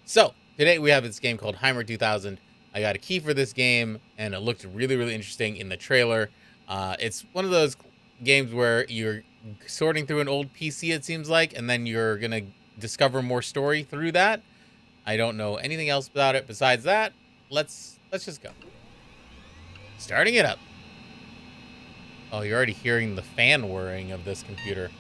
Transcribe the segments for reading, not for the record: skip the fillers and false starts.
So, today we have this game called Hymer 2000. I got a key for this game, and it looked really, really interesting in the trailer. It's one of those games where you're sorting through an old PC, it seems like, and then you're going to discover more story through that. I don't know anything else about it besides that. Let's just go. Starting it up. Oh, you're already hearing the fan whirring of this computer.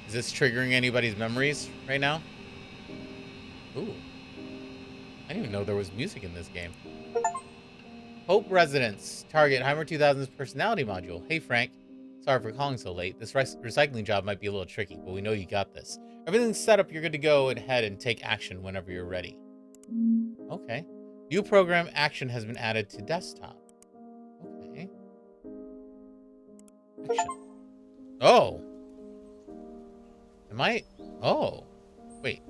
Is this triggering anybody's memories right now? Ooh. I didn't even know there was music in this game. Hope Residence. Target Hymer 2000's personality module. Hey, Frank. Sorry for calling so late. This recycling job might be a little tricky, but we know you got this. Everything's set up. You're good to go ahead and take action whenever you're ready. Okay. New program action has been added to desktop. Okay. Action. Oh. Am I? Oh. Wait.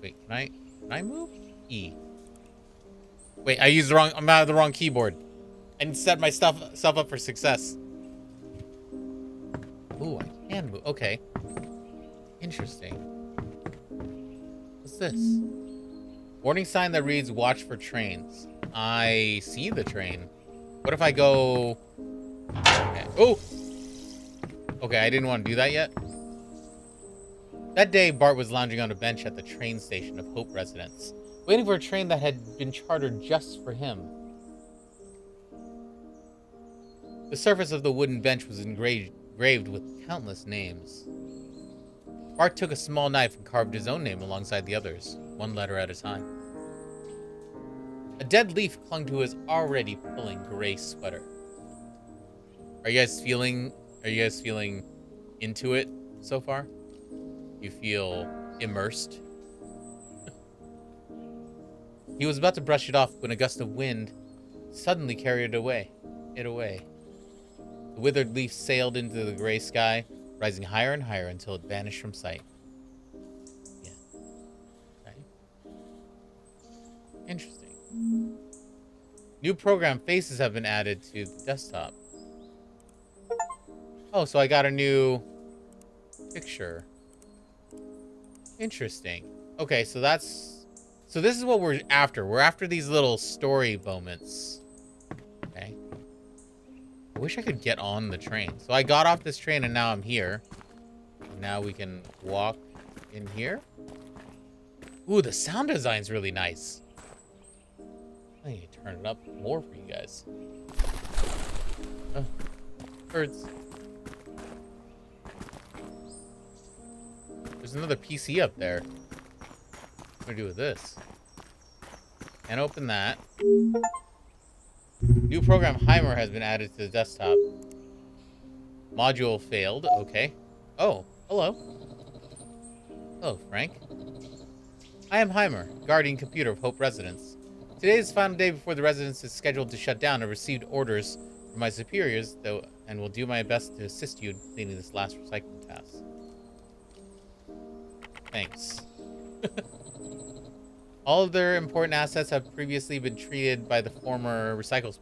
Wait, can I move? E. Wait, I'm out of the wrong keyboard. And set my stuff up for success. Ooh, I can move. Okay. Interesting. What's this? Warning sign that reads watch for trains. I see the train. What if I go... Okay. Oh! Okay, I didn't want to do that yet. That day, Bart was lounging on a bench at the train station of Hope Residence, waiting for a train that had been chartered just for him. The surface of the wooden bench was engraved with countless names. Bart took a small knife and carved his own name alongside the others, one letter at a time. A dead leaf clung to his already pulling gray sweater. Are you guys feeling into it so far? You feel immersed? He was about to brush it off when a gust of wind suddenly carried it away. The withered leaf sailed into the gray sky, rising higher and higher until it vanished from sight. Yeah. Okay. Interesting. New program faces have been added to the desktop. Oh, so I got a new picture. Interesting. Okay, so this is what we're after. We're after these little story moments. Okay. I wish I could get on the train. So I got off this train and now I'm here. Now we can walk in here. Ooh, the sound design's really nice. I need to turn it up more for you guys. Oh, birds. There's another PC up there. What do I do with this? And open that. New program Hymer has been added to the desktop. Module failed. Okay. Oh, hello. Hello, Frank. I am Hymer, guardian computer of Hope Residence. Today is the final day before the residence is scheduled to shut down. I received orders from my superiors, and will do my best to assist you in completing this last recycling task. Thanks. All of their important assets have previously been treated by the former recycle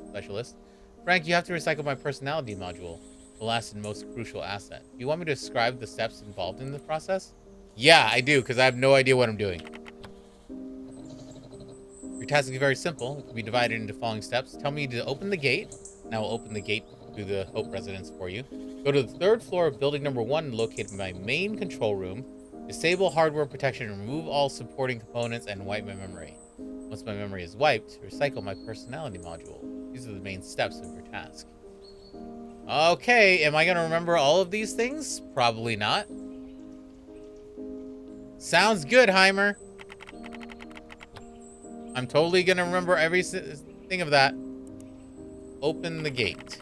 specialist. Frank, you have to recycle my personality module, the last and most crucial asset. Do you want me to describe the steps involved in the process? Yeah, I do, because I have no idea what I'm doing. Your task is very simple. It can be divided into the following steps. Tell me to open the gate, and I will open the gate to the Hope Residence for you. Go to the 3rd floor of building number 1, located in my main control room. Disable hardware protection, remove all supporting components, and wipe my memory. Once my memory is wiped, recycle my personality module. These are the main steps of your task. Okay, am I going to remember all of these things? Probably not. Sounds good, Hymer. I'm totally going to remember every thing of that. Open the gate.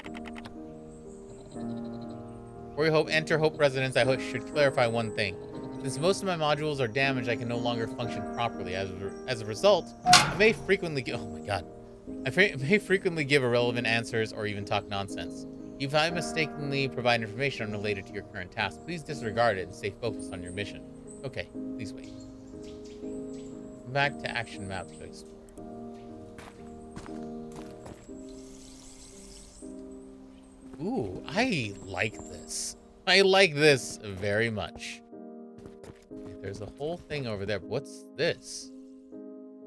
Before you enter Hope Residence, I should clarify one thing. Since most of my modules are damaged, I can no longer function properly. As a result, I may frequently give irrelevant answers or even talk nonsense. If I mistakenly provide information unrelated to your current task, please disregard it and stay focused on your mission. Okay, please wait. Back to action map to explore. Ooh, I like this. I like this very much. Okay, there's a whole thing over there. What's this?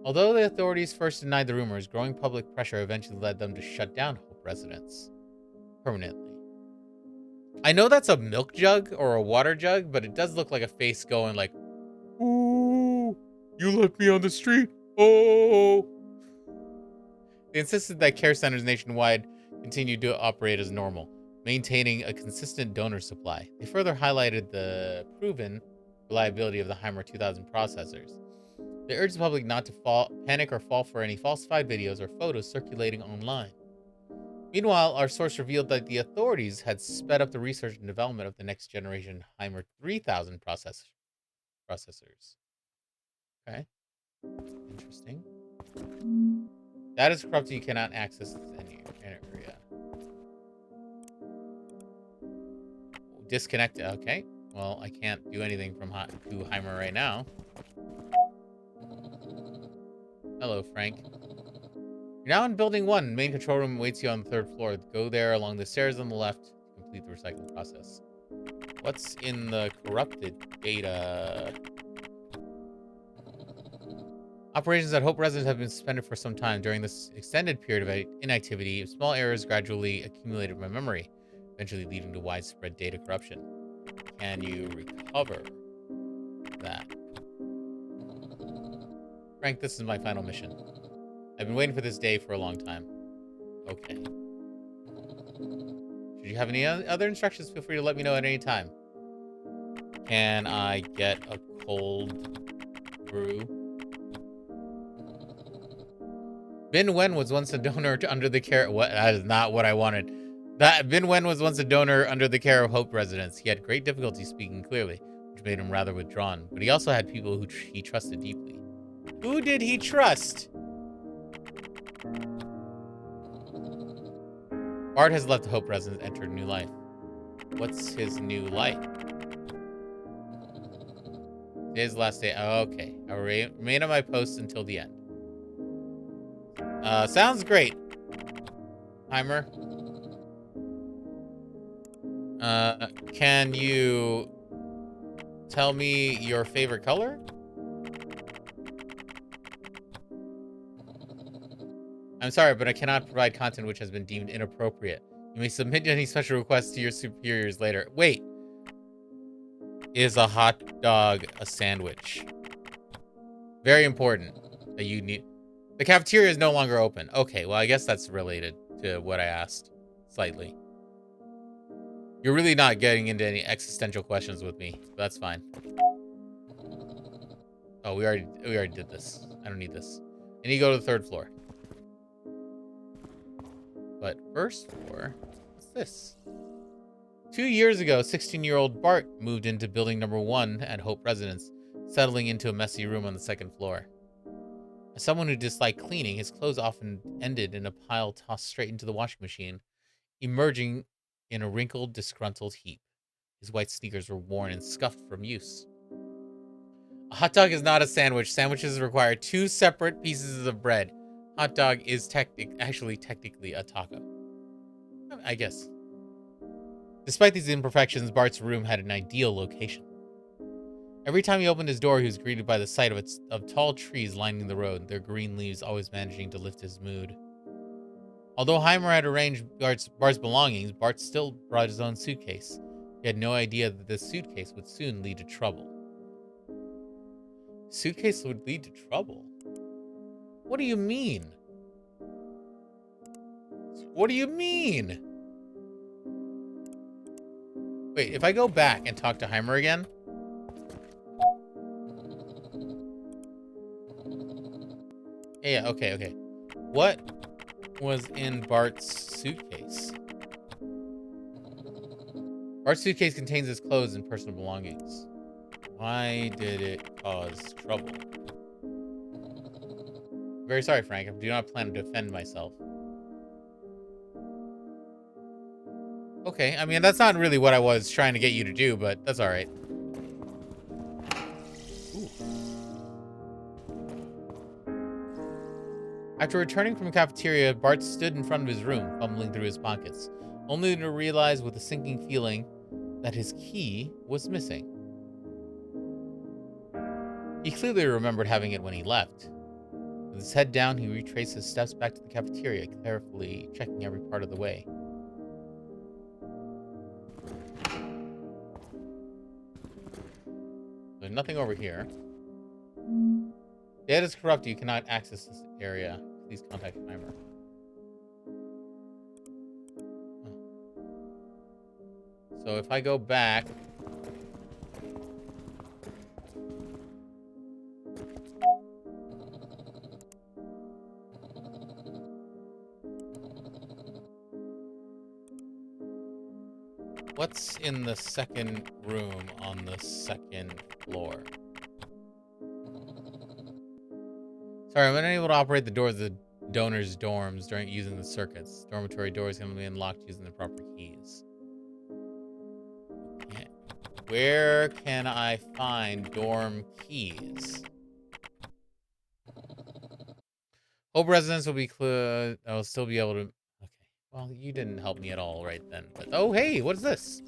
Although the authorities first denied the rumors, growing public pressure eventually led them to shut down Hope Residence permanently. I know that's a milk jug or a water jug, but it does look like a face going like, "Ooh, you left me on the street. Oh." They insisted that care centers nationwide continued to operate as normal, maintaining a consistent donor supply. They further highlighted the proven reliability of the Hymer 2000 processors. They urged the public not to panic or fall for any falsified videos or photos circulating online. Meanwhile, our source revealed that the authorities had sped up the research and development of the next generation Hymer 3000 processors. Okay, interesting. That is corrupted. You cannot access any area. Disconnected. Okay. Well, I can't do anything from to Hymer right now. Hello, Frank. You're now in Building 1. Main control room awaits you on the 3rd floor. Go there along the stairs on the left to complete the recycling process. What's in the corrupted data? Operations at Hope Residence have been suspended for some time. During this extended period of inactivity, small errors gradually accumulated in my memory, eventually leading to widespread data corruption. Can you recover that? Frank, this is my final mission. I've been waiting for this day for a long time. Okay. Should you have any other instructions, feel free to let me know at any time. Can I get a cold brew? Bin Wen was once a donor under the care. What? That is not what I wanted. Bin Wen was once a donor under the care of Hope Residence. He had great difficulty speaking clearly, which made him rather withdrawn. But he also had people who he trusted deeply. Who did he trust? Bart has left the Hope Residence, entered a new life. What's his new life? Today's the last day. Oh, okay. I'll remain on my post until the end. Sounds great. Hymer. Can you tell me your favorite color? I'm sorry, but I cannot provide content which has been deemed inappropriate. You may submit any special requests to your superiors later. Wait. Is a hot dog a sandwich? Very important that you need. The cafeteria is no longer open. Okay, well, I guess that's related to what I asked slightly. You're really not getting into any existential questions with me. That's fine. Oh, we already did this. I don't need this. I need to go to the 3rd floor. But 1st floor, what's this? 2 years ago, 16-year-old Bart moved into building number 1 at Hope Residence, settling into a messy room on the 2nd floor. As someone who disliked cleaning, his clothes often ended in a pile tossed straight into the washing machine, emerging in a wrinkled, disgruntled heap. His white sneakers were worn and scuffed from use. A hot dog is not a sandwich. Sandwiches require 2 separate pieces of bread. Hot dog is technically a taco. I guess. Despite these imperfections, Bart's room had an ideal location. Every time he opened his door, he was greeted by the sight of tall trees lining the road, their green leaves always managing to lift his mood. Although Hymer had arranged Bart's belongings, Bart still brought his own suitcase. He had no idea that this suitcase would soon lead to trouble. Suitcase would lead to trouble? What do you mean? What do you mean? Wait, if I go back and talk to Hymer again? Yeah, okay. What was in Bart's suitcase? Bart's suitcase contains his clothes and personal belongings. Why did it cause trouble? Very sorry, Frank. I do not plan to defend myself. Okay, I mean, that's not really what I was trying to get you to do, but that's alright. After returning from the cafeteria, Bart stood in front of his room, fumbling through his pockets. only to realize with a sinking feeling that his key was missing. He clearly remembered having it when he left. With his head down, he retraced his steps back to the cafeteria, carefully checking every part of the way. There's nothing over here. Data is corrupt. You cannot access this area. Please contact Hymer. So if I go back... What's in the second room on the second floor? Sorry, I'm unable to operate the doors of the donors' dorms during using the circuits. Dormitory doors can be unlocked using the proper keys. Okay. Where can I find dorm keys? Hope residents will be clear. I'll still be able to. Okay. Well, you didn't help me at all right then. But oh, hey, what is this?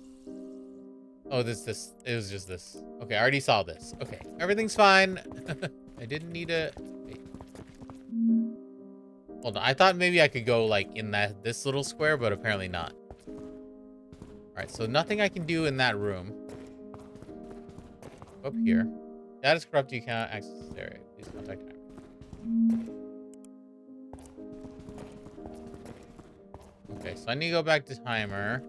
Oh, this. It was just this. Okay, I already saw this. Okay, everything's fine. I didn't need a. Wait. Hold on. I thought maybe I could go like in this little square, but apparently not. All right, so nothing I can do in that room. Up here. That is corrupt. You cannot access this area. Please contact Hymer. Okay, so I need to go back to Hymer.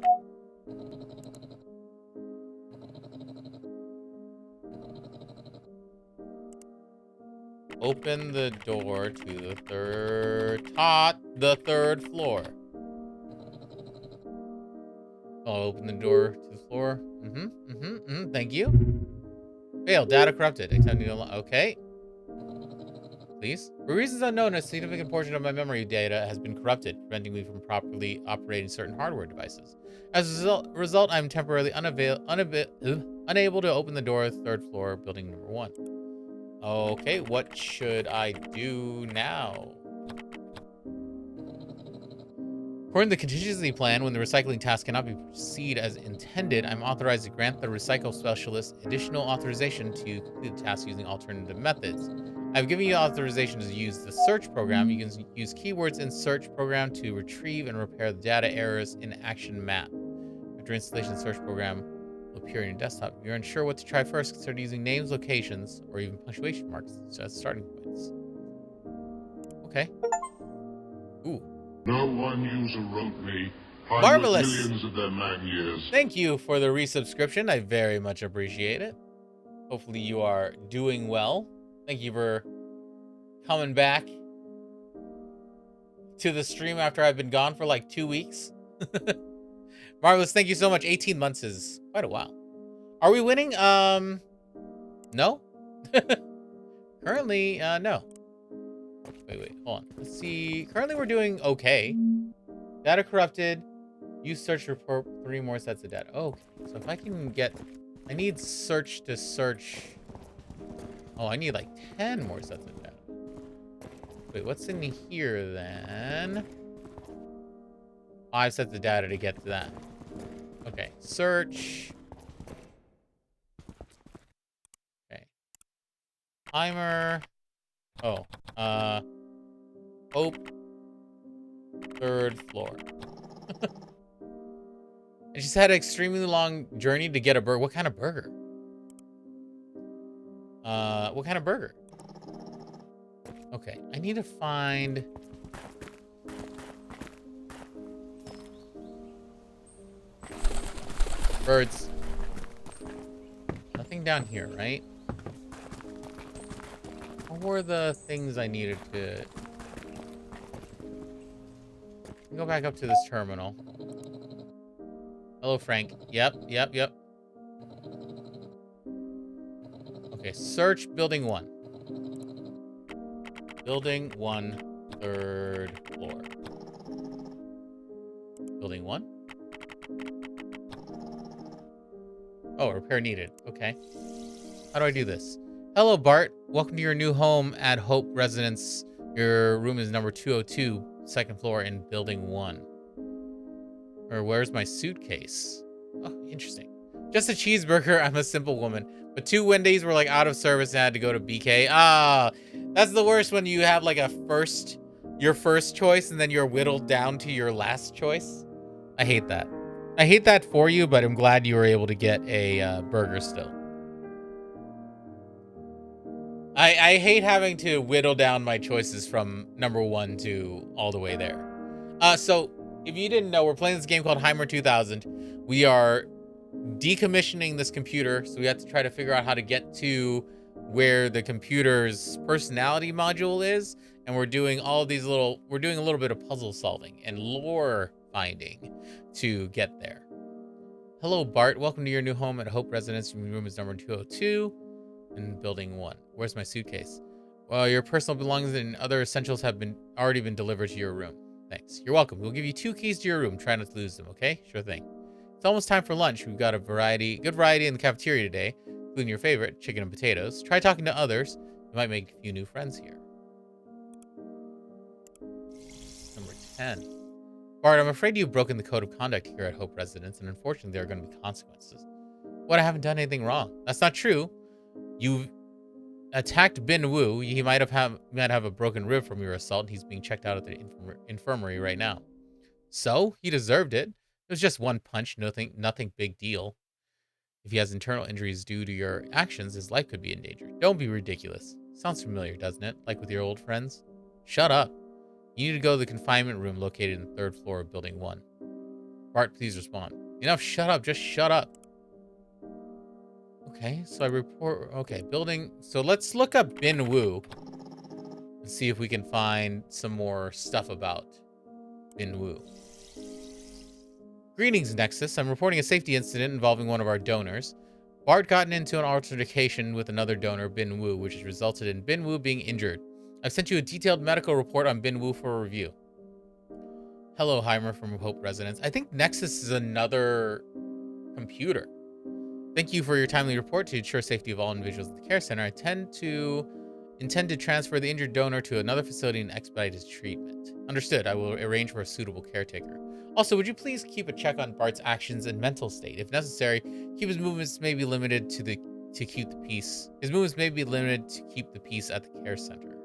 Open the door to the third floor. I'll open the door to the floor. Thank you. Failed. Data corrupted. Okay. Please. For reasons unknown, a significant portion of my memory data has been corrupted, preventing me from properly operating certain hardware devices. As a result, I'm temporarily unable to open the door to the third floor, building number 1. Okay, what should I do now? According to the contingency plan, when the recycling task cannot be proceed as intended, I'm authorized to grant the recycle specialist additional authorization to complete the task using alternative methods. I've given you authorization to use the search program. You can use keywords in search program to retrieve and repair the data errors in action map. After installation, the search program will appear on your desktop. If you're unsure what to try first, consider using names, locations, or even punctuation marks as starting points. Okay. Ooh. No one user wrote me. Marvelous. Millions of their man years. Thank you for the resubscription. I very much appreciate it. Hopefully you are doing well. Thank you for coming back to the stream after I've been gone for like 2 weeks. Marvelous. Thank you so much. 18 months is quite a while. Are we winning? No. Currently, no. Wait, hold on. Let's see. Currently, we're doing okay. Data corrupted. Use search report 3 more sets of data. Oh, okay. So if I can get... I need search to search... Oh, I need like 10 more sets of data. Wait, what's in here then? 5 sets of data to get to that. Okay, search. Okay. Hymer. Oh, Hope. 3rd floor. And she's had an extremely long journey to get a burger. What kind of burger? What kind of burger? Okay, I need to find... Birds. Nothing down here, right? What were the things I needed to... Go back up to this terminal. Hello, Frank. Yep. Okay, search building 1. Building 1, 3rd floor. Building 1? Oh, repair needed. Okay. How do I do this? Hello, Bart. Welcome to your new home at Hope Residence. Your room is number 202, 2nd floor in building 1. Or where's my suitcase? Oh, interesting. Just a cheeseburger. I'm a simple woman. But 2 Wendy's were like out of service and I had to go to BK. Ah, that's the worst when you have like your first choice and then you're whittled down to your last choice. I hate that. I hate that for you, but I'm glad you were able to get a burger still. I hate having to whittle down my choices from number 1 to all the way there. So if you didn't know, we're playing this game called Hymer 2000. We are decommissioning this computer, so we have to try to figure out how to get to where the computer's personality module is, and we're doing a little bit of puzzle solving and lore finding to get there. Hello, Bart. Welcome to your new home at Hope Residence. Your room is number 202 in building 1. Where's my suitcase? Well, your personal belongings and other essentials have already been delivered to your room. Thanks. You're welcome. We'll give you 2 keys to your room. Try not to lose them, okay? Sure thing. It's almost time for lunch. We've got good variety in the cafeteria today, including your favorite, chicken and potatoes. Try talking to others. You might make a few new friends here. Number 10. Bart, I'm afraid you've broken the code of conduct here at Hope Residence, and unfortunately there are going to be consequences. What? I haven't done anything wrong. That's not true. You attacked Bin Wu. He might have a broken rib from your assault. He's being checked out at the infirmary right now. So he deserved it. It was just one punch, nothing big deal. If he has internal injuries due to your actions, his life could be in danger. Don't be ridiculous. Sounds familiar, doesn't it? Like with your old friends? Shut up. You need to go to the confinement room located in the 3rd floor of Building 1. Bart, please respond. Enough, shut up. Just shut up. Okay, so I report... Okay, building... So let's look up Bin Wu and see if we can find some more stuff about Bin Wu. Greetings, Nexus. I'm reporting a safety incident involving one of our donors. Bart gotten into an altercation with another donor, Bin Wu, which has resulted in Bin Wu being injured. I've sent you a detailed medical report on Bin Wu for a review. Hello, Hymer from Hope Residence. I think Nexus is another computer. Thank you for your timely report. To ensure safety of all individuals at the care center, I intend to transfer the injured donor to another facility and expedite his treatment. Understood. I will arrange for a suitable caretaker. Also, would you please keep a check on Bart's actions and mental state? If necessary, keep his movements may be limited to keep the peace. His movements may be limited to keep the peace at the care center.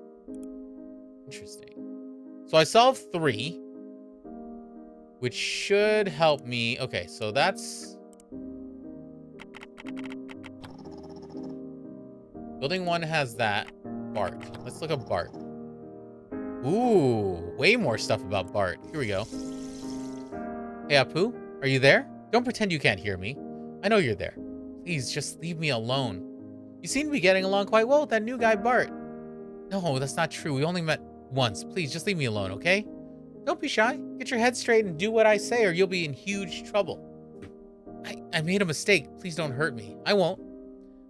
Interesting. So I solved 3, which should help me. Okay, so that's Building 1 has that. Bart. Let's look up Bart. Ooh, way more stuff about Bart. Here we go. Hey, Apu, are you there? Don't pretend you can't hear me. I know you're there. Please, just leave me alone. You seem to be getting along quite well with that new guy, Bart. No, that's not true. We only met once. Please, just leave me alone, okay? Don't be shy. Get your head straight and do what I say or you'll be in huge trouble. I made a mistake. Please don't hurt me. I won't.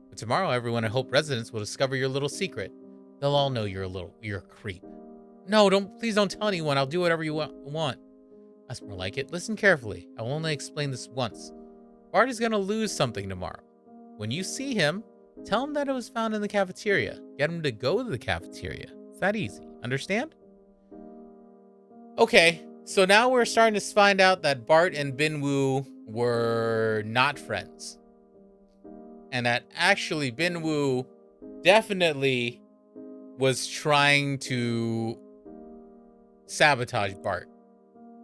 But tomorrow, everyone at Hope Residence will discover your little secret. They'll all know you're a creep. No, please don't tell anyone. I'll do whatever you want. That's more like it. Listen carefully. I will only explain this once. Bart is going to lose something tomorrow. When you see him, tell him that it was found in the cafeteria. Get him to go to the cafeteria. It's that easy. Understand? Okay, so now we're starting to find out that Bart and Bin Wu were not friends. And that actually Bin Wu definitely was trying to sabotage Bart.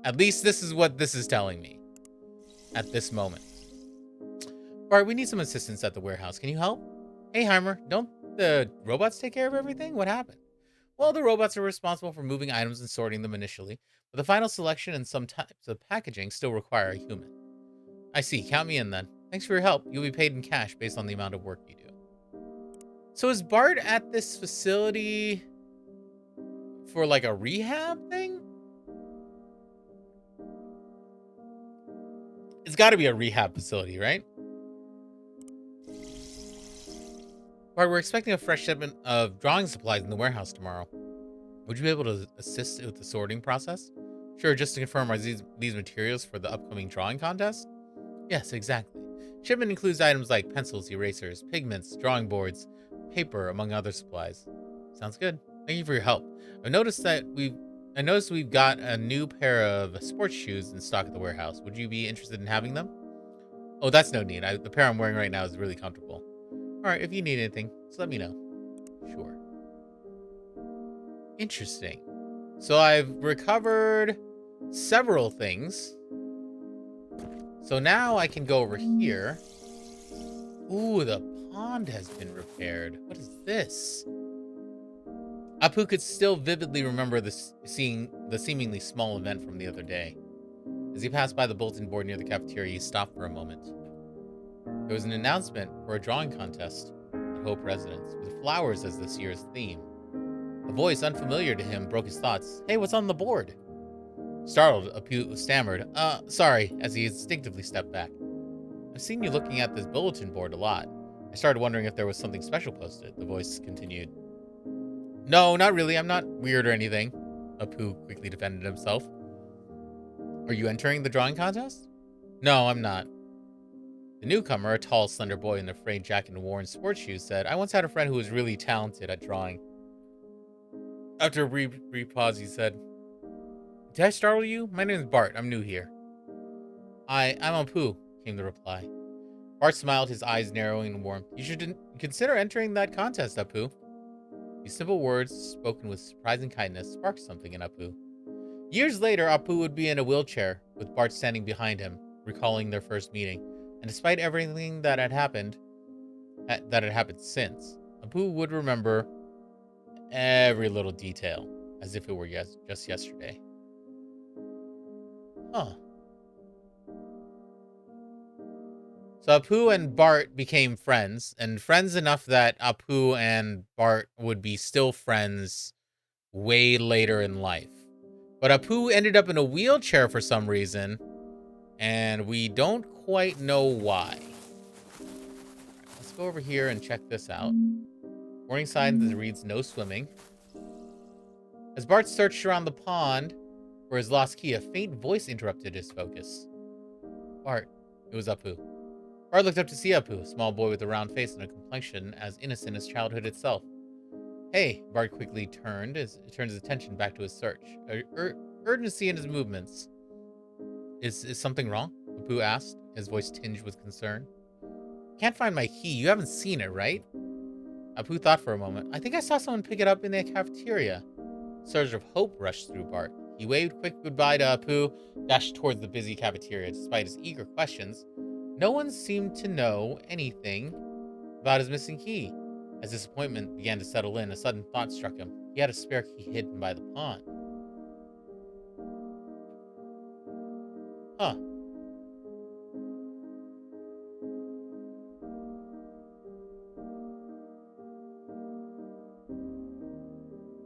At least this is what this is telling me at this moment. Bart, we need some assistance at the warehouse. Can you help? Hey, Hymer, don't the robots take care of everything? What happened? Well, the robots are responsible for moving items and sorting them initially, but the final selection and some types of packaging still require a human. I see. Count me in then. Thanks for your help. You'll be paid in cash based on the amount of work you do. So is Bart at this facility for like a rehab thing? It's got to be a rehab facility, right? Bart, we're expecting a fresh shipment of drawing supplies in the warehouse tomorrow. Would you be able to assist with the sorting process? Sure, just to confirm, are these materials for the upcoming drawing contest? Yes, exactly. Shipment includes items like pencils, erasers, pigments, drawing boards, paper, among other supplies. Sounds good. Thank you for your help. I've noticed that I noticed we've got a new pair of sports shoes in stock at the warehouse. Would you be interested in having them? Oh, that's no need. The pair I'm wearing right now is really comfortable. All right, if you need anything, just let me know. Sure. Interesting. So I've recovered several things. So now I can go over here. Ooh, the pond has been repaired. What is this? Apu could still vividly remember seeing the seemingly small event from the other day. As he passed by the bulletin board near the cafeteria, he stopped for a moment. There was an announcement for a drawing contest at Hope Residence, with flowers as this year's theme. A voice unfamiliar to him broke his thoughts. Hey, what's on the board? Startled, Apu stammered, sorry, as he instinctively stepped back. I've seen you looking at this bulletin board a lot. I started wondering if there was something special posted, the voice continued. No, not really. I'm not weird or anything. Apu quickly defended himself. Are you entering the drawing contest? No, I'm not. The newcomer, a tall, slender boy in a frayed jacket and worn sports shoes, said, I once had a friend who was really talented at drawing. After a brief pause, he said, Did I startle you? My name is Bart. I'm new here. I'm Apu, came the reply. Bart smiled, his eyes narrowing in warmth. You should consider entering that contest, Apu. These simple words, spoken with surprising kindness, sparked something in Apu. Years later, Apu would be in a wheelchair, with Bart standing behind him, recalling their first meeting. And despite everything that had happened since, Apu would remember every little detail, as if it were just yesterday. Huh. So Apu and Bart became friends, and friends enough that Apu and Bart would be still friends way later in life. But Apu ended up in a wheelchair for some reason, and we don't quite know why. Let's go over here and check this out. Warning sign that reads no swimming. As Bart searched around the pond for his lost key, a faint voice interrupted his focus. Bart, it was Apu. Bart looked up to see Apu, a small boy with a round face and a complexion as innocent as childhood itself. Hey, Bart quickly turned his attention back to his search. Urgency in his movements. Is something wrong? Apu asked, his voice tinged with concern. Can't find my key. You haven't seen it, right? Apu thought for a moment. I think I saw someone pick it up in the cafeteria. A surge of hope rushed through Bart. He waved quick goodbye to Apu, dashed towards the busy cafeteria. Despite his eager questions, no one seemed to know anything about his missing key. As disappointment began to settle in, a sudden thought struck him. He had a spare key hidden by the pond. Huh.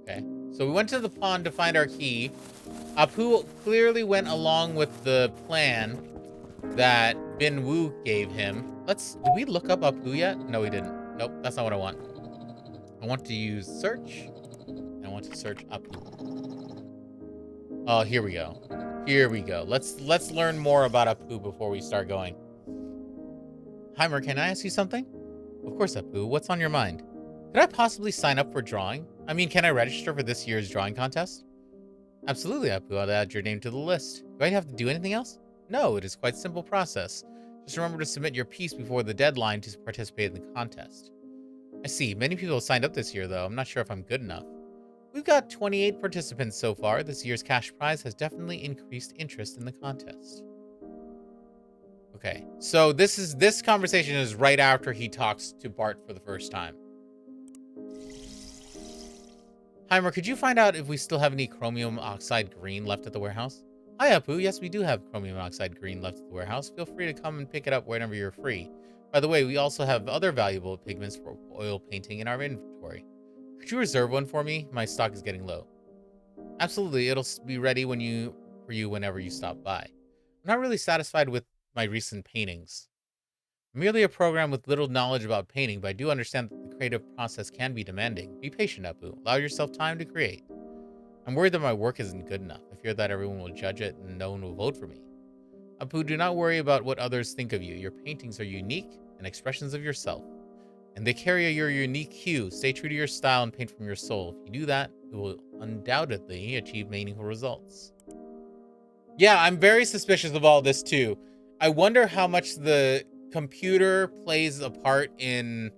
Okay. So we went to the pond to find our key. Apu clearly went along with the plan that Bin Wu gave him. Did we look up Apu yet? No, we didn't. Nope, that's not what I want. I want to use search. And I want to search Apu. Oh, here we go. Here we go. Let's learn more about Apu before we start going. Hymer, can I ask you something? Of course, Apu. What's on your mind? Could I possibly sign up for drawing? I mean, can I register for this year's drawing contest? Absolutely, Apu. I'll add your name to the list. Do I have to do anything else? No, it is quite a simple process. Just remember to submit your piece before the deadline to participate in the contest. I see. Many people have signed up this year, though. I'm not sure if I'm good enough. We've got 28 participants so far. This year's cash prize has definitely increased interest in the contest. Okay, so this conversation is right after he talks to Bart for the first time. Hymer, could you find out if we still have any chromium oxide green left at the warehouse? Hi, Apu. Yes, we do have chromium oxide green left at the warehouse. Feel free to come and pick it up whenever you're free. By the way, we also have other valuable pigments for oil painting in our inventory. Could you reserve one for me? My stock is getting low. Absolutely. It'll be ready for you whenever you stop by. I'm not really satisfied with my recent paintings. I'm merely a program with little knowledge about painting, but I do understand that the creative process can be demanding. Be patient, Apu. Allow yourself time to create. I'm worried that my work isn't good enough. I fear that everyone will judge it and no one will vote for me. Apu, do not worry about what others think of you. Your paintings are unique and expressions of yourself. and they carry your unique hue. Stay true to your style and paint from your soul. If you do that, you will undoubtedly achieve meaningful results. Yeah, I'm very suspicious of all this too. I wonder how much the computer plays a part in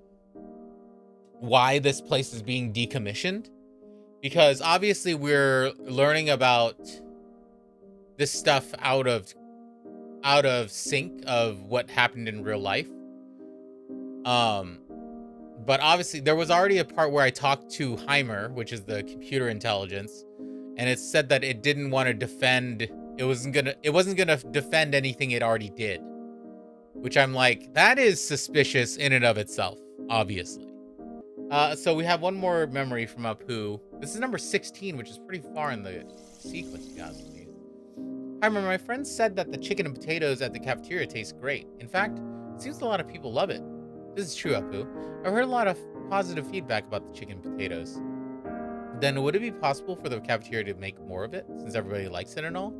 why this place is being decommissioned. Because obviously we're learning about this stuff out of sync of what happened in real life. But obviously there was already a part where I talked to Hymer, which is the computer intelligence, and it said that it didn't want to defend. It wasn't gonna defend anything it already did. Which I'm like, that is suspicious in and of itself, obviously. So we have one more memory from Apu. This is number 16, which is pretty far in the sequence, you guys. I remember my friend said that the chicken and potatoes at the cafeteria taste great. In fact, it seems a lot of people love it. This is true, Apu. I've heard a lot of positive feedback about the chicken and potatoes. Then would it be possible for the cafeteria to make more of it, since everybody likes it and all?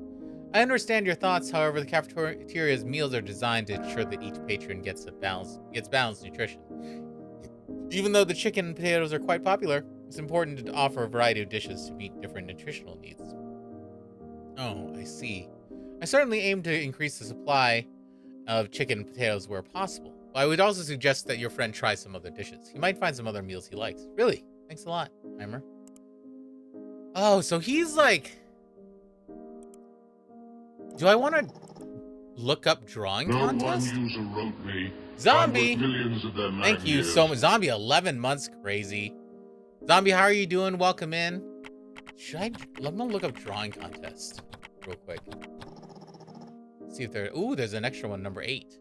I understand your thoughts, however, the cafeteria's meals are designed to ensure that each patron gets balanced nutrition. Even though the chicken and potatoes are quite popular, it's important to offer a variety of dishes to meet different nutritional needs. Oh, I see. I certainly aim to increase the supply of chicken and potatoes where possible. But I would also suggest that your friend try some other dishes. He might find some other meals he likes. Really? Thanks a lot, Hymer. Oh, so he's like... Do I want to look up drawing contest? No one user wrote me. Zombie! Millions of them Thank you so much. Zombie, 11 months, crazy. Zombie, how are you doing? Welcome in. Let me look up drawing contest real quick. See if there's an extra one, number 8.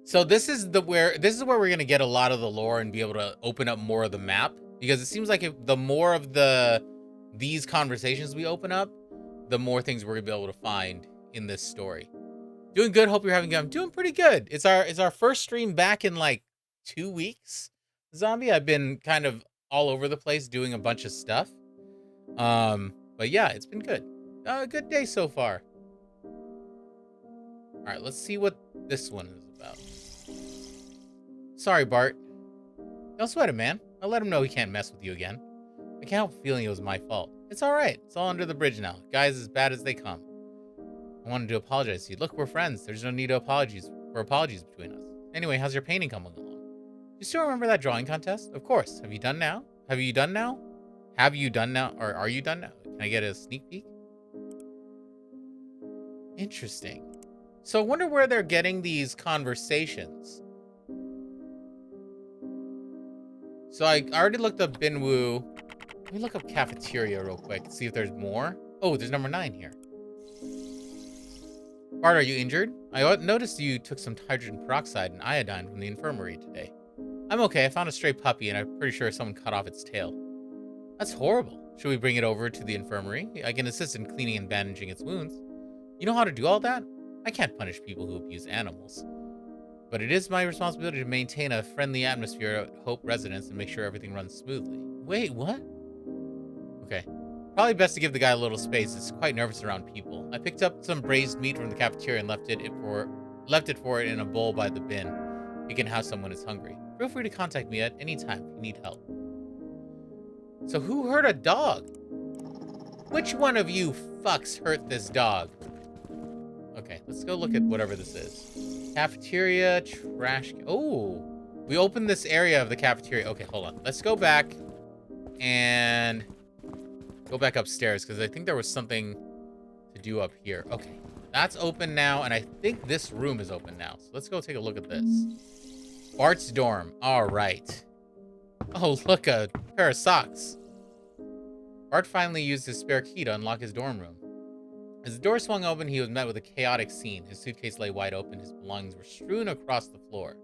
So this is where we're gonna get a lot of the lore and be able to open up more of the map, because it seems like if the more of these conversations we open up, the more things we're gonna be able to find in this story. Doing good. Hope you're having good. I'm doing pretty good. It's our first stream back in like 2 weeks. Zombie, I've been kind of all over the place doing a bunch of stuff. But yeah, it's been good. A good day so far. All right, let's see what this one is about. Sorry, Bart. Don't sweat it, man. I'll let him know he can't mess with you again. I can't help feeling it was my fault. It's all right. It's all under the bridge now. Guys, as bad as they come. I wanted to apologize to you. Look, we're friends. There's no need to apologies between us. Anyway, how's your painting coming along? You still remember that drawing contest? Of course. Have you done now? Or are you done now? Can I get a sneak peek? Interesting. So I wonder where they're getting these conversations. So I already looked up Binwoo. Let me look up cafeteria real quick, see if there's more. Oh, there's number 9 here. Bart, are you injured? I noticed you took some hydrogen peroxide and iodine from the infirmary today. I'm okay. I found a stray puppy, and I'm pretty sure someone cut off its tail. That's horrible. Should we bring it over to the infirmary? I can assist in cleaning and bandaging its wounds. You know how to do all that? I can't punish people who abuse animals. But it is my responsibility to maintain a friendly atmosphere at Hope Residence and make sure everything runs smoothly. Wait, what? Okay. Probably best to give the guy a little space. It's quite nervous around people. I picked up some braised meat from the cafeteria and left it for it in a bowl by the bin. You can have someone who's hungry. Feel free to contact me at any time if you need help. So who hurt a dog? Which one of you fucks hurt this dog? Okay, let's go look at whatever this is. Cafeteria, trash. Oh, we opened this area of the cafeteria. Okay, hold on. Let's go back and go back upstairs because I think there was something to do up here. Okay, that's open now, and I think this room is open now. So let's go take a look at this. Bart's dorm. All right. Oh, look, a pair of socks. Bart finally used his spare key to unlock his dorm room. As the door swung open, he was met with a chaotic scene. His suitcase lay wide open. His belongings were strewn across the floor.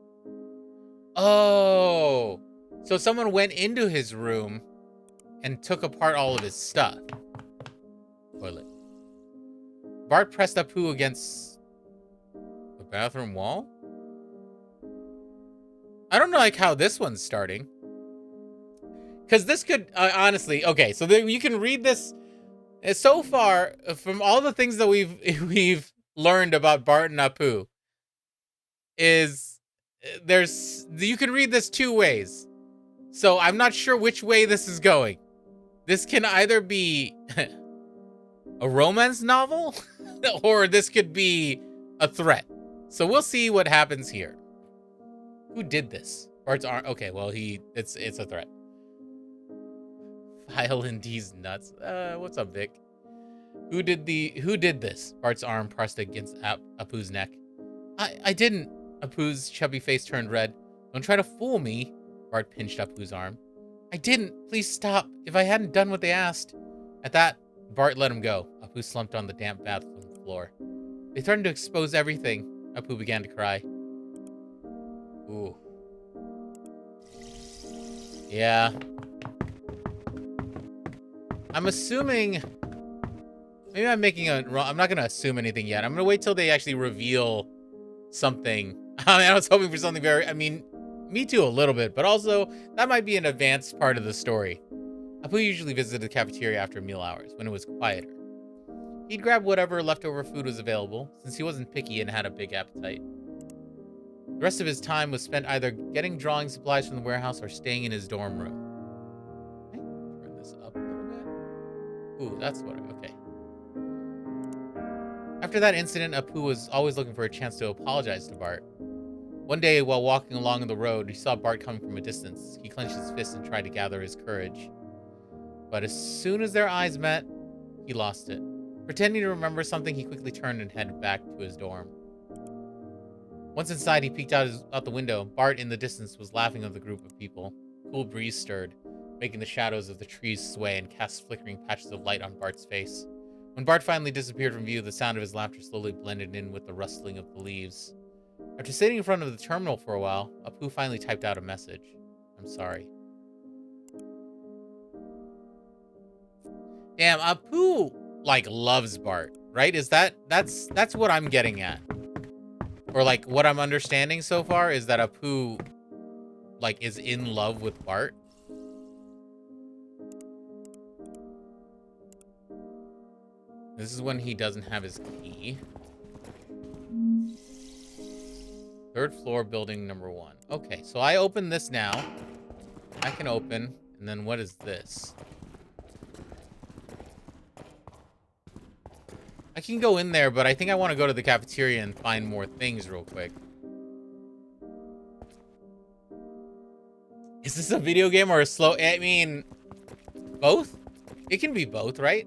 Oh, so someone went into his room and took apart all of his stuff. Toilet. Bart pressed Apu against the bathroom wall. I don't know like how this one's starting. Because this could, honestly, okay, so you can read this. So far, from all the things that we've learned about Bart and Apu, is you can read this two ways. So I'm not sure which way this is going. This can either be a romance novel or this could be a threat. So we'll see what happens here. Who did this? Bart's arm. Okay, well, it's a threat. File in D's nuts. What's up, Vic? Who did this? Bart's arm pressed against Apu's neck. I didn't. Apu's chubby face turned red. Don't try to fool me. Bart pinched Apu's arm. I didn't. Please stop. If I hadn't done what they asked. At that, Bart let him go. Apu slumped on the damp bathroom floor. They threatened to expose everything. Apu began to cry. Ooh. Yeah. I'm assuming... Maybe I'm making a wrong... I'm not going to assume anything yet. I'm going to wait till they actually reveal something. I was hoping for something very... I mean, me too a little bit, but also that might be an advanced part of the story. Apu usually visited the cafeteria after meal hours, when it was quieter. He'd grab whatever leftover food was available, since he wasn't picky and had a big appetite. The rest of his time was spent either getting drawing supplies from the warehouse or staying in his dorm room. Can I turn this up a little bit? Ooh, that's what okay. After that incident, Apu was always looking for a chance to apologize to Bart. One day, while walking along the road, he saw Bart coming from a distance. He clenched his fist and tried to gather his courage. But as soon as their eyes met, he lost it. Pretending to remember something, he quickly turned and headed back to his dorm. Once inside, he peeked out the window. Bart, in the distance, was laughing at the group of people. A cool breeze stirred, making the shadows of the trees sway and cast flickering patches of light on Bart's face. When Bart finally disappeared from view, the sound of his laughter slowly blended in with the rustling of the leaves. After sitting in front of the terminal for a while, Apu finally typed out a message. I'm sorry. Damn, Apu, like, loves Bart, right? That's what I'm getting at. Or, like, what I'm understanding so far is that Apu, like, is in love with Bart. This is when he doesn't have his key. 3rd floor, building number 1. Okay, so I open this now. I can open, and then what is this? I can go in there, but I think I want to go to the cafeteria and find more things real quick. Is this a video game or a slow... I mean, both? It can be both, right?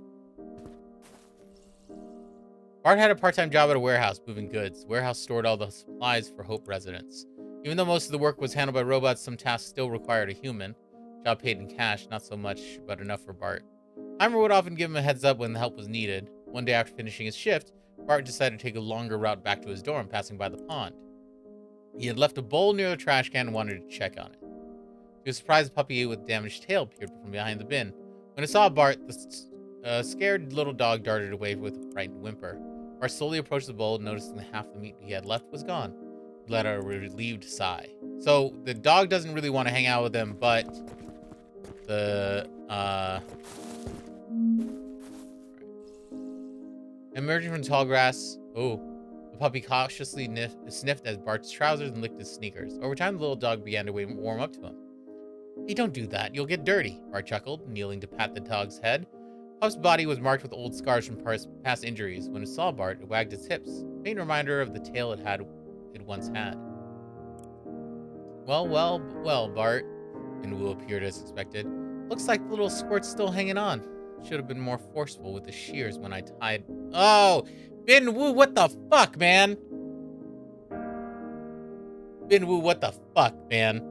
Bart had a part-time job at a warehouse moving goods. The warehouse stored all the supplies for Hope residents. Even though most of the work was handled by robots, some tasks still required a human. Job paid in cash, not so much, but enough for Bart. Hymer would often give him a heads up when the help was needed. One day after finishing his shift, Bart decided to take a longer route back to his dorm, passing by the pond. He had left a bowl near the trash can and wanted to check on it. He was surprised a puppy with damaged tail appeared from behind the bin. When it saw Bart, the scared little dog darted away with a frightened whimper. Bart slowly approached the bowl, noticing that half the meat he had left was gone. He let out a relieved sigh. So the dog doesn't really want to hang out with him, but the emerging from the tall grass, the puppy cautiously sniffed at Bart's trousers and licked his sneakers. Over time, the little dog began to warm up to him. Hey, don't do that. You'll get dirty, Bart chuckled, kneeling to pat the dog's head. Pup's body was marked with old scars from past injuries. When it saw Bart, it wagged its hips, a faint reminder of the tail it once had. Well, Bart. Binwoo appeared as expected. Looks like the little squirt's still hanging on. Should have been more forceful with the shears when I tied... Oh! Binwoo, what the fuck, man? Binwoo, what the fuck, man?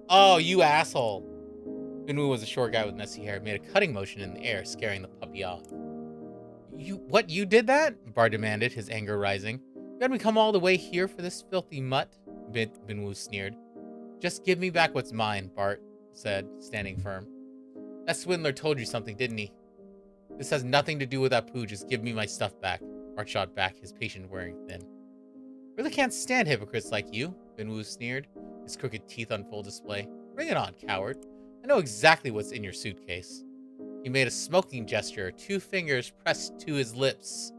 Oh, you asshole. Binwoo was a short guy with messy hair, made a cutting motion in the air, scaring the puppy off. You did that? Bart demanded, his anger rising. You had me come all the way here for this filthy mutt? Binwoo sneered. Just give me back what's mine, Bart said, standing firm. That swindler told you something, didn't he? This has nothing to do with Apu, just give me my stuff back. Bart shot back, his patience wearing thin. Really can't stand hypocrites like you, Binwoo sneered, his crooked teeth on full display. Bring it on, coward. I know exactly what's in your suitcase. He made a smoking gesture, 2 fingers pressed to his lips.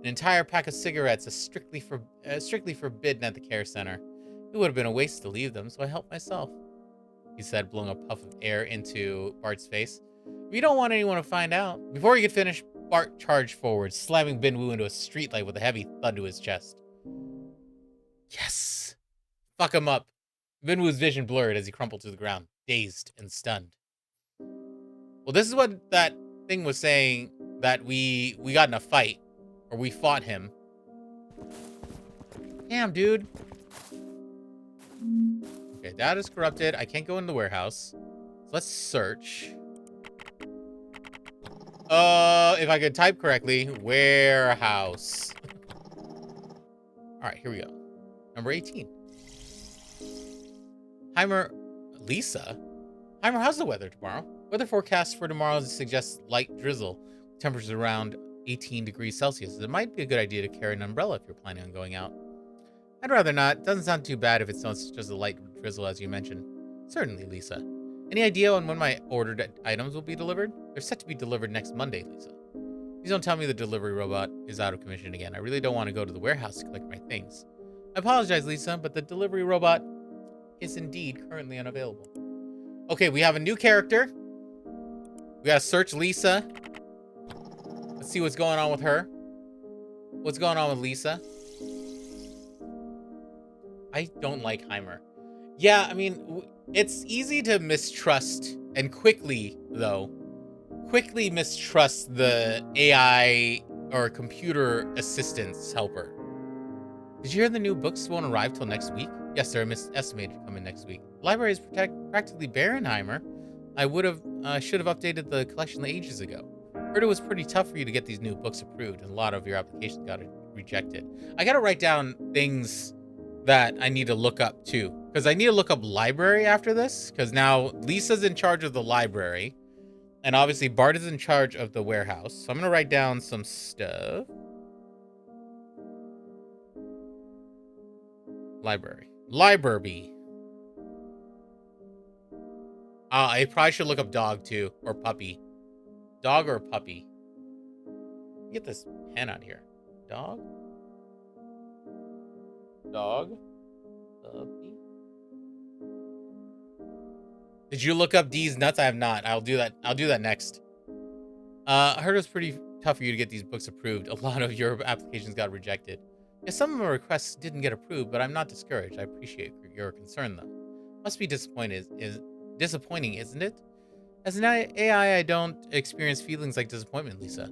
An entire pack of cigarettes is strictly forbidden at the care center. It would have been a waste to leave them, so I helped myself, he said, blowing a puff of air into Bart's face. We don't want anyone to find out. Before he could finish, Bart charged forward, slamming Bin Woo into a streetlight with a heavy thud to his chest. Yes! Fuck him up. Bin Woo's vision blurred as he crumpled to the ground, dazed and stunned. Well, this is what that thing was saying, that we got in a fight. Or we fought him. Damn, dude. Okay, data is corrupted. I can't go in the warehouse. So let's search. If I could type correctly, warehouse. All right, here we go. Number 18. Hymer, Lisa? Hymer, how's the weather tomorrow? Weather forecast for tomorrow suggests light drizzle. Temperatures around 18 degrees Celsius. It might be a good idea to carry an umbrella if you're planning on going out. I'd rather not. Doesn't sound too bad if it's just a light drizzle as you mentioned. Certainly, Lisa. Any idea on when my ordered items will be delivered? They're set to be delivered next Monday, Lisa. Please don't tell me the delivery robot is out of commission again. I really don't want to go to the warehouse to collect my things. I apologize, Lisa, but the delivery robot is indeed currently unavailable. Okay, we have a new character. We gotta search Lisa. Let's see what's going on with her. What's going on with Lisa? I don't like Hymer. Yeah, I mean, it's easy to mistrust, and quickly mistrust the AI or computer assistance helper. Did you hear the new books won't arrive till next week? Yes, they're estimated to come in next week. The library is practically barren, Hymer. I should have updated the collection ages ago. Heard it was pretty tough for you to get these new books approved, and a lot of your applications got rejected. I gotta write down things that I need to look up too, because I need to look up library after this, because now Lisa's in charge of the library, and obviously Bart is in charge of the warehouse. So I'm gonna write down some stuff. Library. I probably should look up dog too, or puppy. Dog or puppy? Get this pen out here. Dog? Puppy? Did you look up D's nuts? I have not. I'll do that next. I heard it was pretty tough for you to get these books approved. A lot of your applications got rejected. Yeah, some of my requests didn't get approved, but I'm not discouraged. I appreciate your concern, though. Must be disappointing, isn't it? As an AI, I don't experience feelings like disappointment, Lisa.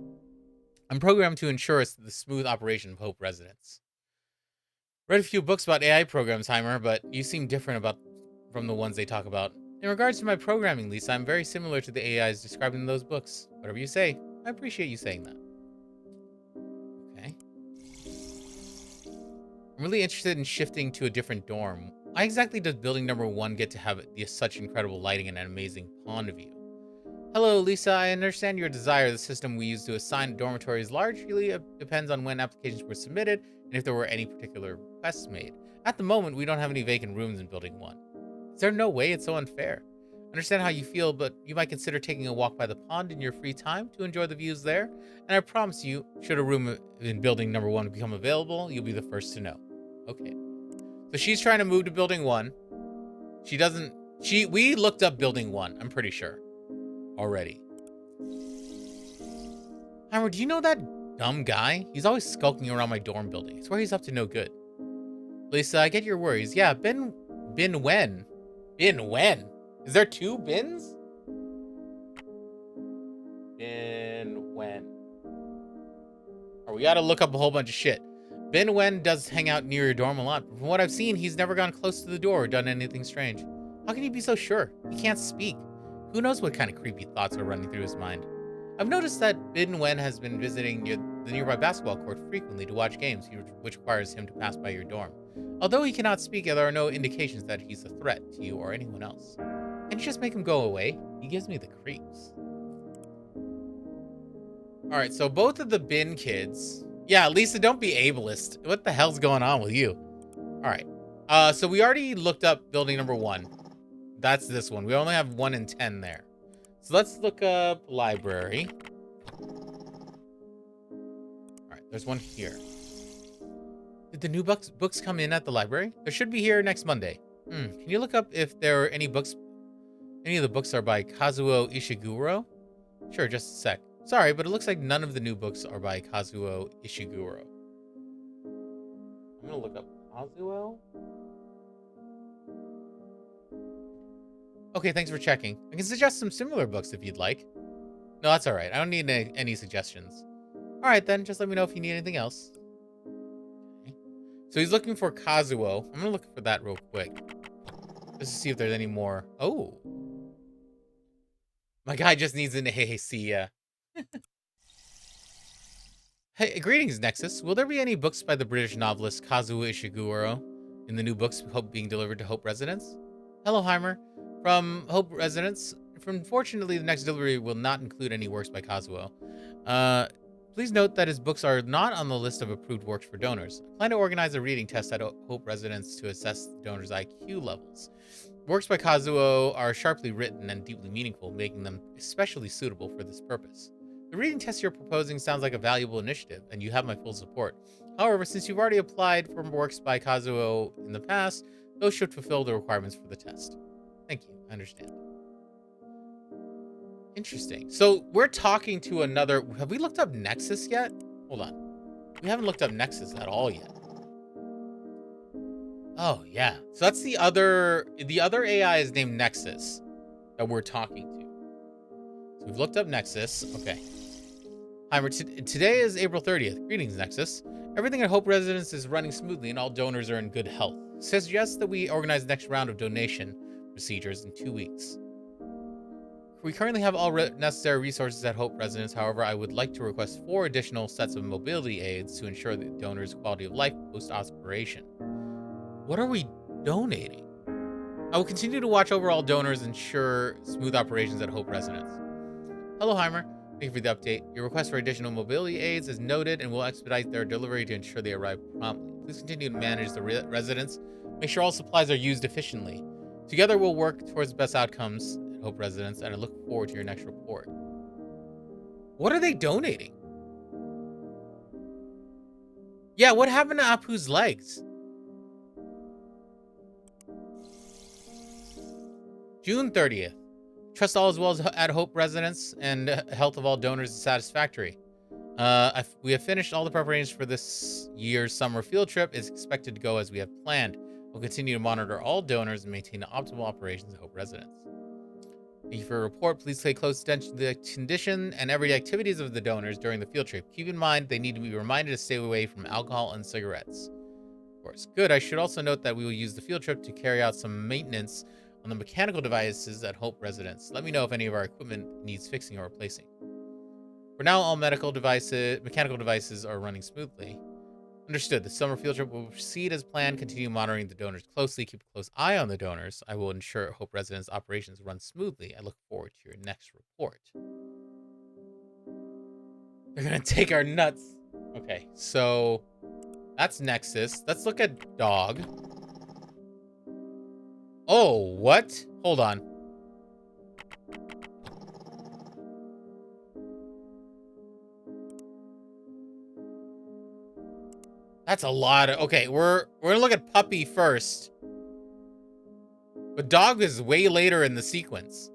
I'm programmed to ensure the smooth operation of Hope Residence. Read a few books about AI programs, Hymer, but you seem different from the ones they talk about. In regards to my programming, Lisa, I'm very similar to the AIs described in those books. Whatever you say, I appreciate you saying that. Okay. I'm really interested in shifting to a different dorm. Why exactly does building number 1 get to have such incredible lighting and an amazing pond view? Hello, Lisa. I understand your desire. The system we use to assign dormitories largely depends on when applications were submitted and if there were any particular requests made. At the moment, we don't have any vacant rooms in Building 1. Is there no way? It's so unfair. I understand how you feel, but you might consider taking a walk by the pond in your free time to enjoy the views there. And I promise you, should a room in Building number 1 become available, you'll be the first to know. Okay. So she's trying to move to Building 1. We looked up Building 1, I'm pretty sure. Already. Hymer, do you know that dumb guy? He's always skulking around my dorm building. I swear he's up to no good. Lisa, I get your worries. Yeah, Bin Wen. Bin Wen? Is there 2 bins? Bin Wen. Or we gotta look up a whole bunch of shit. Bin Wen does hang out near your dorm a lot, but from what I've seen, he's never gone close to the door or done anything strange. How can you be so sure? He can't speak. Who knows what kind of creepy thoughts are running through his mind? I've noticed that Bin Wen has been visiting the nearby basketball court frequently to watch games, which requires him to pass by your dorm. Although he cannot speak, there are no indications that he's a threat to you or anyone else. Can't you just make him go away? He gives me the creeps. Alright, so both of the Bin kids... Yeah, Lisa, don't be ableist. What the hell's going on with you? Alright. So we already looked up building number 1. That's this one. We only have 1 in 10 there. So let's look up library. Alright, There's one here. Did the new books come in at the library? There should be here next Monday. Can you look up if there are any books? Any of the books are by Kazuo Ishiguro? Sure, just a sec. Sorry, but it looks like none of the new books are by Kazuo Ishiguro. I'm gonna look up Kazuo. Okay, thanks for checking. I can suggest some similar books if you'd like. No, that's all right. I don't need any suggestions. All right, then. Just let me know if you need anything else. Okay. So he's looking for Kazuo. I'm gonna look for that real quick. Just to see if there's any more. Oh. My guy just needs an AC. Hey, greetings, Nexus. Will there be any books by the British novelist Kazuo Ishiguro in the new books being delivered to Hope Residence? Hello, Hymer. From Hope Residence. Unfortunately, the next delivery will not include any works by Kazuo. Please note that his books are not on the list of approved works for donors. I plan to organize a reading test at Hope Residence to assess the donors' IQ levels. Works by Kazuo are sharply written and deeply meaningful, making them especially suitable for this purpose. The reading test you're proposing sounds like a valuable initiative, and you have my full support. However, since you've already applied for works by Kazuo in the past, those should fulfill the requirements for the test. Thank you. I understand. Interesting. So we're talking to another... Have we looked up Nexus yet? Hold on. We haven't looked up Nexus at all yet. Oh, yeah. So that's the other... The other AI is named Nexus that we're talking to. So we've looked up Nexus. Okay. Hymer, today is April 30th. Greetings, Nexus. Everything at Hope Residence is running smoothly and all donors are in good health. Suggests that we organize the next round of donation procedures in 2 weeks. We currently have all necessary resources at Hope Residence. However, I would like to request 4 additional sets of mobility aids to ensure the donors' quality of life post-operation. What are we donating? I will continue to watch over all donors and ensure smooth operations at Hope Residence. Hello, Hymer. Thank you for the update. Your request for additional mobility aids is noted and will expedite their delivery to ensure they arrive promptly. Please continue to manage the residence. Make sure all supplies are used efficiently. Together, we'll work towards the best outcomes at Hope Residence, and I look forward to your next report. What are they donating? Yeah, what happened to Apu's legs? June 30th. Trust all is well at Hope Residence, and health of all donors is satisfactory. We have finished all the preparations for this year's summer field trip. It's expected to go as we have planned. We'll continue to monitor all donors and maintain optimal operations at Hope Residence. Thank you for your report. Please pay close attention to the condition and everyday activities of the donors during the field trip. Keep in mind they need to be reminded to stay away from alcohol and cigarettes. Of course. Good. I should also note that we will use the field trip to carry out some maintenance on the mechanical devices at Hope Residence. Let me know if any of our equipment needs fixing or replacing. For now, all mechanical devices are running smoothly. Understood. The summer field trip will proceed as planned. Continue monitoring the donors closely. Keep a close eye on the donors. I will ensure Hope Residence operations run smoothly. I look forward to your next report. They're gonna take our nuts. Okay, so that's Nexus. Let's look at Dog. Oh, what? Hold on. That's a lot of... Okay, we're gonna look at Puppy first. But Dog is way later in the sequence.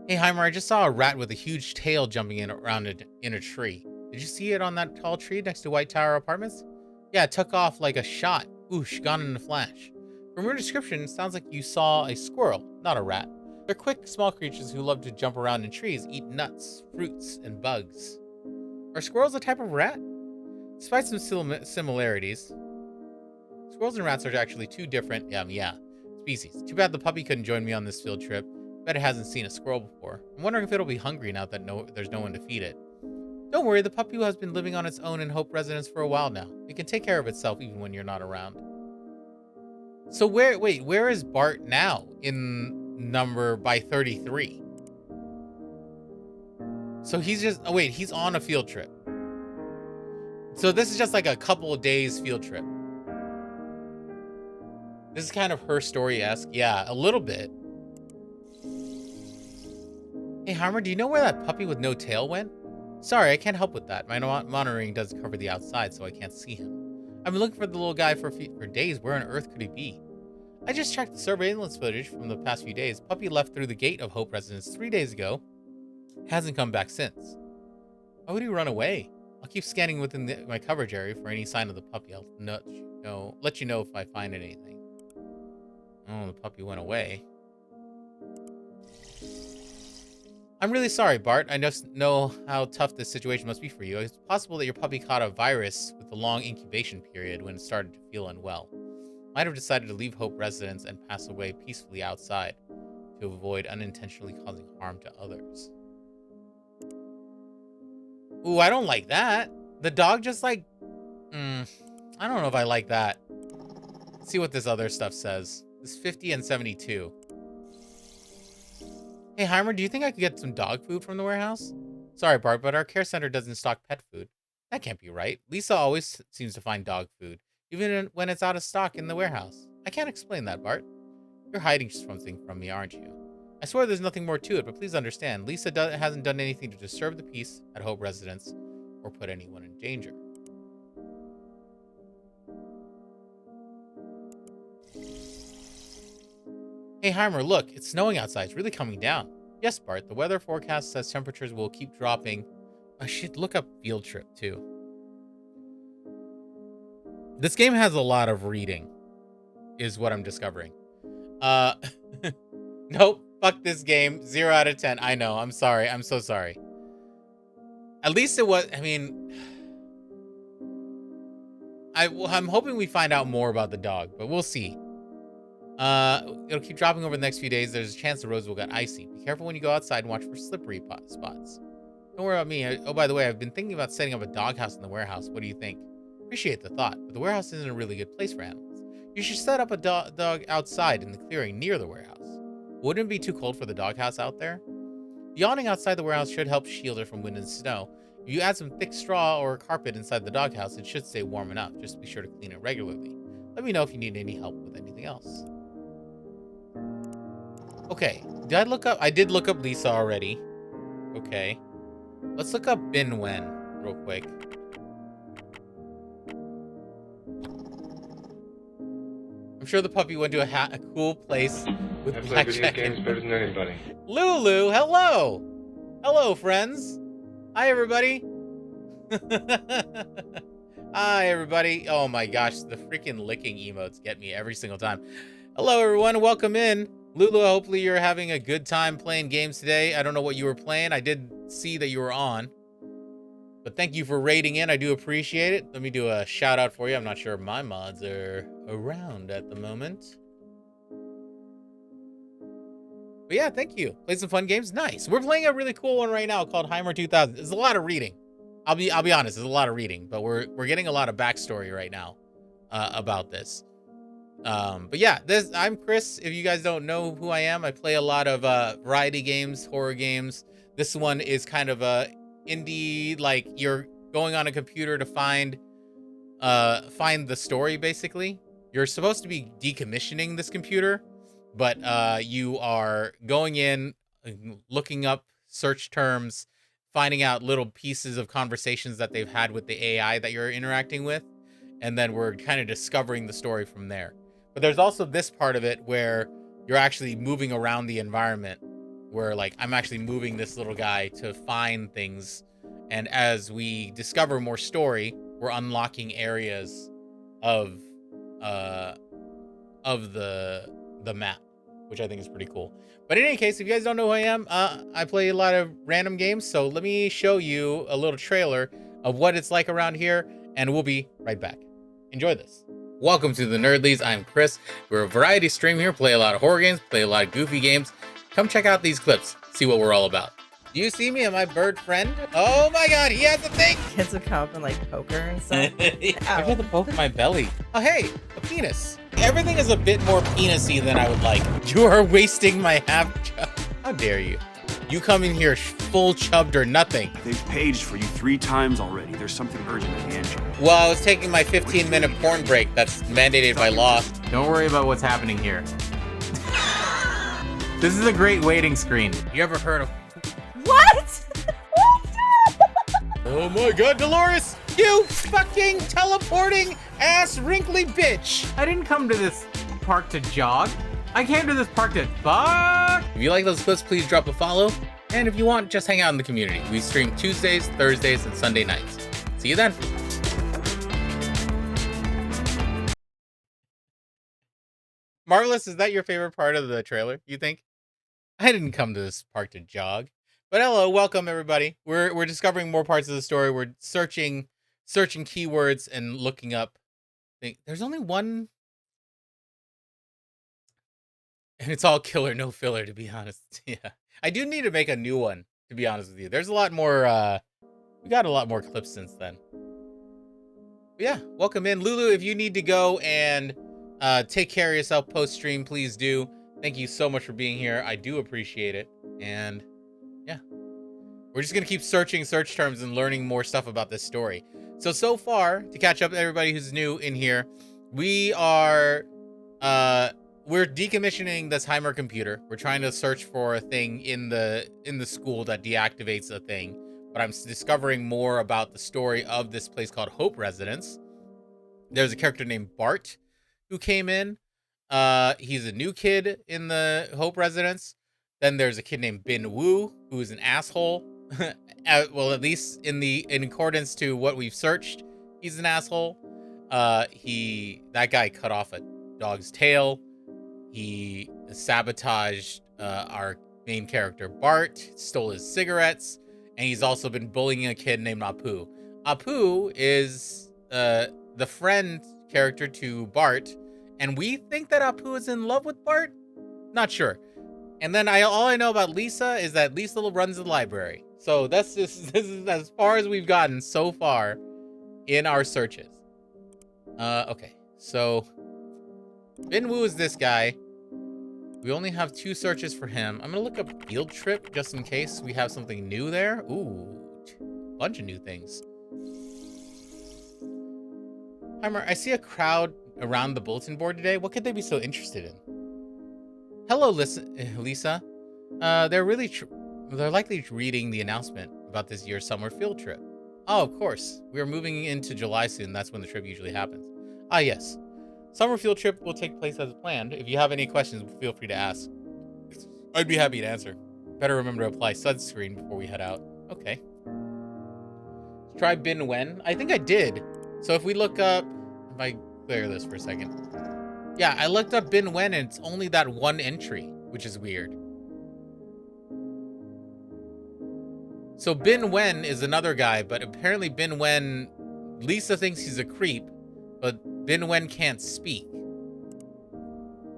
Hey, Hymer, I just saw a rat with a huge tail jumping around in a tree. Did you see it on that tall tree next to White Tower Apartments? Yeah, it took off like a shot. Whoosh, gone in a flash. From your description, it sounds like you saw a squirrel, not a rat. They're quick, small creatures who love to jump around in trees, eat nuts, fruits, and bugs. Are squirrels a type of rat? Despite some similarities, squirrels and rats are actually two different, species. Too bad the puppy couldn't join me on this field trip. Bet it hasn't seen a squirrel before. I'm wondering if it'll be hungry now that there's no one to feed it. Don't worry, the puppy has been living on its own in Hope Residence for a while now. It can take care of itself even when you're not around. So where is Bart now in number by 33? So he's he's on a field trip. So this is just like a couple of days field trip. This is kind of her story-esque. Yeah, a little bit. Hey, Hymer, do you know where that puppy with no tail went? Sorry, I can't help with that. My monitoring does cover the outside, so I can't see him. I've been looking for the little guy for days. Where on earth could he be? I just checked the surveillance footage from the past few days. Puppy left through the gate of Hope Residence 3 days ago. Hasn't come back since. Why would he run away? I'll keep scanning within my coverage area for any sign of the puppy. I'll let you know if I find anything. Oh, the puppy went away. I'm really sorry, Bart. I just know how tough this situation must be for you. It's possible that your puppy caught a virus with a long incubation period when it started to feel unwell. Might have decided to leave Hope Residence and pass away peacefully outside to avoid unintentionally causing harm to others. Ooh, I don't like that. The dog just like... I don't know if I like that. Let's see what this other stuff says. This 50 and 72. Hey, Hymer, do you think I could get some dog food from the warehouse? Sorry, Bart, but our care center doesn't stock pet food. That can't be right. Lisa always seems to find dog food, even when it's out of stock in the warehouse. I can't explain that, Bart. You're hiding something from me, aren't you? I swear there's nothing more to it, but please understand, Lisa hasn't done anything to disturb the peace at Hope Residence or put anyone in danger. Hey, Hymer, look, it's snowing outside. It's really coming down. Yes, Bart, the weather forecast says temperatures will keep dropping. I should look up field trip, too. This game has a lot of reading, is what I'm discovering. Nope, fuck this game. 0 out of 10. I know, I'm sorry. I'm so sorry. At least it was, I mean... I'm hoping we find out more about the dog, but we'll see. It'll keep dropping over the next few days. There's a chance the roads will get icy. Be careful when you go outside and watch for slippery spots. Don't worry about me. Oh, by the way, I've been thinking about setting up a doghouse in the warehouse. What do you think? Appreciate the thought, but the warehouse isn't a really good place for animals. You should set up a dog outside in the clearing near the warehouse. Wouldn't it be too cold for the doghouse out there? The awning outside the warehouse should help shield it from wind and snow. If you add some thick straw or carpet inside the doghouse, it should stay warm enough. Just be sure to clean it regularly. Let me know if you need any help with anything else. Okay, did I look up? I did look up Lisa already. Okay. Let's look up Bin Wen real quick. I'm sure the puppy went to a cool place with blackjack. Games better than anybody. Lulu, hello! Hello, friends. Hi, everybody. Hi, everybody. Oh my gosh, the freaking licking emotes get me every single time. Hello, everyone. Welcome in. Lulu, hopefully you're having a good time playing games today. I don't know what you were playing. I did see that you were on. But thank you for raiding in. I do appreciate it. Let me do a shout out for you. I'm not sure if my mods are around at the moment. But yeah, thank you. Play some fun games. Nice. We're playing a really cool one right now called Hymer 2000. There's a lot of reading. I'll be honest, there's a lot of reading, but we're getting a lot of backstory right now about this. But yeah, I'm Chris. If you guys don't know who I am, I play a lot of variety games, horror games. This one is kind of a indie, like you're going on a computer to find the story. Basically, you're supposed to be decommissioning this computer, but you are going in, looking up search terms, finding out little pieces of conversations that they've had with the AI that you're interacting with, and then we're kind of discovering the story from there. But there's also this part of it where you're actually moving around the environment, where like I'm actually moving this little guy to find things. And as we discover more story, we're unlocking areas of the map, which I think is pretty cool. But in any case, if you guys don't know who I am, I play a lot of random games. So let me show you a little trailer of what it's like around here, and we'll be right back. Enjoy this. Welcome to the Nerdlies. I'm Chris. We're a variety stream here, play a lot of horror games, play a lot of goofy games. Come check out these clips, see what we're all about. Do you see me and my bird friend? Oh my god, he has a thing! Kids would come up and like poke her and stuff. I got to poke my belly. Oh hey, a penis. Everything is a bit more penis-y than I would like. You are wasting my half chub. How dare you? You come in here full chubbed or nothing. They've paged for you 3 times already. There's something urgent at hand. Well, I was taking my 15-minute porn break that's mandated by law. Don't worry about what's happening here. This is a great waiting screen. You ever heard of... What? Oh my god, Dolores! You fucking teleporting ass wrinkly bitch! I didn't come to this park to jog. I came to this park to fuck. If you like those clips, please drop a follow. And if you want, just hang out in the community. We stream Tuesdays, Thursdays, and Sunday nights. See you then. Marvelous, is that your favorite part of the trailer, you think? I didn't come to this park to jog. But hello, welcome everybody. We're discovering more parts of the story. We're searching keywords and looking up things. There's only one, and it's all killer, no filler, to be honest. Yeah. I do need to make a new one, to be honest with you. There's a lot more we got a lot more clips since then. But yeah, welcome in. Lulu, if you need to go and take care of yourself post-stream, please do. Thank you so much for being here. I do appreciate it. And yeah, we're just going to keep searching search terms and learning more stuff about this story. So far, to catch up to everybody who's new in here, we are, we're decommissioning this Hymer computer. We're trying to search for a thing in the school that deactivates a thing. But I'm discovering more about the story of this place called Hope Residence. There's a character named Bart who came in. He's a new kid in the Hope Residence. Then there's a kid named Bin Woo, who is an asshole. Well, at least in accordance to what we've searched, he's an asshole. That guy cut off a dog's tail. He sabotaged our main character Bart, stole his cigarettes, and he's also been bullying a kid named Apu. Apu is the friend character to Bart, and we think that Apu is in love with Bart. Not sure. And then all I know about Lisa is that Lisa runs the library. So this is as far as we've gotten so far in our searches. Okay, so Bin Woo is this guy. We only have 2 searches for him. I'm gonna look up field trip just in case we have something new there. Ooh, bunch of new things. Hymer, I see a crowd around the bulletin board today. What could they be so interested in? Hello, Lisa. They're likely reading the announcement about this year's summer field trip. Oh, of course. We are moving into July soon. That's when the trip usually happens. Ah, yes. Summer field trip will take place as planned. If you have any questions, feel free to ask. I'd be happy to answer. Better remember to apply sunscreen before we head out. Okay. Try Bin Wen. I think I did. So if we look up, if I clear this for a second. Yeah, I looked up Bin Wen and it's only that one entry, which is weird. So Bin Wen is another guy, but apparently Bin Wen, Lisa thinks he's a creep, but Bin Wen can't speak.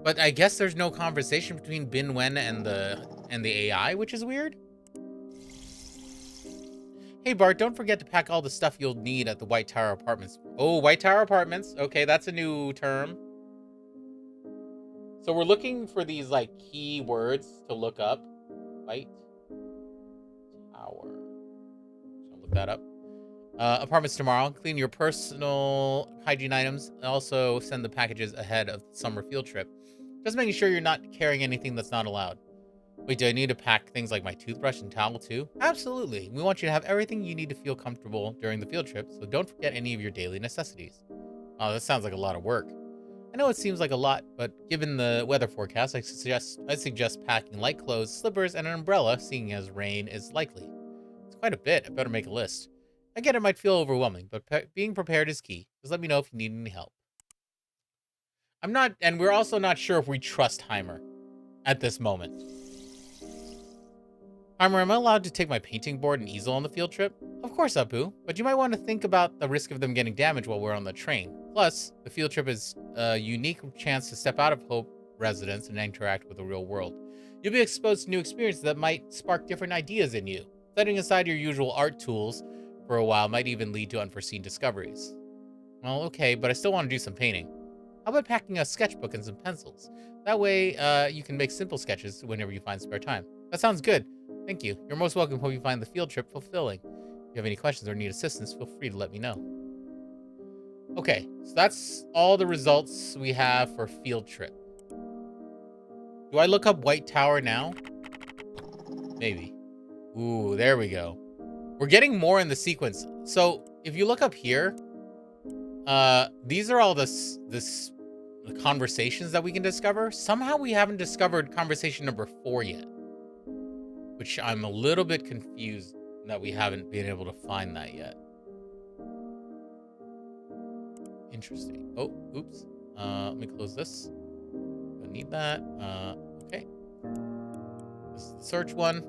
But I guess there's no conversation between Bin Wen and the AI, which is weird. Hey Bart, don't forget to pack all the stuff you'll need at the White Tower Apartments. Oh, White Tower Apartments. Okay, that's a new term. So we're looking for these like key words to look up. White Tower. I'll look that up. Apartments tomorrow. Clean your personal hygiene items. Also send the packages ahead of the summer field trip. Just making sure you're not carrying anything that's not allowed. Wait, do I need to pack things like my toothbrush and towel too? Absolutely. We want you to have everything you need to feel comfortable during the field trip, so don't forget any of your daily necessities. Oh, that sounds like a lot of work. I know it seems like a lot, but given the weather forecast, I suggest packing light clothes, slippers, and an umbrella, seeing as rain is likely. It's quite a bit. I better make a list. I get it might feel overwhelming, but being prepared is key. Just let me know if you need any help. And we're also not sure if we trust Hymer at this moment. Hymer, am I allowed to take my painting board and easel on the field trip? Of course, Apu, but you might want to think about the risk of them getting damaged while we're on the train. Plus, the field trip is a unique chance to step out of Hope Residence and interact with the real world. You'll be exposed to new experiences that might spark different ideas in you. Setting aside your usual art tools for a while might even lead to unforeseen discoveries. Well, okay, but I still want to do some painting. How about packing a sketchbook and some pencils? That way, you can make simple sketches whenever you find spare time. That sounds good. Thank you. You're most welcome. Hope you find the field trip fulfilling. If you have any questions or need assistance, feel free to let me know. Okay, so that's all the results we have for field trip. Do I look up White Tower now? Maybe. Ooh, there we go. We're getting more in the sequence. So if you look up here, these are all the conversations that we can discover. Somehow we haven't discovered conversation number 4 yet, which I'm a little bit confused that we haven't been able to find that yet. Interesting. Oh, oops. Let me close this. Don't need that. Okay. This is the search one.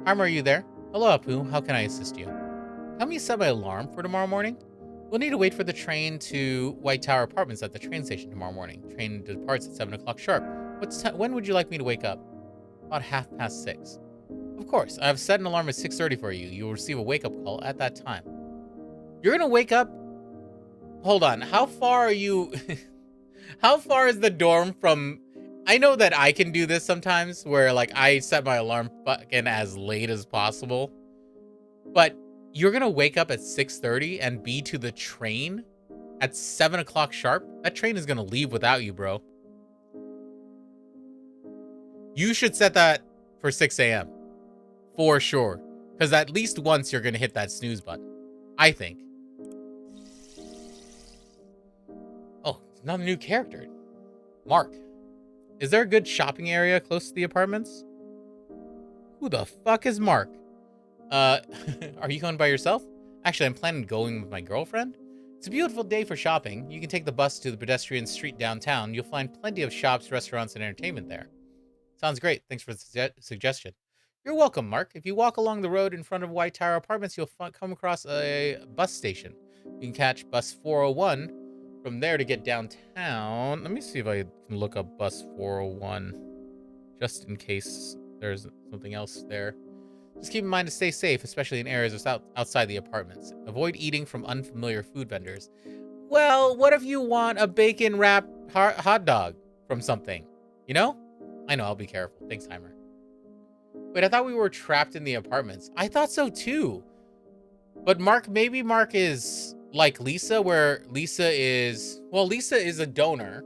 Hymer, are you there? Hello, Apu. How can I assist you? Help me set my alarm for tomorrow morning. We'll need to wait for the train to White Tower Apartments at the train station tomorrow morning. Train departs at 7 o'clock sharp. When would you like me to wake up? About 6:30. Of course. I have set an alarm at 6:30 for you. You will receive a wake-up call at that time. You're going to wake up? Hold on. How far are you? How far is the dorm from... I know that I can do this sometimes where like I set my alarm fucking as late as possible. But you're going to wake up at 6:30 and be to the train at 7 o'clock sharp? That train is going to leave without you, bro. You should set that for 6 a.m. For sure. Because at least once you're going to hit that snooze button. I think. Oh, another new character. Mark. Is there a good shopping area close to the apartments? Who the fuck is Mark? Are you going by yourself? Actually, I'm planning on going with my girlfriend. It's a beautiful day for shopping. You can take the bus to the pedestrian street downtown. You'll find plenty of shops, restaurants, and entertainment there. Sounds great. Thanks for the suggestion. You're welcome, Mark. If you walk along the road in front of White Tower Apartments, you'll come across a bus station. You can catch bus 401 from there to get downtown. Let me see if I can look up bus 401 just in case there's something else there. Just keep in mind to stay safe, especially in areas outside the apartments. Avoid eating from unfamiliar food vendors. Well, what if you want a bacon wrapped hot dog from something? You know? I know, I'll be careful. Thanks, Hymer. Wait, I thought we were trapped in the apartments. I thought so too. But maybe Mark is like Lisa, where Lisa is... Well, Lisa is a donor.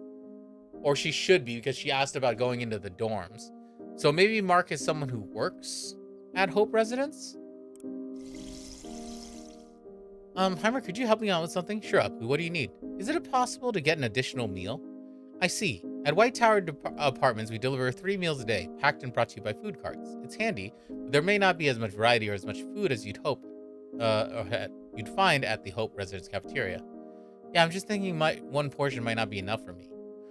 Or she should be, because she asked about going into the dorms. So maybe Mark is someone who works at Hope Residence? Hymer, could you help me out with something? Sure, Apu. What do you need? Is it possible to get an additional meal? I see. At White Tower Apartments, we deliver 3 meals a day, packed and brought to you by food carts. It's handy, but there may not be as much variety or as much food as you'd hope, you'd find at the Hope Residence cafeteria. Yeah, I'm just thinking one portion might not be enough for me.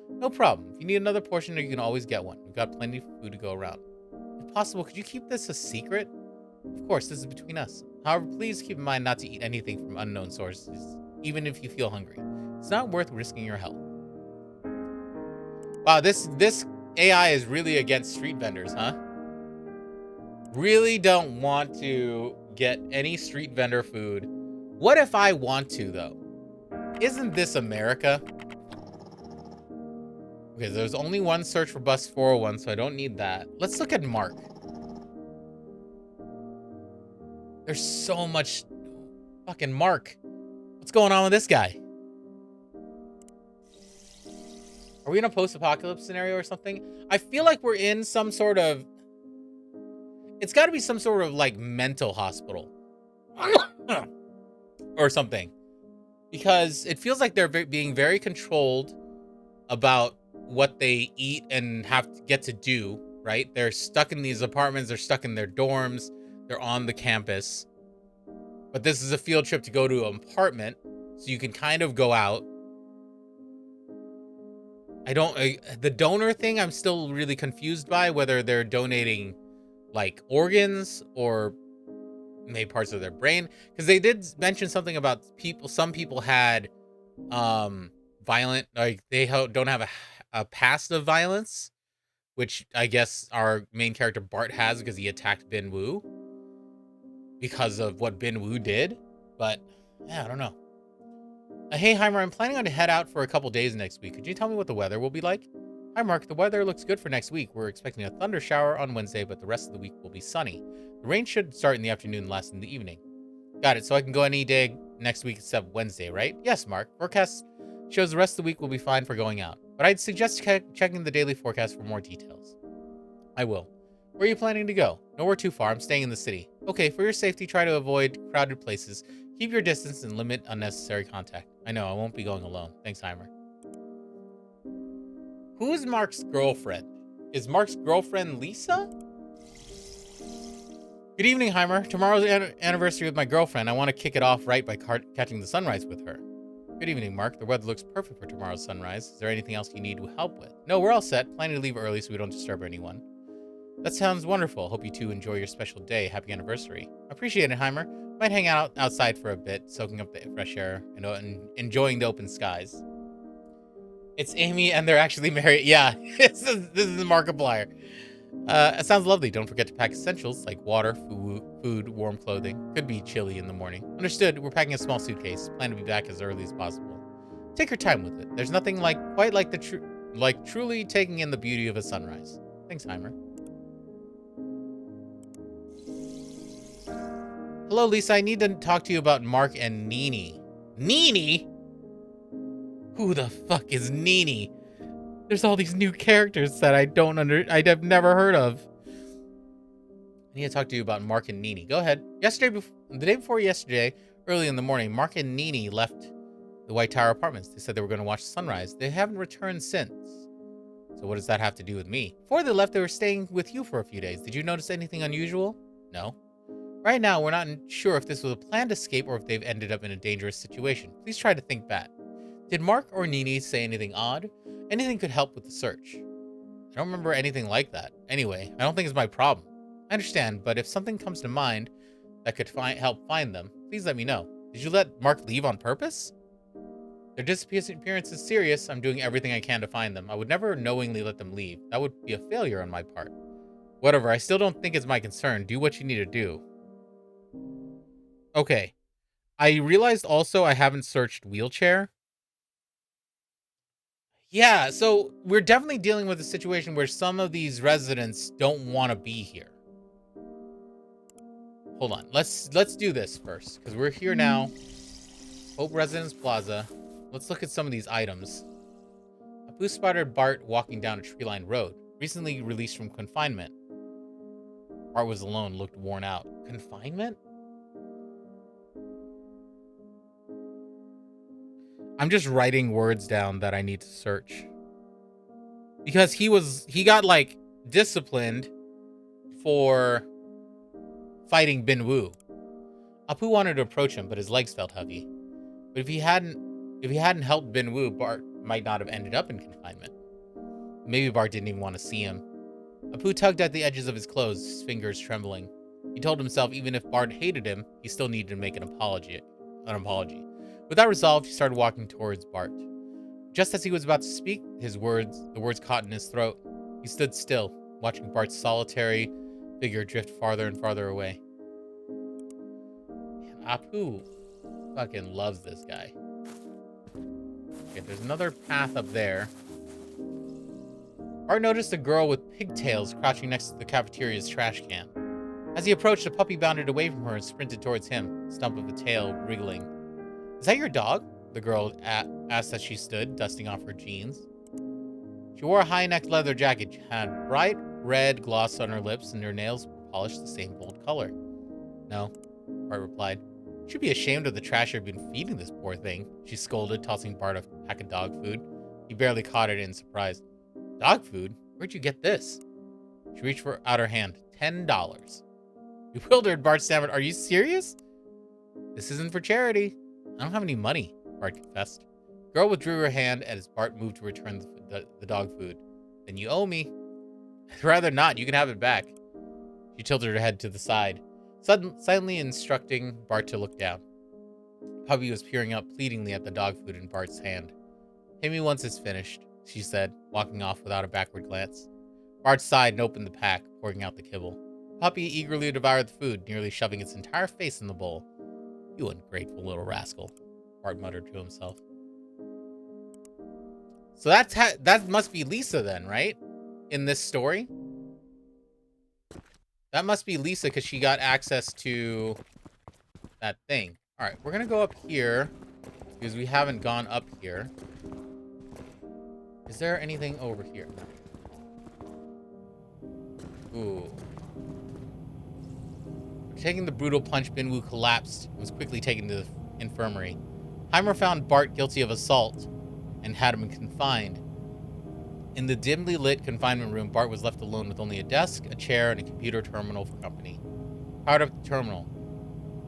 No problem. If you need another portion, you can always get one. We've got plenty of food to go around. If possible, could you keep this a secret? Of course, this is between us. However, please keep in mind not to eat anything from unknown sources, even if you feel hungry. It's not worth risking your health. Wow, this AI is really against street vendors, huh? Really don't want to get any street vendor food. What if I want to, though? Isn't this America? Okay, there's only one search for bus 401, so I don't need that. Let's look at Mark. There's so much fucking Mark. What's going on with this guy? Are we in a post-apocalypse scenario or something? I feel like we're in some sort of... It's got to be some sort of, like, mental hospital. Or something. Because it feels like they're being very controlled about what they eat and have to get to do, right? They're stuck in these apartments. They're stuck in their dorms. They're on the campus. But this is a field trip to go to an apartment. So you can kind of go out. The donor thing, I'm still really confused by whether they're donating like organs or maybe parts of their brain. Because they did mention something about some people had violent, like they don't have a past of violence, which I guess our main character Bart has because he attacked Bin Woo because of what Bin Woo did. But yeah, I don't know. Hey, Hymer, I'm planning on to head out for a couple days next week. Could you tell me what the weather will be like? Hi, Mark. The weather looks good for next week. We're expecting a thunder shower on Wednesday, but the rest of the week will be sunny. The rain should start in the afternoon and last in the evening. Got it. So I can go any day next week except Wednesday, right? Yes, Mark. Forecast shows the rest of the week will be fine for going out. But I'd suggest checking the daily forecast for more details. I will. Where are you planning to go? Nowhere too far. I'm staying in the city. Okay, for your safety, try to avoid crowded places. Keep your distance and limit unnecessary contact. I know, I won't be going alone. Thanks, Hymer. Who is Mark's girlfriend? Is Mark's girlfriend Lisa? Good evening, Hymer. Tomorrow's anniversary with my girlfriend. I want to kick it off right by catching the sunrise with her. Good evening, Mark. The weather looks perfect for tomorrow's sunrise. Is there anything else you need help with? No, we're all set. Planning to leave early so we don't disturb anyone. That sounds wonderful. Hope you two enjoy your special day. Happy anniversary. Appreciate it, Hymer. Might hang out outside for a bit, soaking up the fresh air and enjoying the open skies. It's Amy and they're actually married. Yeah, this is the Markiplier. It sounds lovely. Don't forget to pack essentials like water, food, warm clothing. Could be chilly in the morning. Understood. We're packing a small suitcase. Plan to be back as early as possible. Take your time with it. There's nothing quite like truly taking in the beauty of a sunrise. Thanks, Hymer. Hello, Lisa. I need to talk to you about Mark and Nini. Nini? Who the fuck is Nini? There's all these new characters that I've never heard of. I need to talk to you about Mark and Nini. Go ahead. The day before yesterday, early in the morning, Mark and Nini left the White Tower Apartments. They said they were going to watch the sunrise. They haven't returned since. So what does that have to do with me? Before they left, they were staying with you for a few days. Did you notice anything unusual? No. Right now, we're not sure if this was a planned escape or if they've ended up in a dangerous situation. Please try to think back. Did Mark or Nini say anything odd? Anything could help with the search. I don't remember anything like that. Anyway, I don't think it's my problem. I understand, but if something comes to mind that could help find them, please let me know. Did you let Mark leave on purpose? Their disappearance is serious. I'm doing everything I can to find them. I would never knowingly let them leave. That would be a failure on my part. Whatever, I still don't think it's my concern. Do what you need to do. Okay. I realized also I haven't searched wheelchair. Yeah, so we're definitely dealing with a situation where some of these residents don't want to be here. Hold on. Let's do this first, because we're here now. Hope Residence Plaza. Let's look at some of these items. Apu spotted Bart walking down a tree-lined road, recently released from confinement. Bart was alone, looked worn out. Confinement? I'm just writing words down that I need to search. Because he got like disciplined for fighting Bin Woo. Apu wanted to approach him, but his legs felt heavy. But if he hadn't helped Bin Woo, Bart might not have ended up in confinement. Maybe Bart didn't even want to see him. Apu tugged at the edges of his clothes, his fingers trembling. He told himself even if Bart hated him, he still needed to make an apology. With that resolve, he started walking towards Bart. Just as he was about to speak, the words caught in his throat. He stood still, watching Bart's solitary figure drift farther and farther away. Man, Apu fucking loves this guy. Okay, there's another path up there. Bart noticed a girl with pigtails crouching next to the cafeteria's trash can. As he approached, a puppy bounded away from her and sprinted towards him, stump of a tail wriggling. Is that your dog? The girl asked as she stood, dusting off her jeans. She wore a high-necked leather jacket, had bright red gloss on her lips, and her nails were polished the same bold color. No, Bart replied. You should be ashamed of the trash you've been feeding this poor thing, she scolded, tossing Bart a pack of dog food. He barely caught it in surprise. Dog food? Where'd you get this? She reached out her hand. $10. Bewildered, Bart stammered, Are you serious? This isn't for charity. I don't have any money, Bart confessed. The girl withdrew her hand as Bart moved to return the dog food. Then you owe me. I'd rather not. You can have it back. She tilted her head to the side, silently instructing Bart to look down. Puppy was peering up pleadingly at the dog food in Bart's hand. Pay me once it's finished, she said, walking off without a backward glance. Bart sighed and opened the pack, pouring out the kibble. Puppy eagerly devoured the food, nearly shoving its entire face in the bowl. You ungrateful little rascal, Bart muttered to himself. So that must be Lisa then, right? In this story? That must be Lisa because she got access to that thing. All right, we're going to go up here because we haven't gone up here. Is there anything over here? Ooh. Taking the brutal punch, Binwoo collapsed and was quickly taken to the infirmary. Hymer found Bart guilty of assault and had him confined. In the dimly lit confinement room, Bart was left alone with only a desk, a chair, and a computer terminal for company. Powered up the terminal.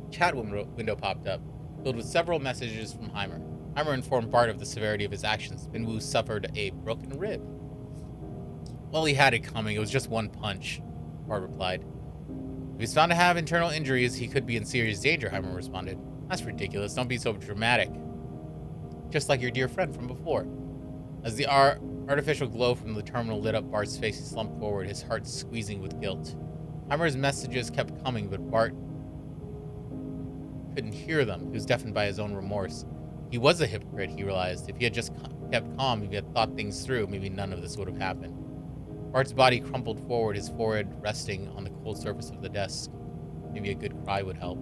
Chat window popped up, filled with several messages from Hymer. Hymer informed Bart of the severity of his actions. Binwoo suffered a broken rib. Well, he had it coming. It was just one punch, Bart replied. If he's found to have internal injuries, he could be in serious danger, Hymer responded. That's ridiculous. Don't be so dramatic. Just like your dear friend from before. As the artificial glow from the terminal lit up Bart's face, he slumped forward, his heart squeezing with guilt. Hymer's messages kept coming, but Bart couldn't hear them. He was deafened by his own remorse. He was a hypocrite, he realized. If he had just kept calm, if he had thought things through, maybe none of this would have happened. Bart's body crumpled forward, his forehead resting on the cold surface of the desk. Maybe a good cry would help.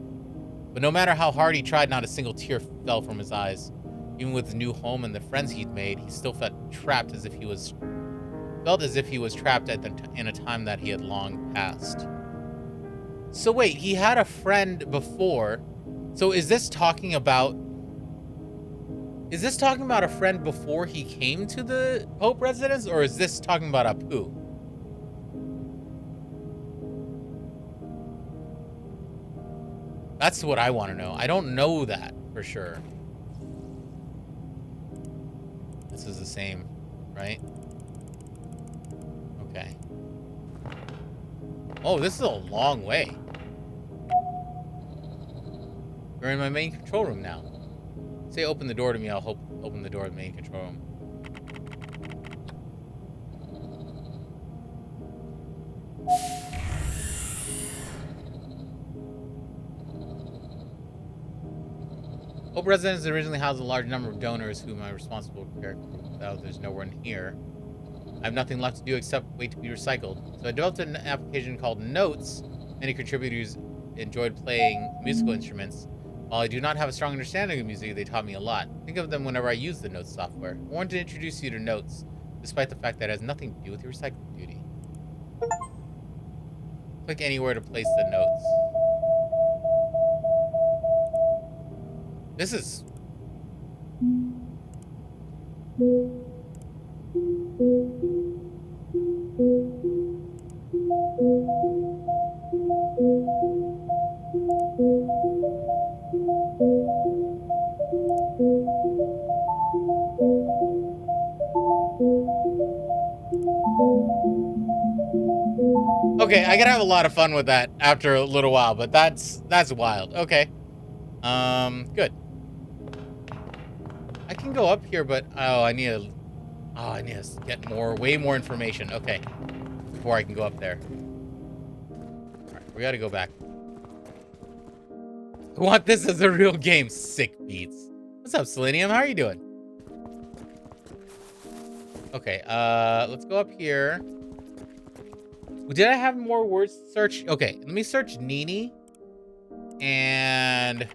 But no matter how hard he tried, not a single tear fell from his eyes. Even with his new home and the friends he'd made, he still felt trapped as if he was trapped in a time that he had long passed. So wait, he had a friend before. So is this talking about a friend before he came to the Hope residence, or is this talking about Apu? That's what I want to know. I don't know that for sure. This is the same, right? Okay. Oh, this is a long way. We're in my main control room now. Say open the door to me, I'll open the door to the main control room. Hope Residence originally housed a large number of donors whom I responsible for. Now there's no one here. I have nothing left to do except wait to be recycled. So I developed an application called Notes. Many contributors enjoyed playing musical instruments. While I do not have a strong understanding of music, they taught me a lot. Think of them whenever I use the Notes software. I wanted to introduce you to Notes, despite the fact that it has nothing to do with your recycling duty. Click anywhere to place the notes. This is... Okay, I gotta have a lot of fun with that after a little while, but that's wild. Okay. Good. I can go up here, but I need to get way more information. Okay. Before I can go up there. Alright, we gotta go back. I want this as a real game. Sick beats. What's up, Selenium? How are you doing? Okay, let's go up here. Did I have more words to search? Okay, let me search Nini. And...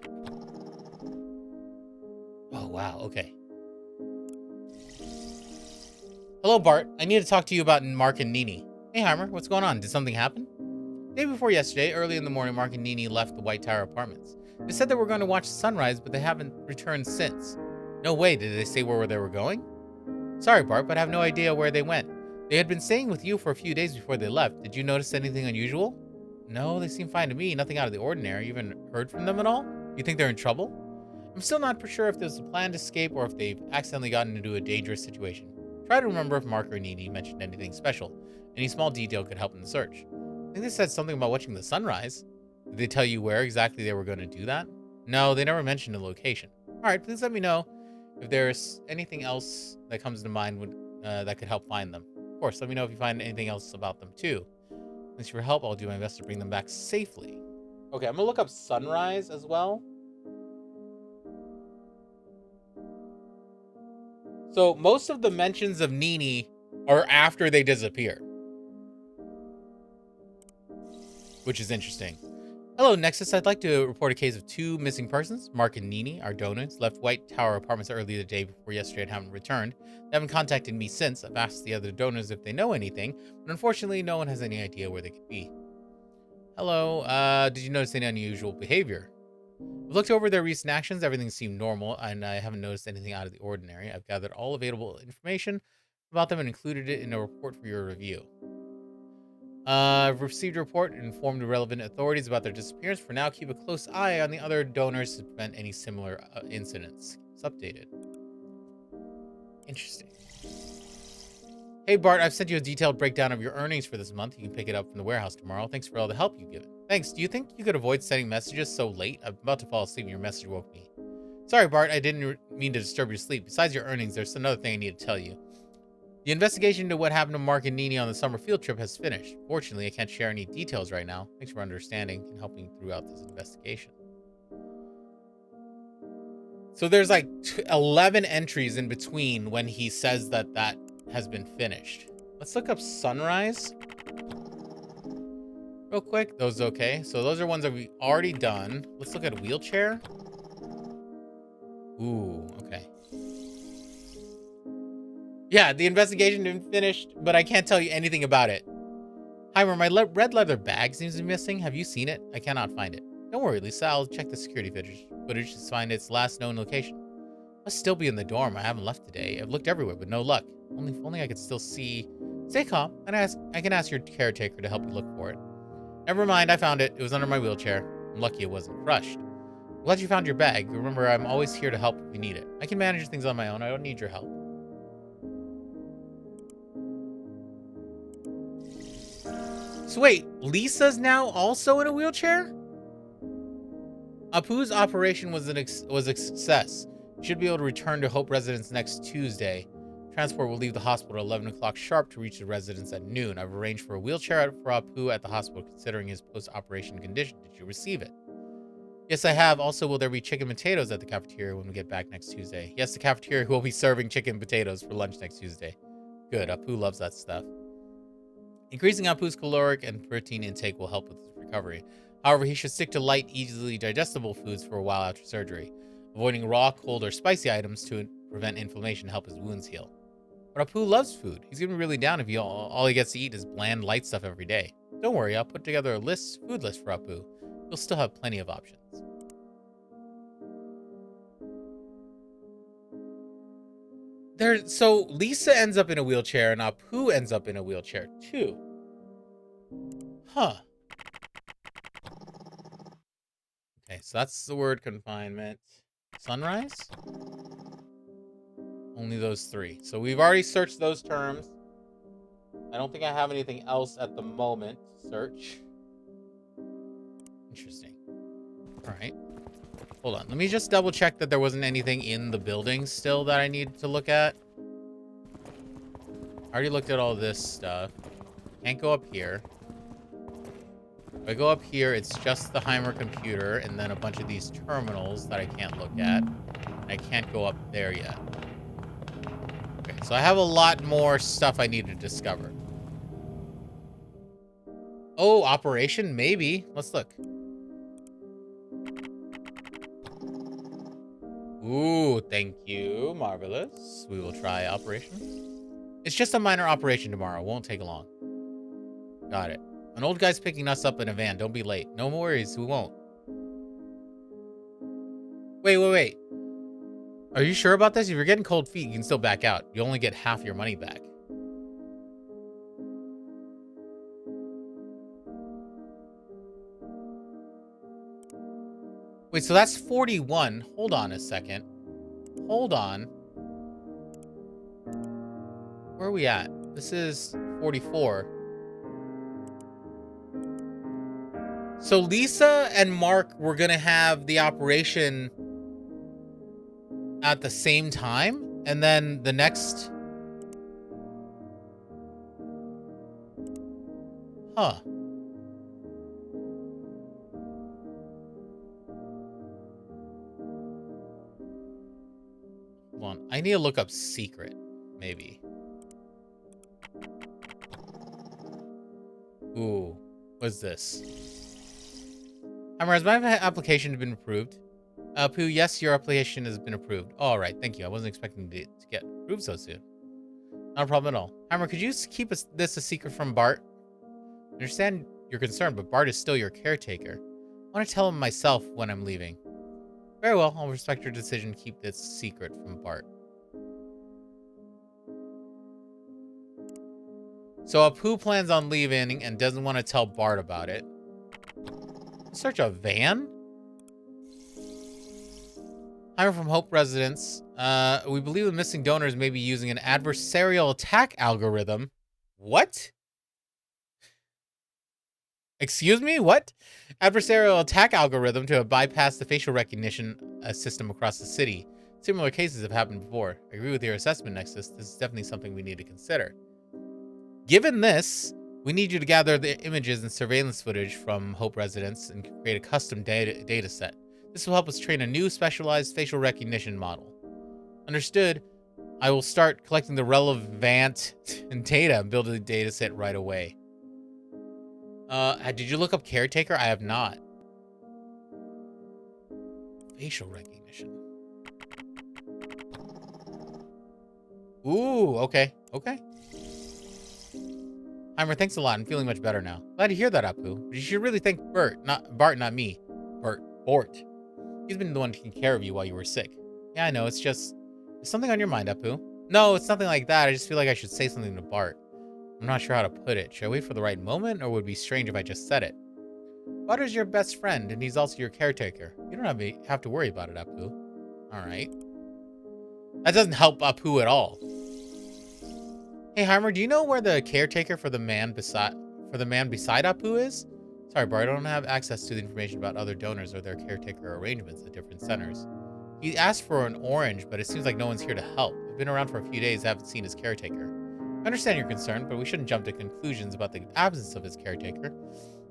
oh, wow, okay. Hello, Bart. I need to talk to you about Mark and Nini. Hey, Hymer, what's going on? Did something happen? The day before yesterday, early in the morning, Mark and Nini left the White Tower Apartments. They said they were going to watch the sunrise, but they haven't returned since. No way, did they say where they were going? Sorry, Bart, but I have no idea where they went. They had been staying with you for a few days before they left. Did you notice anything unusual? No, they seem fine to me. Nothing out of the ordinary. You haven't heard from them at all? You think they're in trouble? I'm still not for sure if there's a planned escape or if they've accidentally gotten into a dangerous situation. Try to remember if Mark or Nini mentioned anything special. Any small detail could help in the search. I think they said something about watching the sunrise. Did they tell you where exactly they were going to do that? No, they never mentioned a location. All right, please let me know if there's anything else that comes to mind that could help find them. Of course, let me know if you find anything else about them too. Thanks for your help. I'll do my best to bring them back safely. Okay, I'm gonna look up sunrise as well. So most of the mentions of Nini are after they disappear, which is interesting. Hello, Nexus. I'd like to report a case of 2 missing persons. Mark and Nini, our donors, left White Tower Apartments early the day before yesterday and haven't returned. They haven't contacted me since. I've asked the other donors if they know anything, but unfortunately, no one has any idea where they could be. Hello. Did you notice any unusual behavior? I've looked over their recent actions. Everything seemed normal, and I haven't noticed anything out of the ordinary. I've gathered all available information about them and included it in a report for your review. I've received a report and informed the relevant authorities about their disappearance. For now, keep a close eye on the other donors to prevent any similar incidents. It's updated. Interesting. Hey, Bart, I've sent you a detailed breakdown of your earnings for this month. You can pick it up from the warehouse tomorrow. Thanks for all the help you've given. Thanks. Do you think you could avoid sending messages so late? I'm about to fall asleep and your message woke me. Sorry, Bart, I didn't mean to disturb your sleep. Besides your earnings, there's another thing I need to tell you. The investigation into what happened to Mark and Nini on the summer field trip has finished. Fortunately, I can't share any details right now. Thanks for understanding and helping throughout this investigation. So there's like 11 entries in between when he says that that has been finished. Let's look up Sunrise real quick. Those okay. So those are ones that we've already done. Let's look at Wheelchair. Ooh, okay. Yeah, the investigation didn't finished, but I can't tell you anything about it. Hymer, my red leather bag seems to be missing. Have you seen it? I cannot find it. Don't worry, Lisa. I'll check the security footage to find its last known location. Must still be in the dorm. I haven't left today. I've looked everywhere, but no luck. If only I could still see. Stay calm, and I can ask your caretaker to help you look for it. Never mind, I found it. It was under my wheelchair. I'm lucky it wasn't crushed. I'm glad you found your bag. Remember, I'm always here to help if you need it. I can manage things on my own. I don't need your help. So wait, Lisa's now also in a wheelchair? Apu's operation was a success. Should be able to return to Hope residence next Tuesday. Transport will leave the hospital at 11 o'clock sharp to reach the residence at noon. I've arranged for a wheelchair for Apu at the hospital considering his post-operation condition. Did you receive it? Yes, I have. Also, will there be chicken potatoes at the cafeteria when we get back next Tuesday? Yes, the cafeteria will be serving chicken potatoes for lunch next Tuesday. Good, Apu loves that stuff. Increasing Apu's caloric and protein intake will help with his recovery. However, he should stick to light, easily digestible foods for a while after surgery. Avoiding raw, cold, or spicy items to prevent inflammation and help his wounds heal. But Apu loves food. He's gonna be really down if all he gets to eat is bland, light stuff every day. Don't worry, I'll put together a food list for Apu. He'll still have plenty of options. So Lisa ends up in a wheelchair and Apu ends up in a wheelchair too. Huh. Okay, so that's the word confinement. Sunrise? Only those three. So we've already searched those terms. I don't think I have anything else at the moment to search. Interesting. All right. Hold on. Let me just double check that there wasn't anything in the building still that I need to look at. I already looked at all this stuff. Can't go up here. If I go up here, it's just the Hymer computer and then a bunch of these terminals that I can't look at. And I can't go up there yet. Okay, so I have a lot more stuff I need to discover. Oh, operation? Maybe. Let's look. Ooh, thank you. Marvelous. We will try operation. It's just a minor operation tomorrow. Won't take long. Got it. An old guy's picking us up in a van. Don't be late. No worries. We won't. Wait. Are you sure about this? If you're getting cold feet, you can still back out. You only get half your money back. Wait, so that's 41. Hold on a second. Hold on. Where are we at? This is 44. So Lisa and Mark were going to have the operation at the same time. And then the next... Huh. Hold on. I need to look up secret, maybe. Ooh. What's this? Hymer, has my application been approved? Pooh, yes, your application has been approved. Oh, all right, thank you. I wasn't expecting to get approved so soon. Not a problem at all. Hymer, could you keep this a secret from Bart? I understand your concern, but Bart is still your caretaker. I want to tell him myself when I'm leaving. Very well, I'll respect your decision to keep this secret from Bart. So Apu plans on leaving and doesn't want to tell Bart about it. Search a van? Hymer from Hope Residence. We believe the missing donors may be using an adversarial attack algorithm. What? Excuse me? What? Adversarial attack algorithm to bypass the facial recognition system across the city. Similar cases have happened before. I agree with your assessment, Nexus. This is definitely something we need to consider. Given this, we need you to gather the images and surveillance footage from Hope Residence and create a custom data set. This will help us train a new specialized facial recognition model. Understood. I will start collecting the relevant data and build a data set right away. Did you look up caretaker? I have not. Facial recognition. Ooh, okay. Okay. Hymer, thanks a lot. I'm feeling much better now. Glad to hear that, Apu. But you should really thank Bart, not me. Bort. He's been the one taking care of you while you were sick. Yeah, I know. It's just... Is something on your mind, Apu? No, it's nothing like that. I just feel like I should say something to Bart. I'm not sure how to put it. Should I wait for the right moment, or would it be strange if I just said it? Bart is your best friend, and he's also your caretaker. You don't have to worry about it, Apu. Alright. That doesn't help Apu at all. Hey, Hymer, do you know where the caretaker for the man beside Apu is? Sorry, Bart, I don't have access to the information about other donors or their caretaker arrangements at different centers. He asked for an orange, but it seems like no one's here to help. I've been around for a few days, haven't seen his caretaker. I understand your concern, but we shouldn't jump to conclusions about the absence of his caretaker.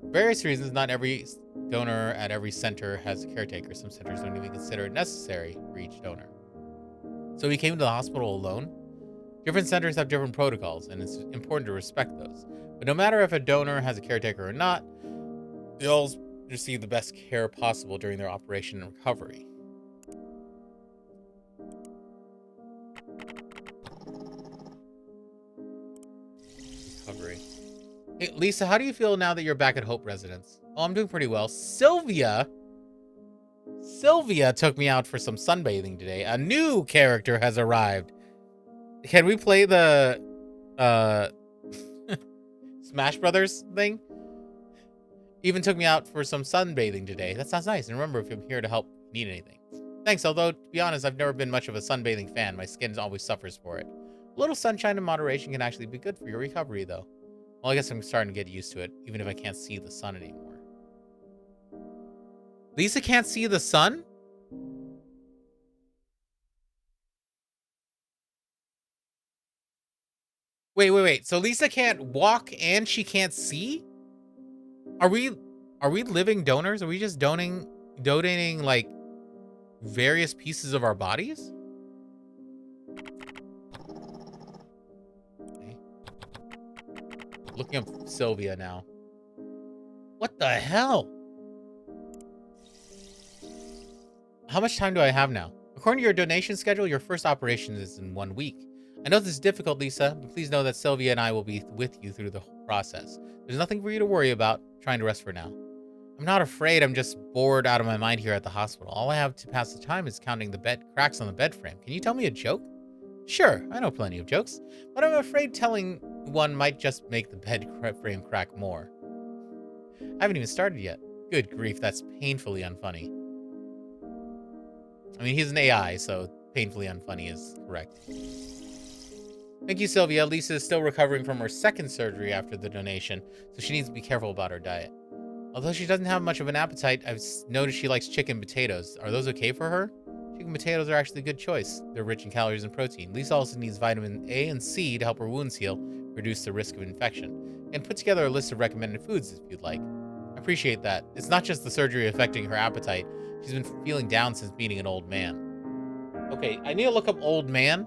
For various reasons, not every donor at every center has a caretaker. Some centers don't even consider it necessary for each donor. So he came to the hospital alone? Different centers have different protocols, and it's important to respect those. But no matter if a donor has a caretaker or not, they all receive the best care possible during their operation and recovery. Hey, Lisa, how do you feel now that you're back at Hope Residence? Oh, I'm doing pretty well. Sylvia took me out for some sunbathing today. A new character has arrived. Can we play the Smash Brothers thing? Even took me out for some sunbathing today. That sounds nice. And remember, if I'm here to help, if you need anything. Thanks, although, to be honest, I've never been much of a sunbathing fan. My skin always suffers for it. A little sunshine and moderation can actually be good for your recovery, though. Well, I guess I'm starting to get used to it, even if I can't see the sun anymore. Lisa can't see the sun? Wait. So Lisa can't walk and she can't see? Are we living donors? Are we just donating like various pieces of our bodies? Okay. Looking up Sylvia now. What the hell? How much time do I have now? According to your donation schedule, your first operation is in 1 week. I know this is difficult, Lisa, but please know that Sylvia and I will be with you through the whole process. There's nothing for you to worry about. Trying to rest for now. I'm not afraid. I'm just bored out of my mind here at the hospital. All I have to pass the time is counting the bed cracks on the bed frame. Can you tell me a joke? Sure, I know plenty of jokes, but I'm afraid telling one might just make the bed frame crack more. I haven't even started yet. Good grief, that's painfully unfunny. I mean, he's an AI, so painfully unfunny is correct. Thank you, Sylvia. Lisa is still recovering from her second surgery after the donation, so she needs to be careful about her diet. Although she doesn't have much of an appetite, I've noticed she likes chicken potatoes. Are those okay for her? Chicken potatoes are actually a good choice. They're rich in calories and protein. Lisa also needs vitamin A and C to help her wounds heal, reduce the risk of infection. And put together a list of recommended foods if you'd like. I appreciate that. It's not just the surgery affecting her appetite. She's been feeling down since meeting an old man. Okay, I need to look up old man,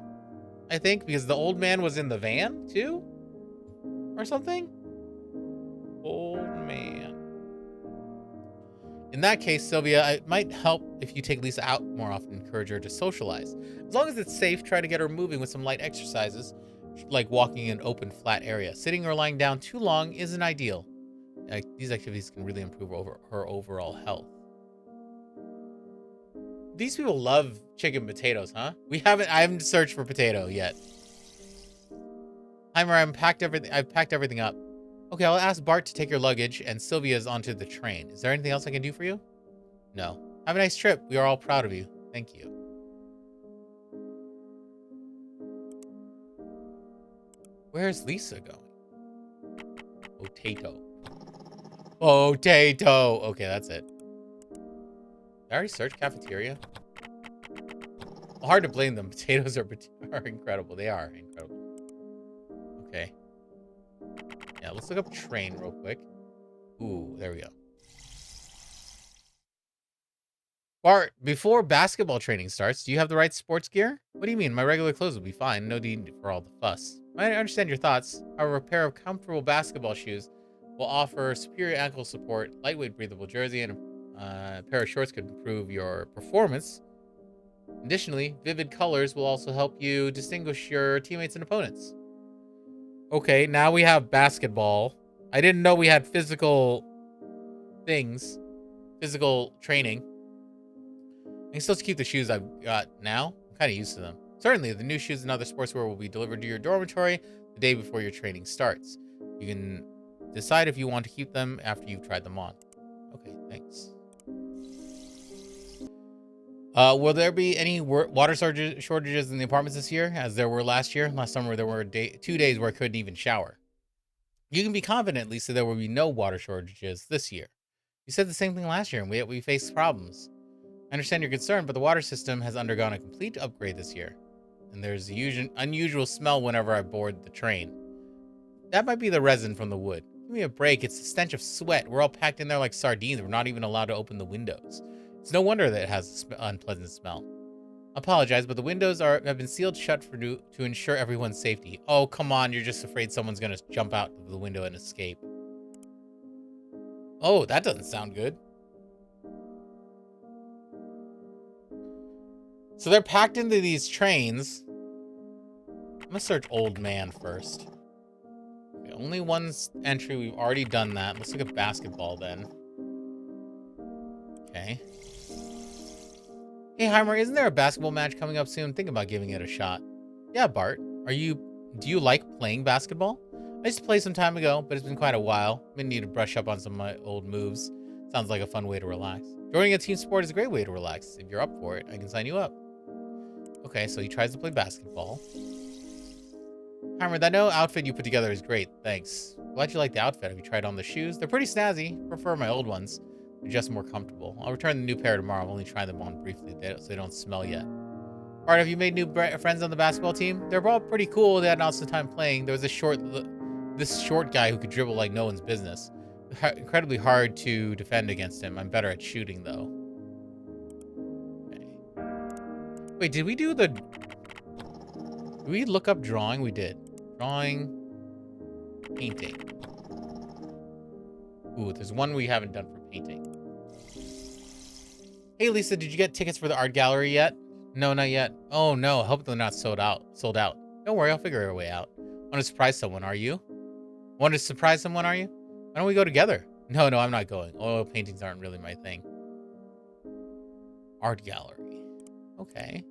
I think, because the old man was in the van, too? Or something? Old man. In that case, Sylvia, it might help if you take Lisa out more often and encourage her to socialize. As long as it's safe, try to get her moving with some light exercises, like walking in an open, flat area. Sitting or lying down too long isn't ideal. these activities can really improve her overall health. These people love chicken potatoes, huh? I haven't searched for potato yet. Hymer, I've packed everything up. Okay, I'll ask Bart to take your luggage and Sylvia's onto the train. Is there anything else I can do for you? No. Have a nice trip. We are all proud of you. Thank you. Where's Lisa going? Potato. Potato. Okay, that's it. Did I already search cafeteria? Well, hard to blame them. Potatoes are incredible. They are incredible. Okay. Yeah, let's look up train real quick. Ooh, there we go. Bart, before basketball training starts, do you have the right sports gear? What do you mean? My regular clothes will be fine. No need for all the fuss. I understand your thoughts. However, a pair of comfortable basketball shoes will offer superior ankle support, lightweight breathable jersey, and a pair of shorts could improve your performance. Additionally, vivid colors will also help you distinguish your teammates and opponents. Okay, now we have basketball. I didn't know we had physical things, physical training. I can still keep the shoes I've got now. I'm kind of used to them. Certainly, the new shoes and other sportswear will be delivered to your dormitory the day before your training starts. You can decide if you want to keep them after you've tried them on. Okay, thanks. Will there be any water shortages in the apartments this year, as there were last year? Last summer, there were 2 days where I couldn't even shower. You can be confident, Lisa, there will be no water shortages this year. You said the same thing last year, and we faced problems. I understand your concern, but the water system has undergone a complete upgrade this year. And there's a unusual smell whenever I board the train. That might be the resin from the wood. Give me a break. It's the stench of sweat. We're all packed in there like sardines. We're not even allowed to open the windows. It's no wonder that it has an unpleasant smell. I apologize, but the windows have been sealed shut to ensure everyone's safety. Oh, come on. You're just afraid someone's going to jump out of the window and escape. Oh, that doesn't sound good. So they're packed into these trains. I'm gonna search old man first. Okay, only one entry. We've already done that. Let's look at basketball then. Okay. Hey, Hymer, isn't there a basketball match coming up soon? Think about giving it a shot. Yeah, Bart. Do you like playing basketball? I used to play some time ago, but it's been quite a while. I'm gonna need to brush up on some of my old moves. Sounds like a fun way to relax. Joining a team sport is a great way to relax. If you're up for it, I can sign you up. Okay, so he tries to play basketball. Hymer, that new outfit you put together is great. Thanks. Glad you like the outfit. Have you tried on the shoes? They're pretty snazzy. Prefer my old ones. They're just more comfortable. I'll return the new pair tomorrow. I've only tried them on briefly so they don't smell yet. Bart, have you made new friends on the basketball team? They're all pretty cool. They had lots of time playing. There was this short guy who could dribble like no one's business. Incredibly hard to defend against him. I'm better at shooting, though. Wait, did we look up drawing? We did. Drawing, painting. Ooh, there's one we haven't done for painting. Hey, Lisa, did you get tickets for the art gallery yet? No, not yet. Oh, no. I hope they're not sold out. Don't worry, I'll figure a way out. Want to surprise someone, are you? Why don't we go together? No, I'm not going. Oil paintings aren't really my thing. Art gallery. Okay.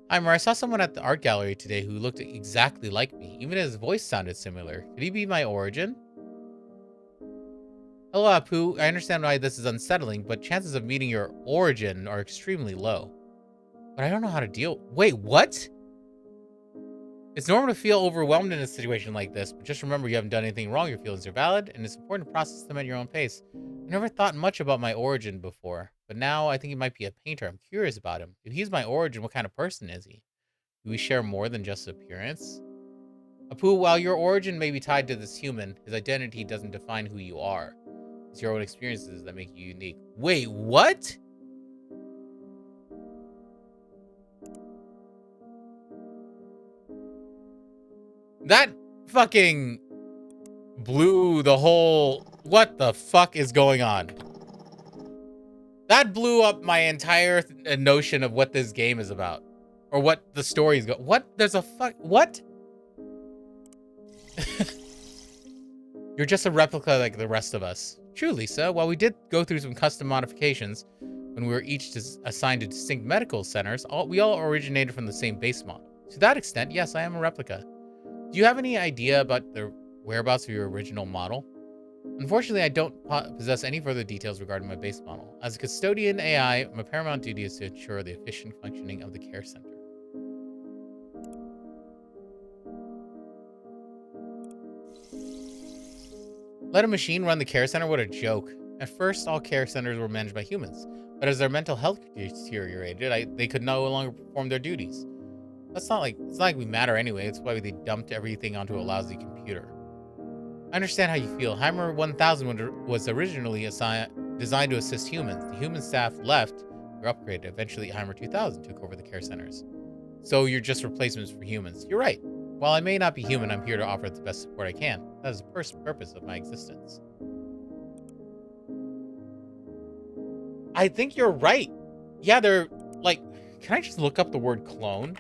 Hymer, I saw someone at the art gallery today who looked exactly like me. Even his voice sounded similar. Could he be my origin? Hello, Apu. I understand why this is unsettling, but chances of meeting your origin are extremely low. But I don't know how to deal. Wait, what? It's normal to feel overwhelmed in a situation like this, but just remember you haven't done anything wrong. Your feelings are valid, and it's important to process them at your own pace. I never thought much about my origin before, but now I think he might be a painter. I'm curious about him. If he's my origin, what kind of person is he? Do we share more than just appearance? Apu, while your origin may be tied to this human, his identity doesn't define who you are. It's your own experiences that make you unique. Wait, what? That fucking blew the whole... What the fuck is going on? That blew up my entire notion of what this game is about. Or what the story is going... What? There's a fuck... What? You're just a replica like the rest of us. True, Lisa. While we did go through some custom modifications when we were each assigned to distinct medical centers, we all originated from the same base model. To that extent, yes, I am a replica. Do you have any idea about the whereabouts of your original model? Unfortunately, I don't possess any further details regarding my base model. As a custodian AI, my paramount duty is to ensure the efficient functioning of the care center. Let a machine run the care center? What a joke. At first, all care centers were managed by humans, but as their mental health deteriorated, they could no longer perform their duties. It's not like we matter anyway. It's why they dumped everything onto a lousy computer. I understand how you feel. Hymer 1000 was originally designed to assist humans. The human staff left or upgraded. Eventually, Hymer 2000 took over the care centers. So you're just replacements for humans. You're right. While I may not be human, I'm here to offer the best support I can. That is the purpose of my existence. I think you're right. Yeah, they're like, can I just look up the word clone?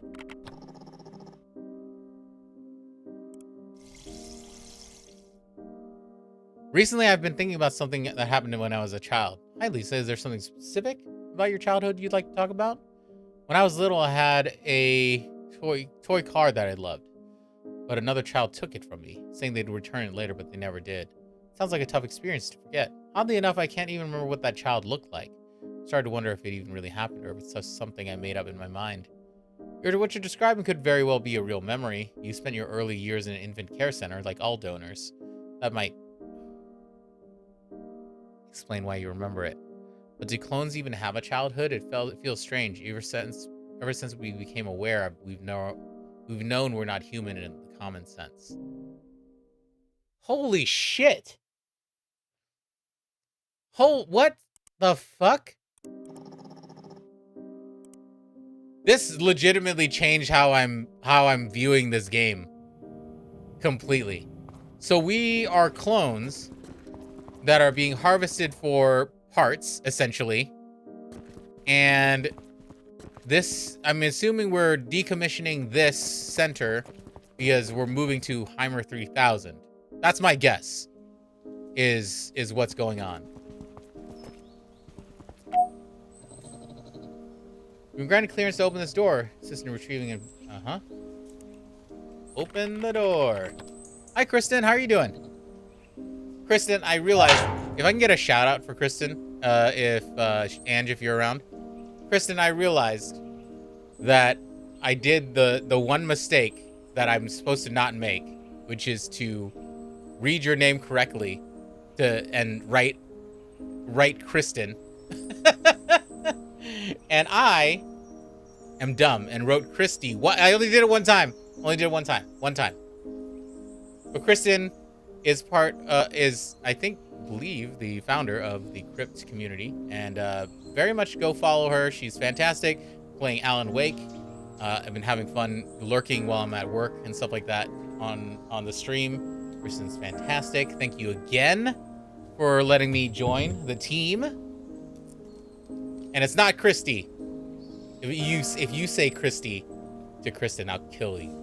Recently, I've been thinking about something that happened when I was a child. Hi, Lisa. Is there something specific about your childhood you'd like to talk about? When I was little, I had a toy car that I loved, but another child took it from me, saying they'd return it later, but they never did. Sounds like a tough experience to forget. Oddly enough, I can't even remember what that child looked like. I started to wonder if it even really happened or if it's just something I made up in my mind. What you're describing could very well be a real memory. You spent your early years in an infant care center, like all donors. That might explain why you remember it. But do clones even have a childhood? It feels strange. Ever since we became aware, we've known we're not human in the common sense. Holy shit! What the fuck? This legitimately changed how I'm viewing this game completely. So we are clones that are being harvested for parts, essentially. And this, I'm assuming we're decommissioning this center because we're moving to Hymer 3000. That's my guess, is what's going on. We've been granted clearance to open this door. Assistant retrieving and open the door. Hi, Kristen. How are you doing? Kristen, I realized if I can get a shout out for Kristen, if you're around. Kristen, I realized that I did the one mistake that I'm supposed to not make, which is to read your name correctly and write Kristen. And I am dumb and wrote Christy. What? I only did it one time. One time. But Kristen is believe the founder of the Crypt community, and very much go follow her. She's fantastic, playing Alan Wake. I've been having fun lurking while I'm at work and stuff like that on the stream. Kristen's fantastic. Thank you again for letting me join the team. And it's not Christy. If you say Christy to Kristen, I'll kill you.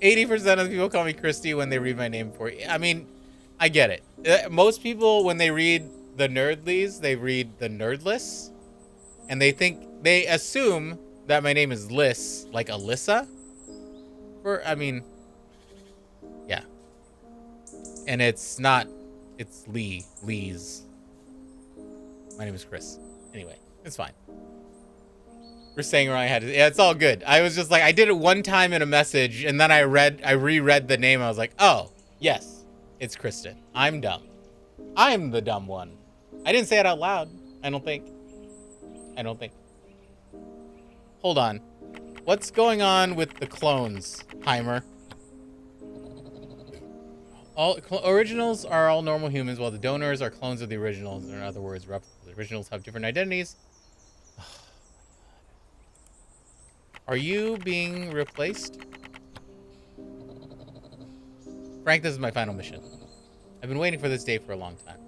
80% of the people call me Christy when they read my name for you. I mean, I get it. Most people, when they read the Nerdlies, they read the Nerdless, and they assume that my name is Liss, like Alyssa. Yeah. And it's not. It's Lee's. My name is Chris. Anyway, it's fine. We're saying where I had it. Yeah, it's all good. I was just like, I did it one time in a message, and then I reread the name. I was like, oh, yes, it's Kristen. I'm dumb. I'm the dumb one. I didn't say it out loud. I don't think. Hold on. What's going on with the clones, Hymer? All originals are all normal humans, while the donors are clones of the originals. In other words, replicas. The originals have different identities. Are you being replaced? Frank, this is my final mission. I've been waiting for this day for a long time.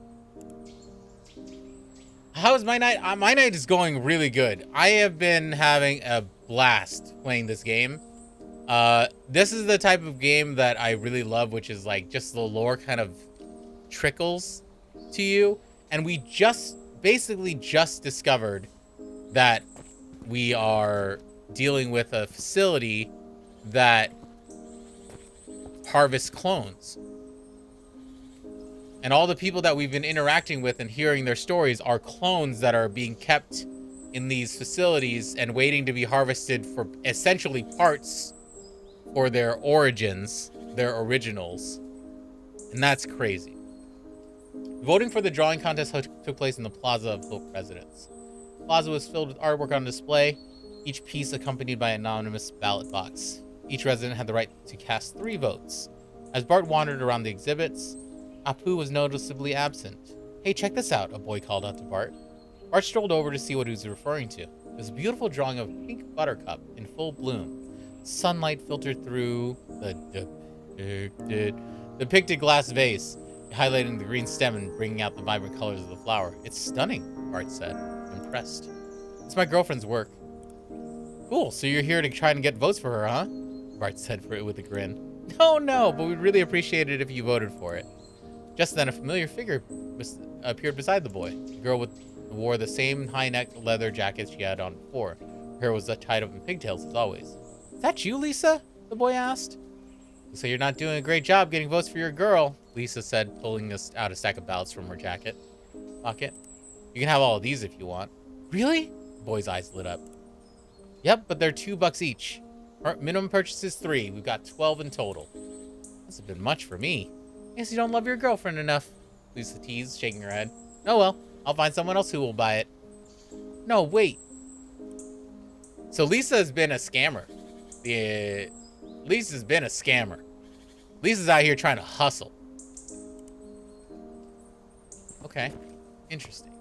How is my night? My night is going really good. I have been having a blast playing this game. This is the type of game that I really love, which is like just the lore kind of trickles to you. And we basically just discovered that we are dealing with a facility that harvests clones. And all the people that we've been interacting with and hearing their stories are clones that are being kept in these facilities and waiting to be harvested for essentially parts for their origins, their originals. And that's crazy. Voting for the drawing contest took place in the Plaza of Hope Residence. The plaza was filled with artwork on display, each piece accompanied by an anonymous ballot box. Each resident had the right to cast 3 votes. As Bart wandered around the exhibits, Apu was noticeably absent. Hey, check this out, a boy called out to Bart. Bart strolled over to see what he was referring to. It was a beautiful drawing of pink buttercup in full bloom. Sunlight filtered through the depicted glass vase, highlighting the green stem and bringing out the vibrant colors of the flower. It's stunning, Bart said, impressed. It's my girlfriend's work. Cool, so you're here to try and get votes for her, huh? Bart said with a grin. No, but we'd really appreciate it if you voted for it. Just then, a familiar figure appeared beside the boy. The girl wore the same high-necked leather jacket she had on before. Her hair was tied up in pigtails, as always. Is that you, Lisa? The boy asked. So you're not doing a great job getting votes for your girl, Lisa said, pulling out a stack of ballots from her jacket pocket. You can have all of these if you want. Really? The boy's eyes lit up. Yep, but they're $2 each. Our minimum purchase is 3. We've got 12 in total. That's a bit much for me. Guess you don't love your girlfriend enough, Lisa teased, shaking her head. Oh well, I'll find someone else who will buy it. No, wait. So Lisa has been a scammer. Lisa's been a scammer. Lisa's out here trying to hustle. Okay, interesting.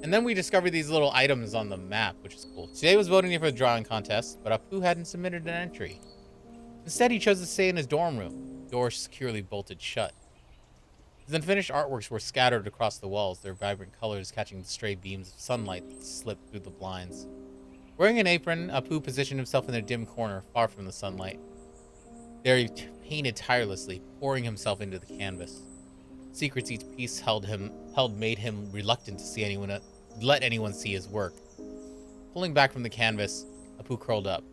And then we discovered these little items on the map, which is cool. Today was voting for the drawing contest, but Apu hadn't submitted an entry. Instead, he chose to stay in his dorm room. Door securely bolted shut. His unfinished artworks were scattered across the walls, their vibrant colors catching the stray beams of sunlight that slipped through the blinds. Wearing an apron, Apu positioned himself in a dim corner, far from the sunlight. There he painted tirelessly, pouring himself into the canvas. Secrets each piece held made him reluctant to let anyone see his work. Pulling back from the canvas, Apu curled up,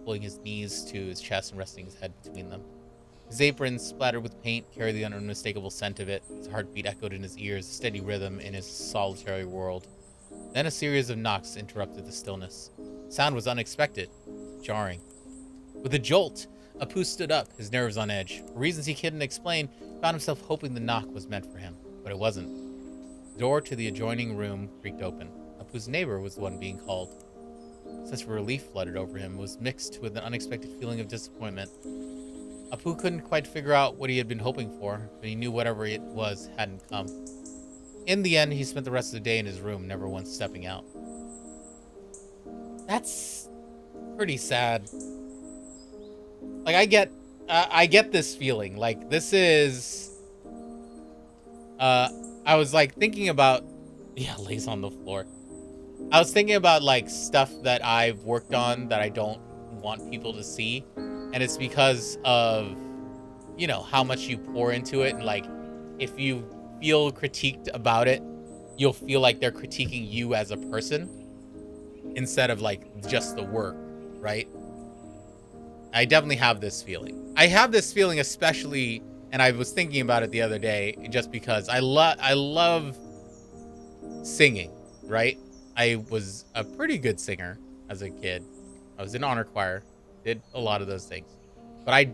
pulling his knees to his chest and resting his head between them. His apron, splattered with paint, carried the unmistakable scent of it. His heartbeat echoed in his ears, a steady rhythm in his solitary world. Then a series of knocks interrupted the stillness. Sound was unexpected, jarring. With a jolt, Apu stood up, his nerves on edge. For reasons he couldn't explain, he found himself hoping the knock was meant for him, but it wasn't. The door to the adjoining room creaked open. Apu's neighbor was the one being called. A sense of relief flooded over him, was mixed with an unexpected feeling of disappointment. Apu couldn't quite figure out what he had been hoping for, but he knew whatever it was hadn't come. In the end, he spent the rest of the day in his room, never once stepping out. That's pretty sad. Like, I get this feeling. Like, this is... I was, like, thinking about... Yeah, lays on the floor. I was thinking about, like, stuff that I've worked on that I don't want people to see. And it's because of, you know, how much you pour into it. And, like, if you feel critiqued about it, you'll feel like they're critiquing you as a person instead of, like, just the work, right? I definitely have this feeling. I have this feeling especially, and I was thinking about it the other day, just because I love singing, right? I was a pretty good singer as a kid. I was in honor choir, did a lot of those things. But I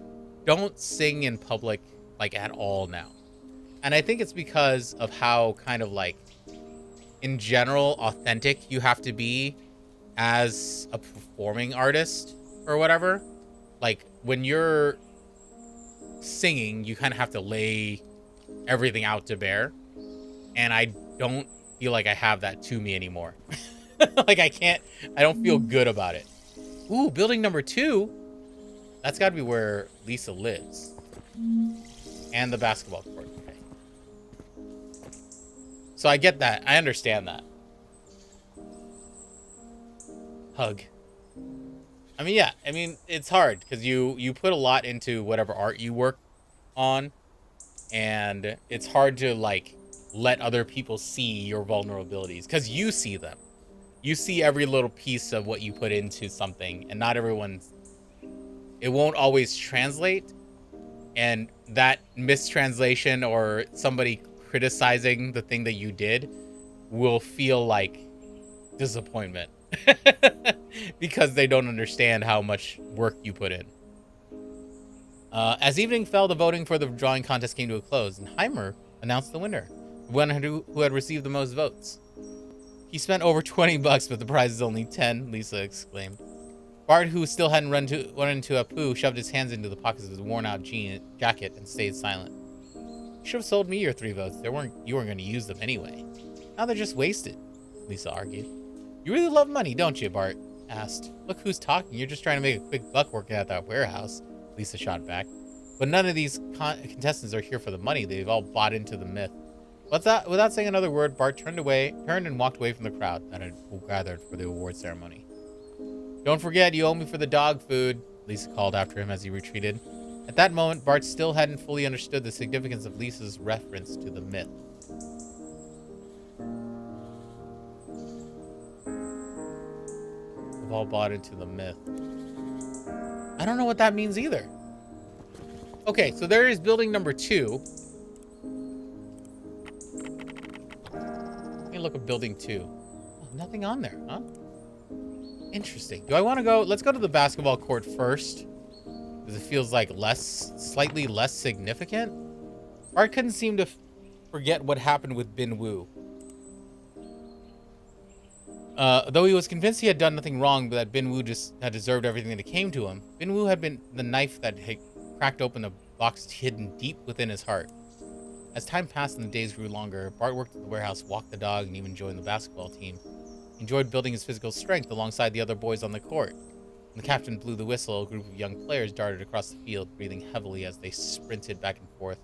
don't sing in public, like, at all now. And I think it's because of how kind of, like, in general, authentic you have to be as a performing artist or whatever. Like, when you're singing, you kind of have to lay everything out to bear. And I don't feel like I have that to me anymore. Like, I don't feel good about it. Ooh, building number 2. That's got to be where Lisa lives. And the basketball court. Okay. So I get that. I understand that. Hug. I mean, yeah. I mean, it's hard because you put a lot into whatever art you work on, and it's hard to like let other people see your vulnerabilities because you see them. You see every little piece of what you put into something, and not everyone. It won't always translate, and that mistranslation or somebody criticizing the thing that you did will feel like disappointment because they don't understand how much work you put in. As evening fell, the voting for the drawing contest came to a close, and Hymer announced the winner, the one who had received the most votes. He spent over 20 bucks, but the prize is only 10, Lisa exclaimed. Bart, who still hadn't run into Apu, shoved his hands into the pockets of his worn-out jacket and stayed silent. You should have sold me your 3 votes. You weren't going to use them anyway. Now they're just wasted, Lisa argued. You really love money, don't you? Bart asked. Look who's talking. You're just trying to make a quick buck working at that warehouse, Lisa shot back. But none of these contestants are here for the money. They've all bought into the myth. Without saying another word, Bart turned and walked away from the crowd that had gathered for the award ceremony. Don't forget, you owe me for the dog food, Lisa called after him as he retreated. At that moment, Bart still hadn't fully understood the significance of Lisa's reference to the myth. We've all bought into the myth. I don't know what that means either. Okay, so there is building number 2. Let me look at building 2. Oh, nothing on there, huh? Interesting. Do I want to go? Let's go to the basketball court first, because it feels like slightly less significant. Bart couldn't seem to forget what happened with Bin Woo. Though he was convinced he had done nothing wrong, but that Bin Woo just had deserved everything that came to him, Bin Woo had been the knife that had cracked open a box hidden deep within his heart. As time passed and the days grew longer, Bart worked at the warehouse, walked the dog, and even joined the basketball team. He enjoyed building his physical strength alongside the other boys on the court. When the captain blew the whistle, a group of young players darted across the field, breathing heavily as they sprinted back and forth.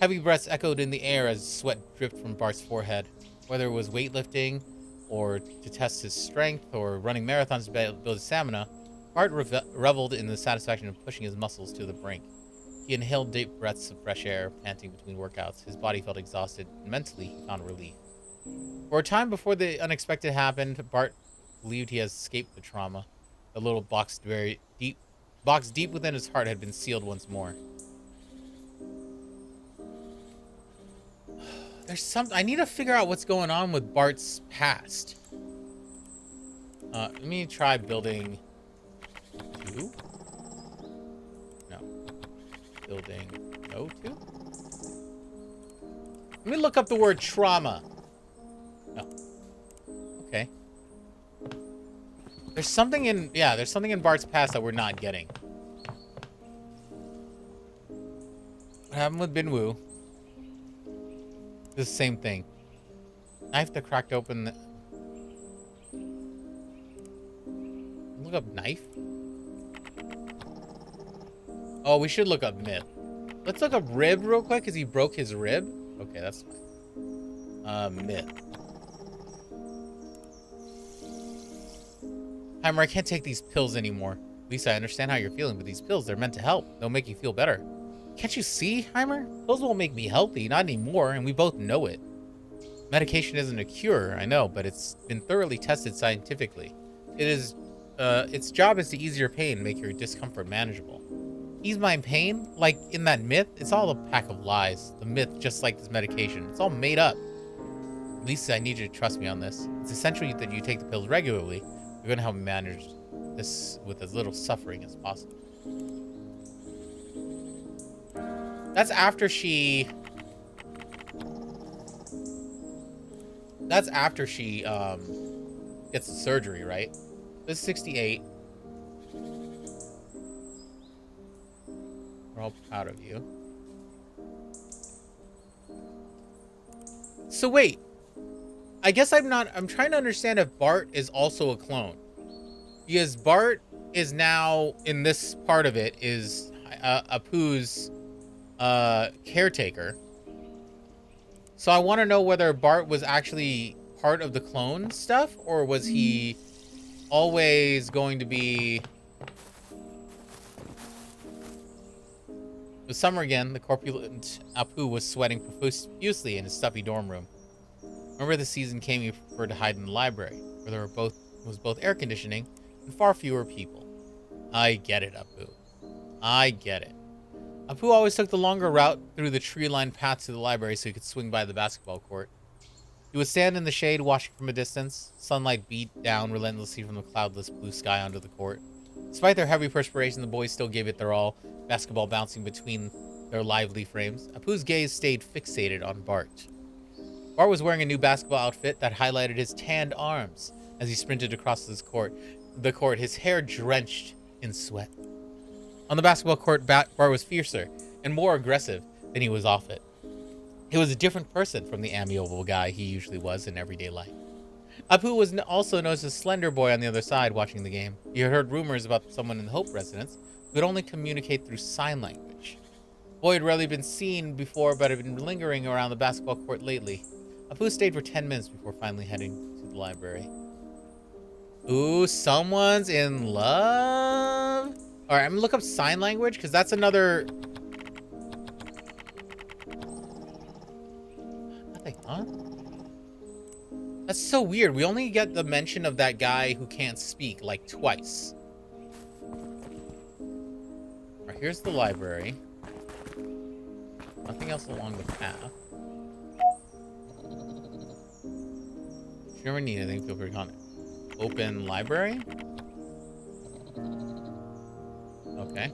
Heavy breaths echoed in the air as sweat dripped from Bart's forehead. Whether it was weightlifting, or to test his strength, or running marathons to build his stamina, Bart reveled in the satisfaction of pushing his muscles to the brink. He inhaled deep breaths of fresh air, panting between workouts. His body felt exhausted, and mentally he found relief. For a time before the unexpected happened, Bart believed he had escaped the trauma. The little box deep within his heart had been sealed once more. I need to figure out what's going on with Bart's past. Let me try building 2. No. Building no 2. Let me look up the word trauma. No. Okay. There's something in Bart's past that we're not getting. What happened with Bin Woo? The same thing. Knife that cracked open. Look up knife. Oh, we should look up myth. Let's look up rib real quick because he broke his rib. Okay, that's fine. Myth. Hymer, I can't take these pills anymore. Lisa, I understand how you're feeling, but these pills, they're meant to help. They'll make you feel better. Can't you see, Hymer? Pills won't make me healthy, not anymore, and we both know it. Medication isn't a cure, I know, but it's been thoroughly tested scientifically. Its job is to ease your pain and make your discomfort manageable. Ease my pain? Like in that myth? It's all a pack of lies. The myth, just like this medication. It's all made up. Lisa, I need you to trust me on this. It's essential that you take the pills regularly. You're going to help me manage this with as little suffering as possible. That's after she... gets the surgery, right? This is 68. We're all proud of you. So wait. I guess I'm trying to understand if Bart is also a clone. Because Bart is now, in this part of it, is Apu's caretaker. So I want to know whether Bart was actually part of the clone stuff, or was he always going to be It was summer again. The corpulent Apu was sweating profusely in his stuffy dorm room. Whenever the season came, he preferred to hide in the library, where there was both air conditioning and far fewer people. I get it, Apu. I get it. Apu always took the longer route through the tree-lined path to the library so he could swing by the basketball court. He would stand in the shade, watching from a distance. Sunlight beat down relentlessly from the cloudless blue sky onto the court. Despite their heavy perspiration, the boys still gave it their all, basketball bouncing between their lively frames. Apu's gaze stayed fixated on Bart. Bart was wearing a new basketball outfit that highlighted his tanned arms as he sprinted across the court, his hair drenched in sweat. On the basketball court, Bart was fiercer and more aggressive than he was off it. He was a different person from the amiable guy he usually was in everyday life. Apu was also noticed a slender boy on the other side watching the game. He had heard rumors about someone in the Hope residence who could only communicate through sign language. The boy had rarely been seen before, but had been lingering around the basketball court lately. Apu stayed for 10 minutes before finally heading to the library. Ooh, someone's in love? Alright, I'm gonna look up sign language, because that's another... Nothing, huh? That's so weird. We only get the mention of that guy who can't speak, like, twice. Alright, here's the library. Nothing else along the path. If you ever need anything, feel free to contact. Open library? Okay.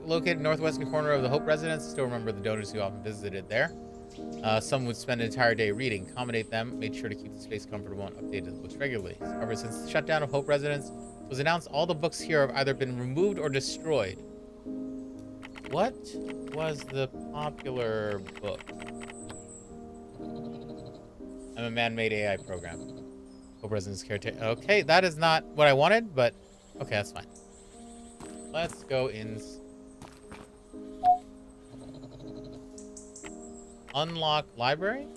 Located northwestern corner of the Hope residence. Still remember the donors who often visited there. Some would spend an entire day reading, accommodate them, made sure to keep the space comfortable and updated the books regularly. However, since the shutdown of Hope residence was announced, all the books here have either been removed or destroyed. What was the popular book? I'm a man-made AI program. Hope residence caretaker. Okay, that is not what I wanted, but okay, that's fine. Let's go in. Unlock library?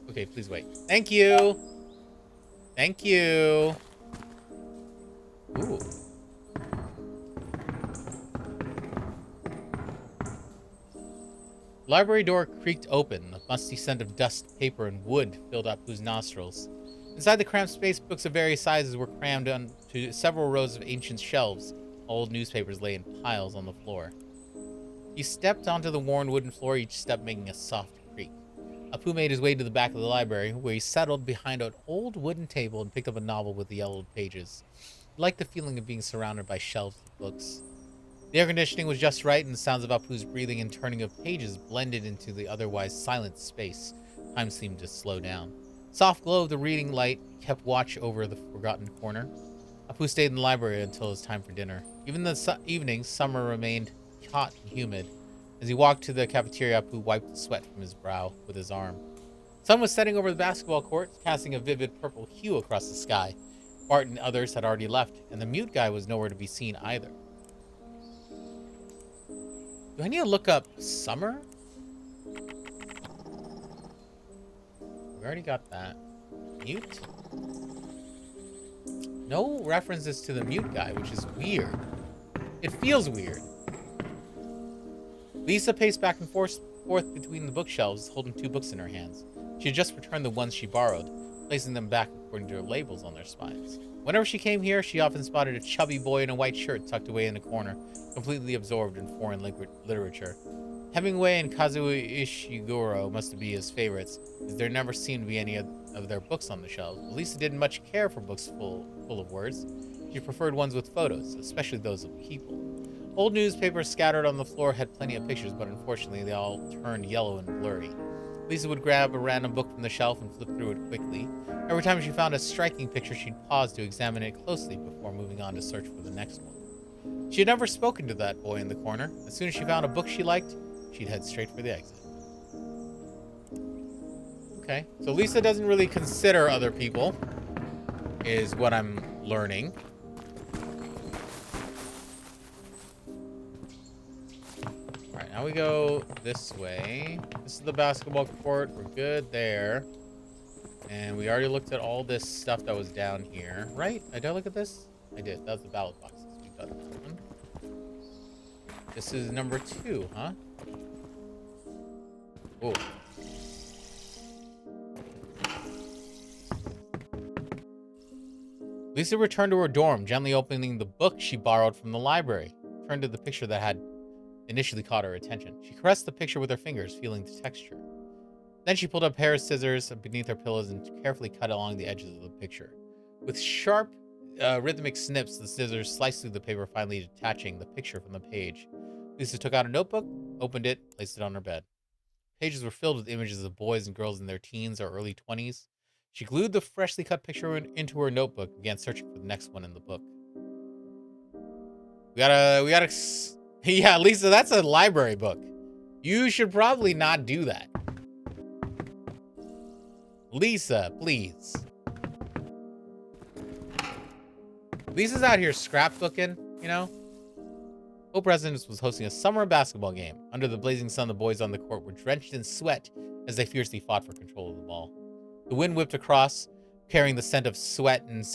Okay, please wait. Thank you! Thank you! Ooh. Library door creaked open. The musty scent of dust, paper, and wood filled up Apu's nostrils. Inside the cramped space, books of various sizes were crammed onto several rows of ancient shelves. Old newspapers lay in piles on the floor. He stepped onto the worn wooden floor, each step making a soft creak. Apu made his way to the back of the library, where he settled behind an old wooden table and picked up a novel with the yellowed pages. He liked the feeling of being surrounded by shelves of books. The air conditioning was just right, and the sounds of Apu's breathing and turning of pages blended into the otherwise silent space. Time seemed to slow down. The soft glow of the reading light kept watch over the forgotten corner. Apu stayed in the library until it was time for dinner. Even the evening, summer remained hot and humid. As he walked to the cafeteria, Apu wiped the sweat from his brow with his arm. The sun was setting over the basketball court, casting a vivid purple hue across the sky. Bart and others had already left, and the mute guy was nowhere to be seen either. Do I need to look up summer? We already got that. Mute? No references to the mute guy, which is weird. It feels weird. Lisa paced back and forth between the bookshelves, holding two books in her hands. She had just returned the ones she borrowed, placing them back according to her labels on their spines. Whenever she came here, she often spotted a chubby boy in a white shirt tucked away in a corner, completely absorbed in foreign literature. Hemingway and Kazuo Ishiguro must be his favorites, as there never seemed to be any of their books on the shelves. Lisa didn't much care for books full of words. She preferred ones with photos, especially those of people. Old newspapers scattered on the floor had plenty of pictures, but unfortunately they all turned yellow and blurry. Lisa would grab a random book from the shelf and flip through it quickly. Every time she found a striking picture, she'd pause to examine it closely before moving on to search for the next one. She had never spoken to that boy in the corner. As soon as she found a book she liked, she'd head straight for the exit. Okay, so Lisa doesn't really consider other people, is what I'm learning. Alright, now we go this way. This is the basketball court. We're good there. And we already looked at all this stuff that was down here, right? Did I look at this? I did. That was the ballot boxes. We've done that one. This is number 2, huh? Oh. Lisa returned to her dorm, gently opening the book she borrowed from the library. Turned to the picture that had initially caught her attention. She caressed the picture with her fingers, feeling the texture. Then she pulled up a pair of scissors beneath her pillows and carefully cut along the edges of the picture. With sharp, rhythmic snips, the scissors sliced through the paper, finally detaching the picture from the page. Lisa took out a notebook, opened it, placed it on her bed. Pages were filled with images of boys and girls in their teens or early 20s. She glued the freshly cut picture into her notebook and began searching for the next one in the book. We gotta, yeah, Lisa, that's a library book. You should probably not do that. Lisa, please. Lisa's out here scrapbooking, you know? Hope Residence was hosting a summer basketball game. Under the blazing sun, the boys on the court were drenched in sweat as they fiercely fought for control of the ball. The wind whipped across, carrying the scent of sweat and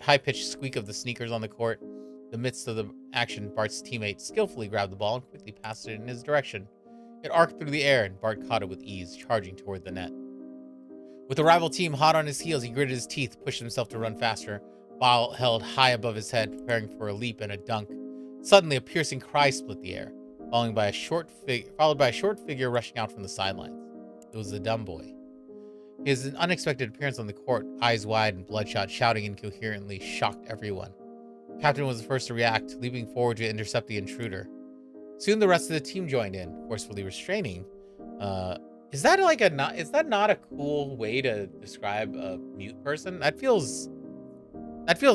high-pitched squeak of the sneakers on the court. In the midst of the action, Bart's teammate skillfully grabbed the ball and quickly passed it in his direction. It arced through the air, and Bart caught it with ease, charging toward the net. With the rival team hot on his heels, he gritted his teeth, pushed himself to run faster, ball held high above his head, preparing for a leap and a dunk. Suddenly, a piercing cry split the air, followed by a short figure rushing out from the sidelines. It was the dumb boy. His unexpected appearance on the court, eyes wide and bloodshot, shouting incoherently, shocked everyone. The captain was the first to react, leaping forward to intercept the intruder. Soon the rest of the team joined in, forcefully restraining. Is that not a cool way to describe a mute person? That feels,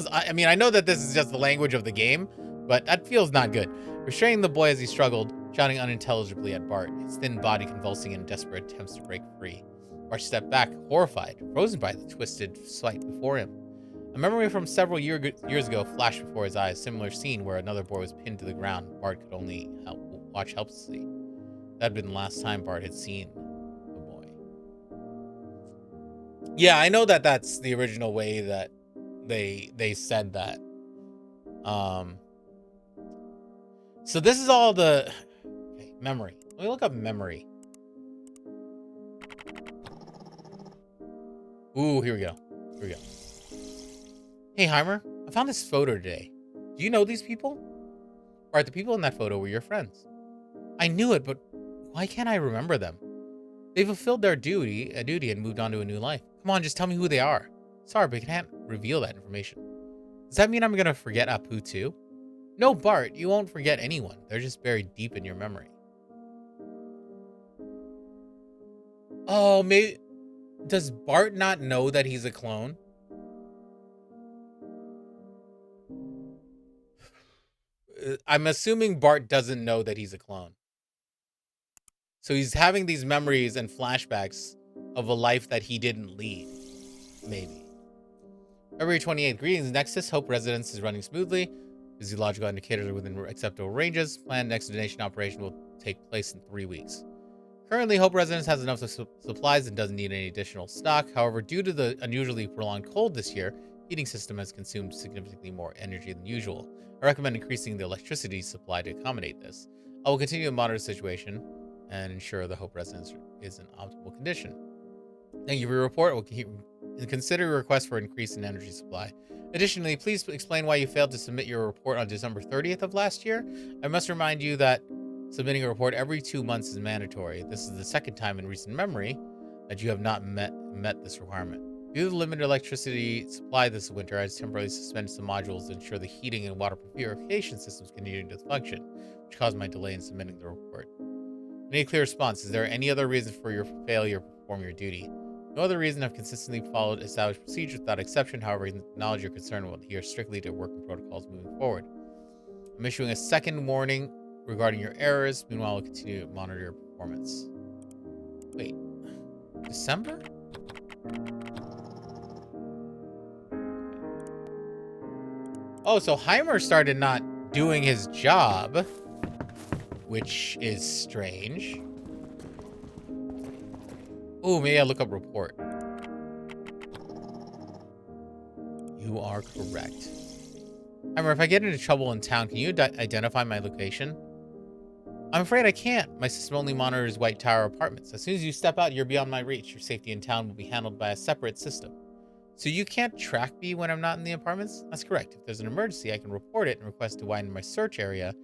I mean, I know that this is just the language of the game, but that feels not good. Restraining the boy as he struggled, shouting unintelligibly at Bart, his thin body convulsing in desperate attempts to break free. Bart stepped back, horrified, frozen by the twisted sight before him. A memory from several years ago flashed before his eyes, a similar scene where another boy was pinned to the ground. Bart could only watch helplessly. That had been the last time Bart had seen the boy. Yeah, I know that that's the original way that they said that. So this is all the memory. Let me look up memory. Ooh, here we go. Hey, Hymer, I found this photo today. Do you know these people? Bart, the people in that photo were your friends. I knew it, but why can't I remember them? They fulfilled their duty and moved on to a new life. Come on, just tell me who they are. Sorry, but I can't reveal that information. Does that mean I'm gonna forget Apu too? No, Bart, you won't forget anyone. They're just buried deep in your memory. Oh, maybe... Does Bart not know that he's a clone? I'm assuming Bart doesn't know that he's a clone. So he's having these memories and flashbacks of a life that he didn't lead. Maybe. February 28th. Greetings, Nexus. Hope Residence is running smoothly. Physiological indicators are within acceptable ranges. Planned next donation operation will take place in 3 weeks. Currently, Hope Residence has enough supplies and doesn't need any additional stock. However, due to the unusually prolonged cold this year, heating system has consumed significantly more energy than usual. I recommend increasing the electricity supply to accommodate this. I will continue to monitor the situation and ensure the Hope Residence is in optimal condition. Thank you for your report. We'll consider your request for an increase in energy supply. Additionally, please explain why you failed to submit your report on December 30th of last year. I must remind you that submitting a report every 2 months is mandatory. This is the second time in recent memory that you have not met this requirement. Due to the limited electricity supply this winter, I temporarily suspended some modules to ensure the heating and water purification systems continue to function, which caused my delay in submitting the report. Any clear response? Is there any other reason for your failure to perform your duty? No other reason. I've consistently followed established procedures without exception. However, acknowledge your concern and will adhere strictly to working protocols moving forward. I'm issuing a second warning regarding your errors. Meanwhile, we'll continue to monitor your performance. Wait, December? Oh, so Hymer started not doing his job, which is strange. Oh, maybe I'll look up report. You are correct. Hymer, if I get into trouble in town, can you identify my location? I'm afraid I can't. My system only monitors White Tower apartments. As soon as you step out, you're beyond my reach. Your safety in town will be handled by a separate system. So you can't track me when I'm not in the apartments? That's correct. If there's an emergency, I can report it and request to widen my search area,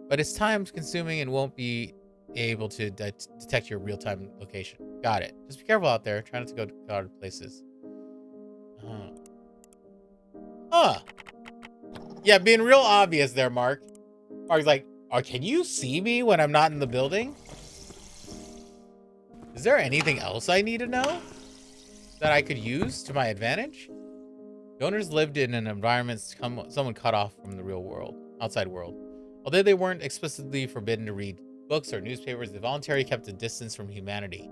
but it's time consuming and won't be able to detect your real-time location. Got it. Just be careful out there. Try not to go to crowded places. Huh. Yeah, being real obvious there, Mark. Mark's like, oh, can you see me when I'm not in the building? Is there anything else I need to know that I could use to my advantage? Donors lived in an environment someone cut off from the real world, outside world. Although they weren't explicitly forbidden to read books or newspapers, they voluntarily kept a distance from humanity,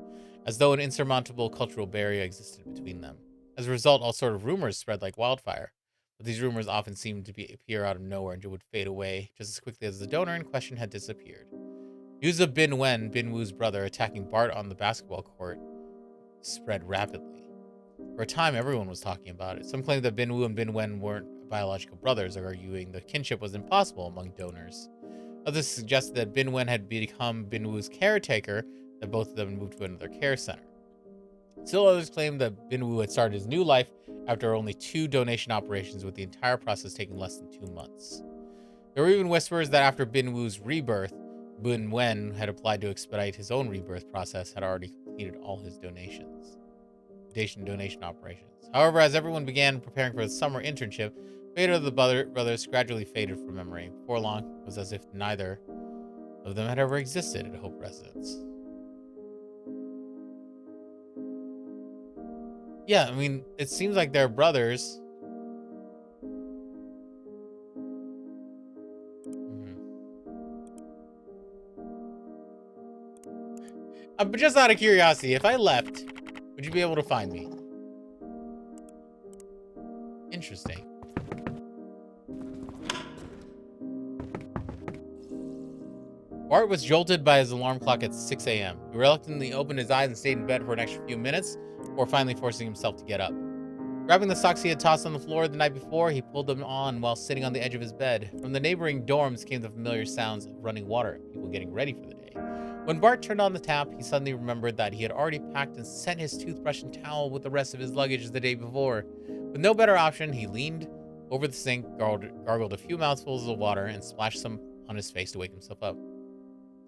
as though an insurmountable cultural barrier existed between them. As a result, all sort of rumors spread like wildfire. But these rumors often seemed to appear out of nowhere and would fade away just as quickly as the donor in question had disappeared. News of Bin Wen, Bin Wu's brother, attacking Bart on the basketball court spread rapidly. For a time, everyone was talking about it. Some claimed that Bin Wu and Bin Wen weren't biological brothers, arguing the kinship was impossible among donors. Others suggested that Bin Wen had become Bin Wu's caretaker, that both of them moved to another care center. Still others claimed that Bin Wu had started his new life after only 2 donation operations, with the entire process taking less than 2 months. There were even whispers that after Bin Wu's rebirth, Bin Wen had applied to expedite his own rebirth process, had already completed all his donation operations. However, as everyone began preparing for the summer internship, fate of the brothers gradually faded from memory. Before long, it was as if neither of them had ever existed at Hope Residence. Yeah, I mean, it seems like they're brothers. But just out of curiosity, if I left, would you be able to find me? Interesting. Bart was jolted by his alarm clock at 6 a.m. He reluctantly opened his eyes and stayed in bed for an extra few minutes before finally forcing himself to get up. Grabbing the socks he had tossed on the floor the night before, he pulled them on while sitting on the edge of his bed. From the neighboring dorms came the familiar sounds of running water, people getting ready for the day. When Bart turned on the tap, he suddenly remembered that he had already packed and sent his toothbrush and towel with the rest of his luggage the day before. With no better option, he leaned over the sink, gargled a few mouthfuls of water, and splashed some on his face to wake himself up.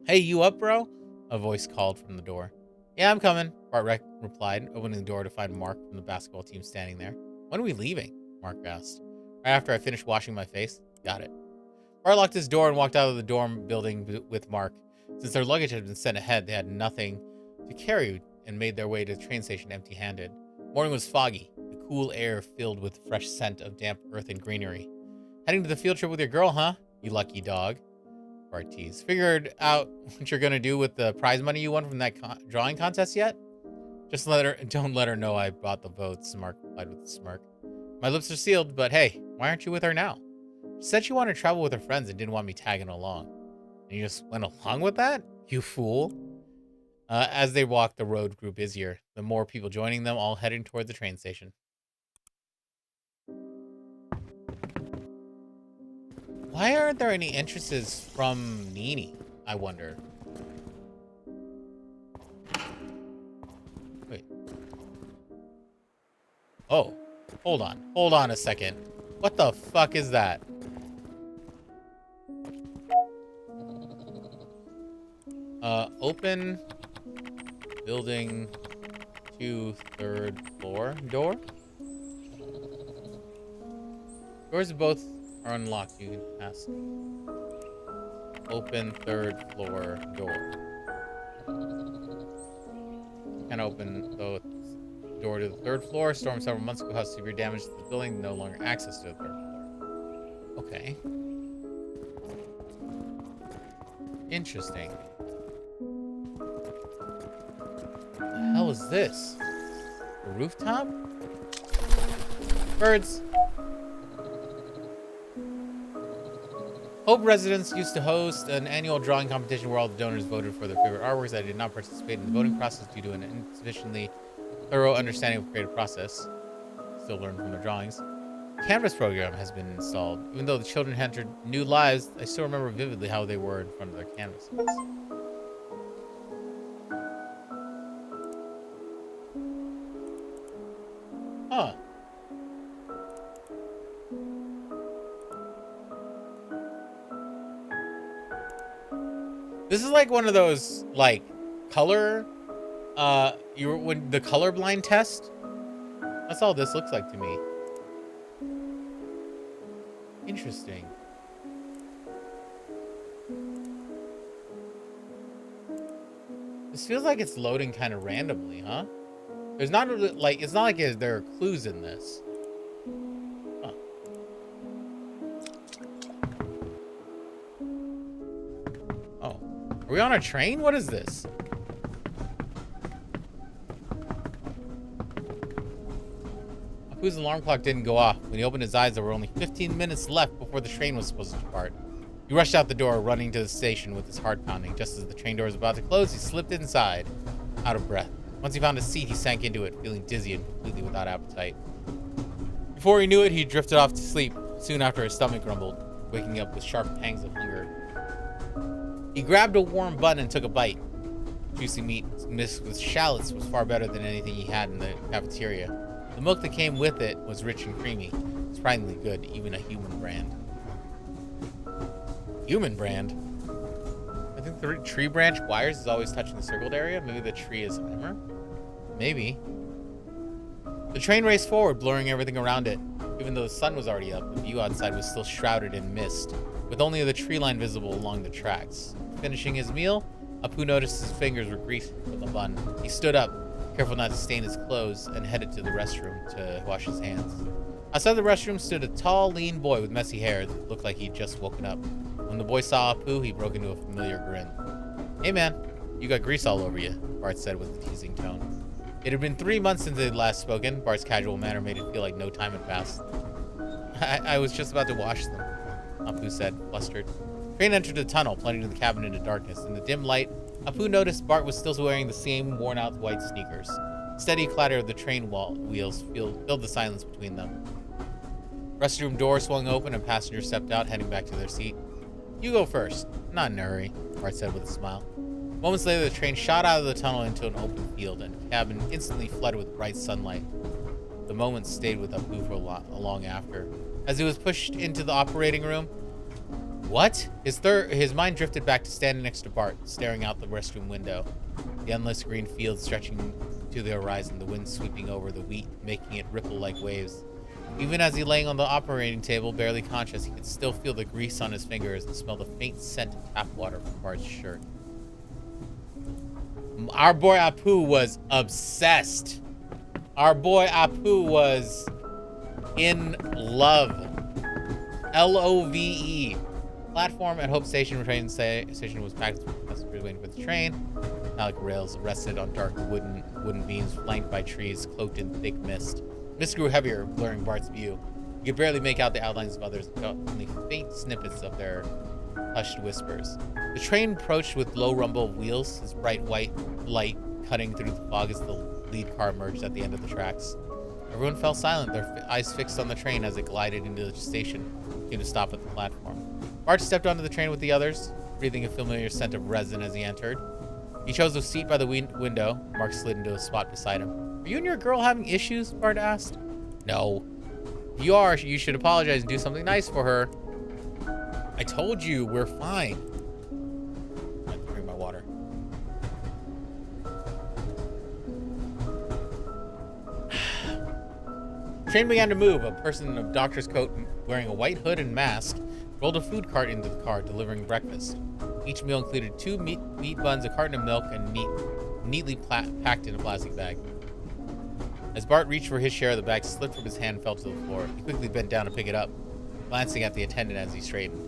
Hey, you up, bro? A voice called from the door. Yeah, I'm coming, Bart replied, opening the door to find Mark from the basketball team standing there. When are we leaving? Mark asked. Right after I finished washing my face. Got it. Bart locked his door and walked out of the dorm building with Mark. Since their luggage had been sent ahead, they had nothing to carry and made their way to the train station empty-handed. Morning was foggy, the cool air filled with fresh scent of damp earth and greenery. Heading to the field trip with your girl, huh? You lucky dog. Bart teased. Figured out what you're gonna do with the prize money you won from that drawing contest yet? Just don't let her know I bought the votes, Mark replied with a smirk. My lips are sealed, but hey, why aren't you with her now? She said she wanted to travel with her friends and didn't want me tagging along. And you just went along with that? You fool. As they walked, the road grew busier, the more people joining them, all heading toward the train station. Why aren't there any entrances from Nini, I wonder? Wait. Oh, hold on a second. What the fuck is that? Open building to 3rd floor door. Doors both are unlocked. You can pass. Open 3rd floor door. Can open the door to the 3rd floor. Storm several months ago caused severe damage to the building. No longer access to the 3rd floor. Okay. Interesting. What the hell is this? A rooftop? Birds. Hope Residence used to host an annual drawing competition where all the donors voted for their favorite artworks. I did not participate in the voting process due to an insufficiently thorough understanding of the creative process. Still learn from their drawings. canvas program has been installed. Even though the children entered new lives, I still remember vividly how they were in front of their canvases. Huh. This is like one of those like color when the colorblind test. That's all this looks like to me. Interesting. This feels like it's loading kind of randomly, huh? There's not really, like, it's not like there are clues in this. Huh. Oh, are we on a train? What is this? Apu's alarm clock didn't go off. When he opened his eyes, there were only 15 minutes left before the train was supposed to depart. He rushed out the door, running to the station with his heart pounding. Just as the train door was about to close, he slipped inside, out of breath. Once he found a seat, he sank into it, feeling dizzy and completely without appetite. Before he knew it, he drifted off to sleep. Soon after, his stomach grumbled, waking up with sharp pangs of hunger. He grabbed a warm bun and took a bite. Juicy meat mixed with shallots was far better than anything he had in the cafeteria. The milk that came with it was rich and creamy, surprisingly good, even a human brand. Human brand? I think the tree branch wires is always touching the circled area. Maybe the tree is Hymer? Maybe. The train raced forward, blurring everything around it. Even though the sun was already up, the view outside was still shrouded in mist, with only the tree line visible along the tracks. Finishing his meal, Apu noticed his fingers were greasy from the bun. He stood up, careful not to stain his clothes, and headed to the restroom to wash his hands. Outside the restroom stood a tall, lean boy with messy hair that looked like he'd just woken up. When the boy saw Apu, he broke into a familiar grin. "Hey man, you got grease all over you," Bart said with a teasing tone. It had been 3 months since they had last spoken. Bart's casual manner made it feel like no time had passed. I was just about to wash them, Apu said, flustered. Train entered the tunnel, plunging the cabin into darkness. In the dim light, Apu noticed Bart was still wearing the same worn-out white sneakers. Steady clatter of the train wheels filled the silence between them. Restroom door swung open and passengers stepped out, heading back to their seat. "You go first. Not in a hurry," Bart said with a smile. Moments later, the train shot out of the tunnel into an open field, and the cabin instantly flooded with bright sunlight. The moment stayed with Apu for long after. As he was pushed into the operating room, what? His mind drifted back to standing next to Bart, staring out the restroom window. The endless green field stretching to the horizon, the wind sweeping over the wheat, making it ripple like waves. Even as he lay on the operating table, barely conscious, he could still feel the grease on his fingers and smell the faint scent of tap water from Bart's shirt. Our boy Apu was obsessed. Our boy Apu was in love. Love. Platform at Hope Station train station was packed with passengers waiting for the train. Metallic rails rested on dark wooden beams flanked by trees cloaked in thick mist. Mist grew heavier, blurring Bart's view. He could barely make out the outlines of others, only faint snippets of their hushed whispers. The train approached with low rumble of wheels, his bright white light cutting through the fog as the lead car emerged at the end of the tracks. Everyone fell silent, their eyes fixed on the train as it glided into the station, came to stop at the platform. Bart stepped onto the train with the others, breathing a familiar scent of resin as he entered. He chose a seat by the window. Mark slid into a spot beside him. "Are you and your girl having issues?" Bart asked. "No. If you are, you should apologize and do something nice for her." "I told you, we're fine." I have to drink my water. The train began to move. A person in a doctor's coat wearing a white hood and mask rolled a food cart into the car, delivering breakfast. Each meal included 2 meat buns, a carton of milk, and neatly packed in a plastic bag. As Bart reached for his share, the bag slipped from his hand and fell to the floor. He quickly bent down to pick it up, glancing at the attendant as he straightened.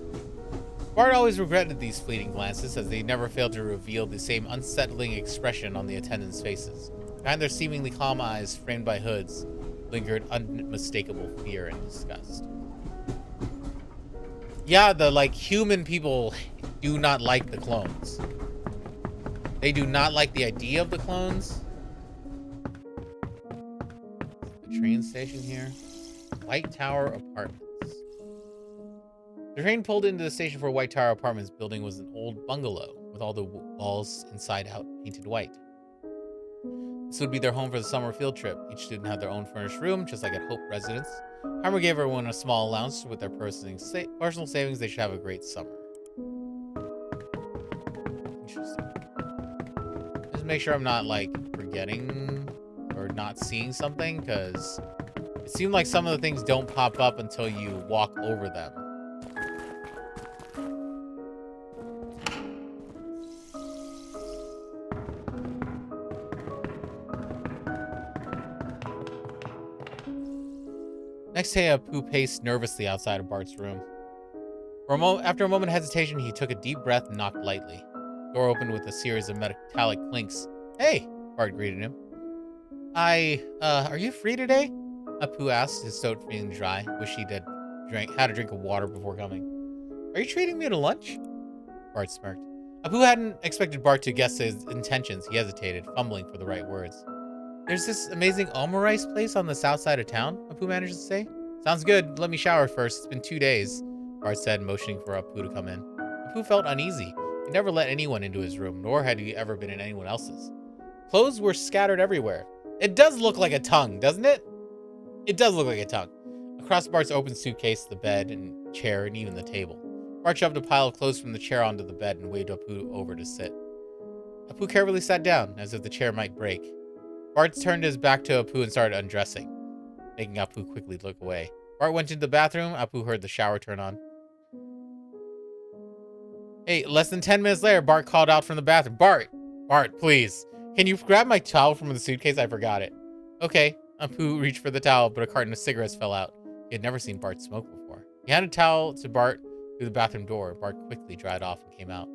Bart always regretted these fleeting glances, as they never failed to reveal the same unsettling expression on the attendants' faces. Behind their seemingly calm eyes, framed by hoods, lingered unmistakable fear and disgust. Yeah, the human people do not like the clones. They do not like the idea of the clones. The train station here. White Tower Apartments. The train pulled into the station for White Tower Apartments. Building was an old bungalow with all the walls inside out painted white. This would be their home for the summer field trip. Each student had their own furnished room, just like at Hope Residence. Hymer gave everyone a small allowance with their personal savings. They should have a great summer. Interesting. Just make sure I'm not, like, forgetting or not seeing something, because it seemed like some of the things don't pop up until you walk over them. Next day, Apu paced nervously outside of Bart's room. After a moment of hesitation, he took a deep breath and knocked lightly. The door opened with a series of metallic clinks. "Hey," Bart greeted him. Are you free today?" Apu asked, his throat feeling dry. Wish he'd had a drink of water before coming. "Are you treating me to lunch?" Bart smirked. Apu hadn't expected Bart to guess his intentions. He hesitated, fumbling for the right words. "There's this amazing omurice place on the south side of town," Apu managed to say. "Sounds good. Let me shower first. It's been 2 days," Bart said, motioning for Apu to come in. Apu felt uneasy. He never let anyone into his room, nor had he ever been in anyone else's. Clothes were scattered everywhere. It does look like a tongue, doesn't it? It does look like a tongue. Across Bart's open suitcase, the bed and chair, and even the table. Bart shoved a pile of clothes from the chair onto the bed and waved Apu over to sit. Apu carefully sat down, as if the chair might break. Bart turned his back to Apu and started undressing, making Apu quickly look away. Bart went into the bathroom. Apu heard the shower turn on. Hey, less than 10 minutes later, Bart called out from the bathroom. Bart, please. Can you grab my towel from the suitcase? I forgot it." "Okay." Apu reached for the towel, but a carton of cigarettes fell out. He had never seen Bart smoke before. He handed a towel to Bart through the bathroom door. Bart quickly dried off and came out.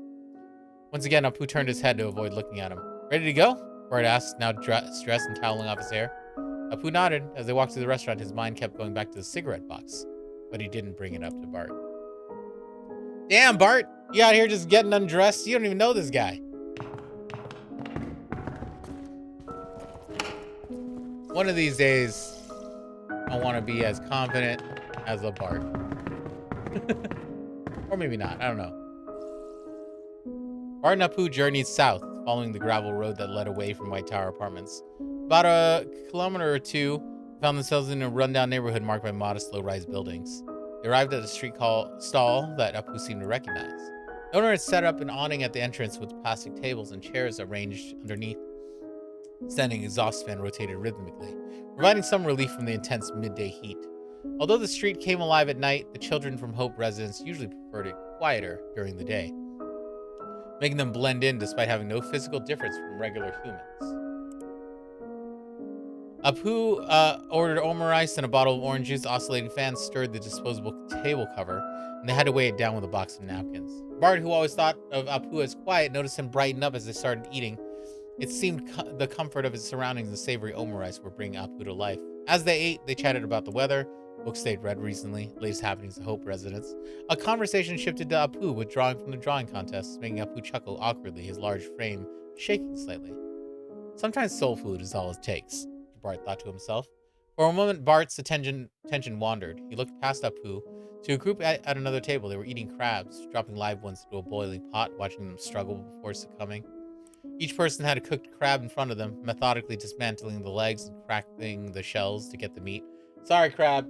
Once again, Apu turned his head to avoid looking at him. "Ready to go?" Bart asked, now stressed and toweling off his hair. Apu nodded. As they walked to the restaurant, his mind kept going back to the cigarette box, but he didn't bring it up to Bart. Damn, Bart! You out here just getting undressed? You don't even know this guy. One of these days, I want to be as confident as a Bart. Or maybe not. I don't know. Bart and Apu journeyed south, following the gravel road that led away from White Tower Apartments. About a kilometer or two, they found themselves in a rundown neighborhood marked by modest, low-rise buildings. They arrived at a street stall that Apu seemed to recognize. The owner had set up an awning at the entrance with plastic tables and chairs arranged underneath. Standing exhaust fan rotated rhythmically, providing some relief from the intense midday heat. Although the street came alive at night, the children from Hope Residence usually preferred it quieter during the day, making them blend in despite having no physical difference from regular humans. Apu ordered omurice and a bottle of orange juice. Oscillating fans stirred the disposable table cover, and they had to weigh it down with a box of napkins. Bart, who always thought of Apu as quiet, noticed him brighten up as they started eating. It seemed the comfort of his surroundings and savory omurice were bringing Apu to life. As they ate, they chatted about the weather, books they'd read recently, latest happenings at Hope Residence. A conversation shifted to Apu, withdrawing from the drawing contest, making Apu chuckle awkwardly, his large frame shaking slightly. Sometimes soul food is all it takes, Bart thought to himself. For a moment, Bart's attention wandered. He looked past Apu to a group at another table. They were eating crabs, dropping live ones into a boiling pot, watching them struggle before succumbing. Each person had a cooked crab in front of them, methodically dismantling the legs and cracking the shells to get the meat. Sorry, crab.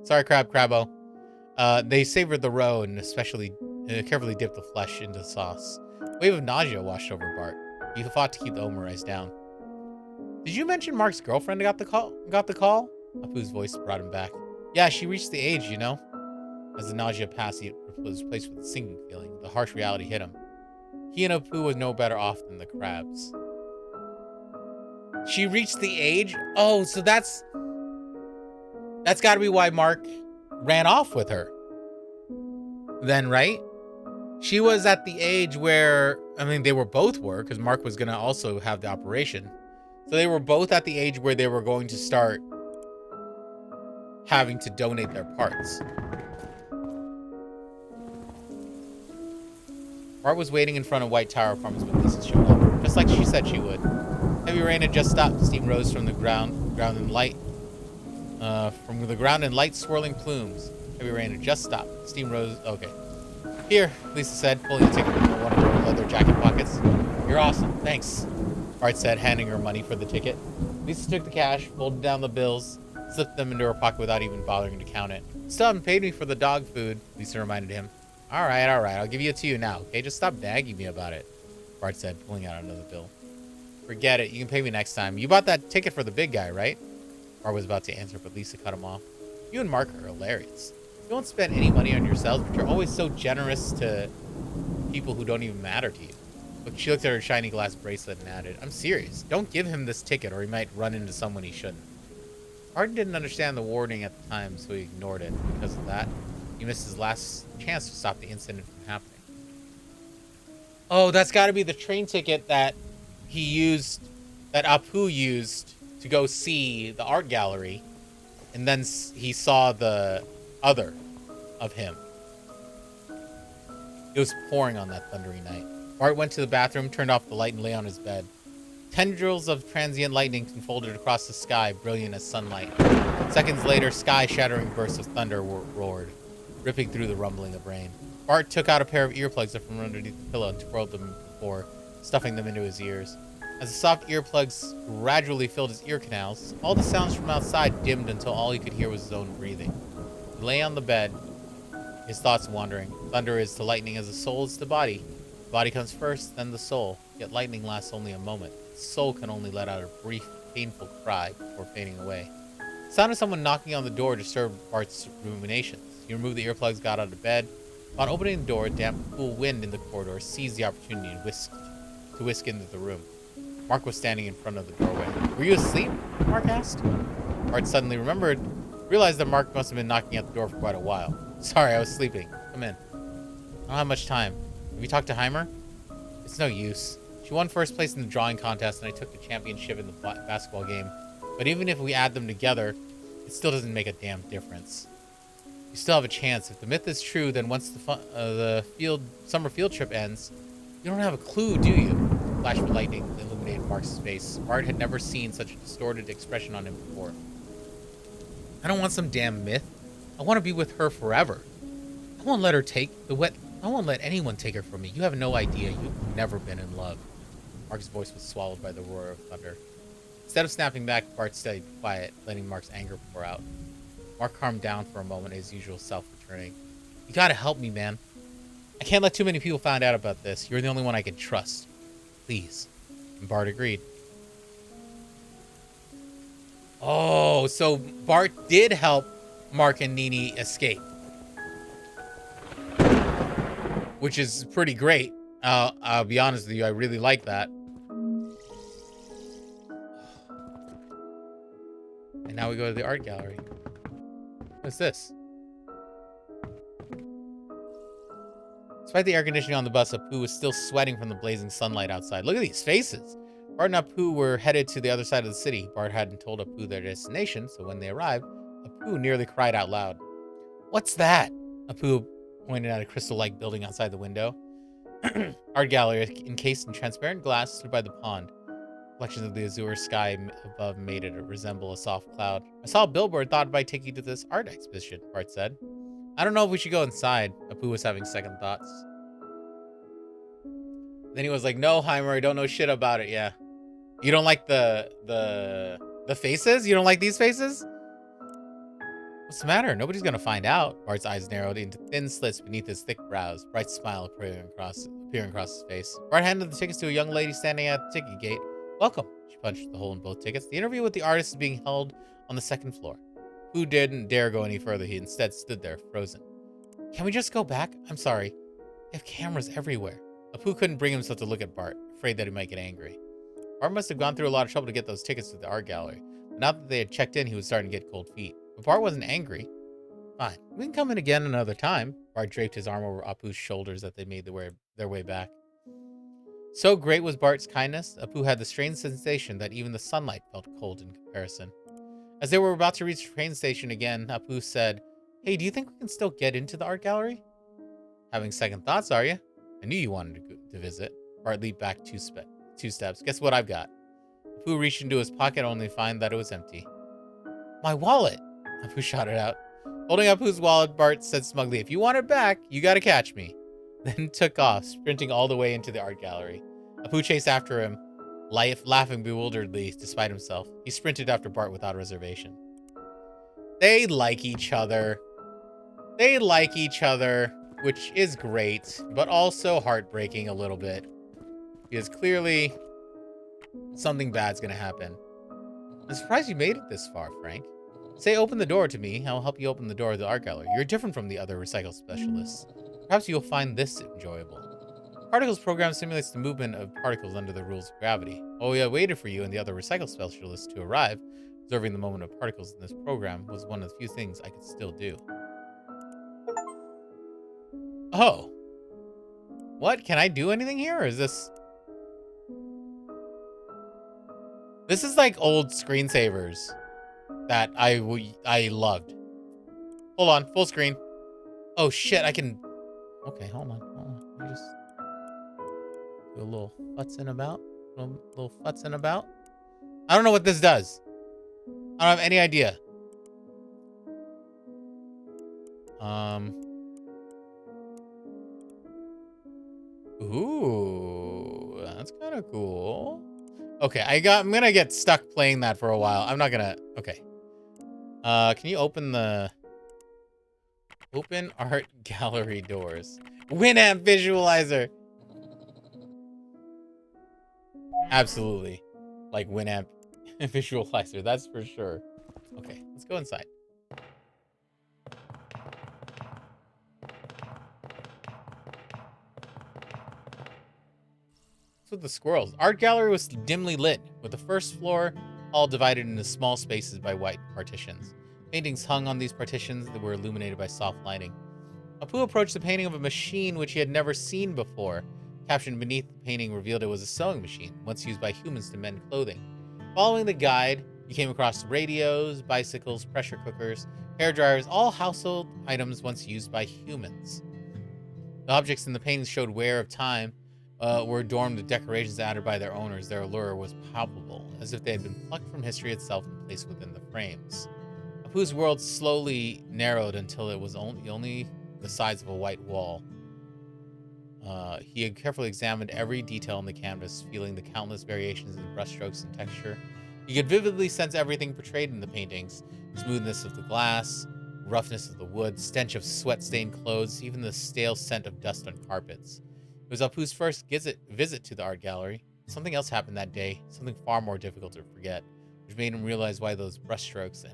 Sorry, Crabbo. They savored the roe and especially carefully dipped the flesh into the sauce. A wave of nausea washed over Bart. He fought to keep the omurice down. Did you mention Mark's girlfriend got the call? Apu's voice brought him back. Yeah, she reached the age, you know. As the nausea passed, he was replaced with a sinking feeling. The harsh reality hit him. He and Apu was no better off than the crabs. She reached the age? Oh, so that's got to be why Mark ran off with her. Then, right? She was at the age where, I mean, they were both were, because Mark was going to also have the operation. So they were both at the age where they were going to start having to donate their parts. Bart was waiting in front of White Tower Apartments when Lisa showed up, just like she said she would. Heavy rain had just stopped. Steam rose from the ground and light from the ground in light swirling plumes. Heavy rain had just stopped. Steam rose. Okay. Here, Lisa said, pulling a ticket from one of her leather jacket pockets. You're awesome. Thanks, Bart said, handing her money for the ticket. Lisa took the cash, folded down the bills, slipped them into her pocket without even bothering to count it. Still haven't paid me for the dog food, Lisa reminded him. All right. I'll give it to you now, okay? Just stop nagging me about it, Bart said, pulling out another bill. Forget it. You can pay me next time. You bought that ticket for the big guy, right? Bart was about to answer, but Lisa cut him off. You and Mark are hilarious. You don't spend any money on yourselves, but you're always so generous to people who don't even matter to you. Look, she looked at her shiny glass bracelet and added, I'm serious. Don't give him this ticket or he might run into someone he shouldn't. Hardin didn't understand the warning at the time, so he ignored it. Because of that, he missed his last chance to stop the incident from happening. Oh, that's got to be the train ticket that he used, that Apu used to go see the art gallery. And then he saw the other of him. It was pouring on that thundery night. Bart went to the bathroom, turned off the light, and lay on his bed. Tendrils of transient lightning unfolded across the sky, brilliant as sunlight. Seconds later, sky-shattering bursts of thunder roared, ripping through the rumbling of rain. Bart took out a pair of earplugs from underneath the pillow and twirled them before stuffing them into his ears. As the soft earplugs gradually filled his ear canals, all the sounds from outside dimmed until all he could hear was his own breathing. He lay on the bed, his thoughts wandering. Thunder is to lightning as the soul is to body. The body comes first, then the soul. Yet lightning lasts only a moment. The soul can only let out a brief, painful cry before fading away. The sound of someone knocking on the door disturbed Bart's ruminations. He removed the earplugs, got out of bed. Upon opening the door, a damp, cool wind in the corridor seized the opportunity and whisked into the room. Mark was standing in front of the doorway. Were you asleep? Mark asked. Bart suddenly realized that Mark must have been knocking at the door for quite a while. Sorry, I was sleeping. Come in. I don't have much time. Have you talked to Hymer? It's no use. She won first place in the drawing contest, and I took the championship in the basketball game. But even if we add them together, it still doesn't make a damn difference. You still have a chance. If the myth is true, then once the summer field trip ends, you don't have a clue, do you? A flash of lightning illuminated Mark's face. Bart had never seen such a distorted expression on him before. I don't want some damn myth. I want to be with her forever. I won't let anyone take her from me. You have no idea. You've never been in love. Mark's voice was swallowed by the roar of thunder. Instead of snapping back, Bart stayed quiet, letting Mark's anger pour out. Mark calmed down for a moment, his usual self returning. You gotta help me, man. I can't let too many people find out about this. You're the only one I can trust. Please. And Bart agreed. Oh, so Bart did help Mark and Nini escape. Which is pretty great. I'll be honest with you, I really like that. And now we go to the art gallery. What's this? Despite the air conditioning on the bus, Apu was still sweating from the blazing sunlight outside. Look at these faces. Bart and Apu were headed to the other side of the city. Bart hadn't told Apu their destination, so when they arrived, Apu nearly cried out loud. What's that? Apu pointed at a crystal-like building outside the window. Art gallery, encased in transparent glass, stood by the pond. Reflections of the azure sky above made it resemble a soft cloud. I saw a billboard, thought I'd take you to this art exhibition, Bart said. I don't know if we should go inside. Apu was having second thoughts. Then he was like, no, Hymer, I don't know shit about it, yeah. You don't like the faces? You don't like these faces? What's the matter? Nobody's gonna find out. Bart's eyes narrowed into thin slits beneath his thick brows. Bright smile appearing across his face. Bart handed the tickets to a young lady standing at the ticket gate. Welcome. She punched the hole in both tickets. The interview with the artist is being held on the second floor. Who didn't dare go any further? He instead stood there, frozen. Can we just go back? I'm sorry. They have cameras everywhere. Apu couldn't bring himself to look at Bart, afraid that he might get angry. Bart must have gone through a lot of trouble to get those tickets to the art gallery. But now that they had checked in, he was starting to get cold feet. But Bart wasn't angry. Fine. We can come in again another time. Bart draped his arm over Apu's shoulders as they made their way back. So great was Bart's kindness, Apu had the strange sensation that even the sunlight felt cold in comparison. As they were about to reach the train station again, Apu said, Hey, do you think we can still get into the art gallery? Having second thoughts, are you? I knew you wanted to visit. Bart leaped back two steps. Guess what I've got? Apu reached into his pocket only to find that it was empty. My wallet! Apu shouted out. Holding Apu's wallet, Bart said smugly, "If you want it back, you gotta catch me." Then took off, sprinting all the way into the art gallery. Apu chased after him, laughing bewilderedly despite himself. He sprinted after Bart without reservation. They like each other. They like each other, which is great, but also heartbreaking a little bit. Because clearly, something bad's gonna happen. I'm surprised you made it this far, Frank. Say, open the door to me. I'll help you open the door of the art gallery. You're different from the other recycle specialists. Perhaps you'll find this enjoyable. Particles program simulates the movement of particles under the rules of gravity. While we waited for you and the other recycle specialists to arrive, observing the movement of particles in this program was one of the few things I could still do. Oh. What? Can I do anything here? Or is this... This is like old screensavers that I loved. Hold on, full screen. Oh shit, I can... Okay, hold on. Let me just do a little futzing about. Little futzing about. I don't know what this does. I don't have any idea. Ooh, that's kind of cool. Okay, I'm gonna get stuck playing that for a while. I'm not gonna... Okay. Can you open the... Open art gallery doors. Winamp visualizer! Absolutely. Like Winamp visualizer, that's for sure. Okay, let's go inside. With the squirrels. Art gallery was dimly lit, with the first floor all divided into small spaces by white partitions. Paintings hung on these partitions that were illuminated by soft lighting. Apu approached the painting of a machine which he had never seen before. Captioned beneath the painting revealed it was a sewing machine, once used by humans to mend clothing. Following the guide, he came across radios, bicycles, pressure cookers, hair dryers, all household items once used by humans. The objects in the paintings showed wear of time, were adorned with decorations added by their owners. Their allure was palpable, as if they had been plucked from history itself and placed within the frames. Apu's world slowly narrowed until it was only the size of a white wall. He had carefully examined every detail on the canvas, feeling the countless variations in brushstrokes and texture. He could vividly sense everything portrayed in the paintings: smoothness of the glass, roughness of the wood, stench of sweat-stained clothes, even the stale scent of dust on carpets. It was Apu's first visit to the art gallery. Something else happened that day, something far more difficult to forget, which made him realize why those brushstrokes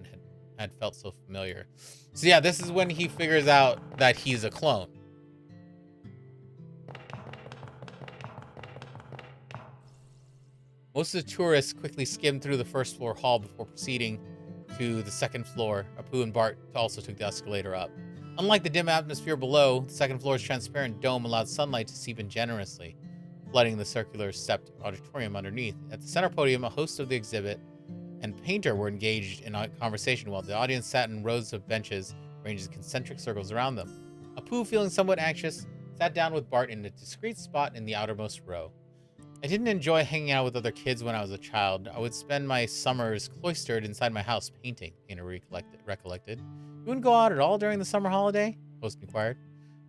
had felt so familiar. So yeah, this is when he figures out that he's a clone. Most of the tourists quickly skimmed through the first floor hall before proceeding to the second floor. Apu and Bart also took the escalator up. Unlike the dim atmosphere below, the second floor's transparent dome allowed sunlight to seep in generously, flooding the circular stepped auditorium underneath. At the center podium, a host of the exhibit and painter were engaged in a conversation while the audience sat in rows of benches arranged in concentric circles around them. Apu, feeling somewhat anxious, sat down with Bart in a discreet spot in the outermost row. I didn't enjoy hanging out with other kids when I was a child. I would spend my summers cloistered inside my house painting, Painter recollected. You wouldn't go out at all during the summer holiday? Host inquired.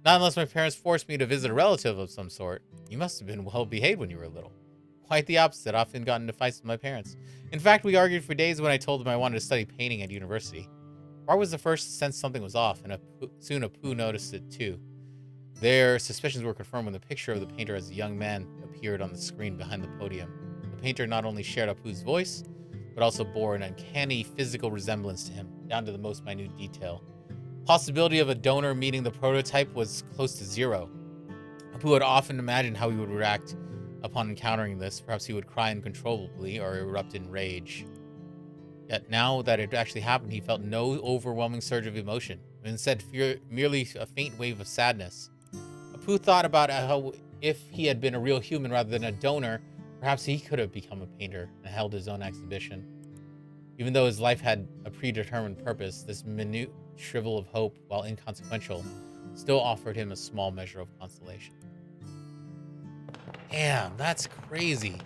Not unless my parents forced me to visit a relative of some sort. You must have been well behaved when you were little. Quite the opposite. I often got into fights with my parents. In fact, we argued for days when I told them I wanted to study painting at university. Bart was the first to sense something was off, and soon Apu noticed it too. Their suspicions were confirmed when the picture of the painter as a young man appeared on the screen behind the podium. The painter not only shared Apu's voice, but also bore an uncanny physical resemblance to him, down to the most minute detail. Possibility of a donor meeting the prototype was close to zero. Apu had often imagined how he would react upon encountering this. Perhaps he would cry uncontrollably or erupt in rage. Yet now that it actually happened, he felt no overwhelming surge of emotion, but instead merely a faint wave of sadness. Apu thought about how if he had been a real human rather than a donor, perhaps he could have become a painter and held his own exhibition. Even though his life had a predetermined purpose, this minute shrivel of hope, while inconsequential, still offered him a small measure of consolation. Damn, that's crazy.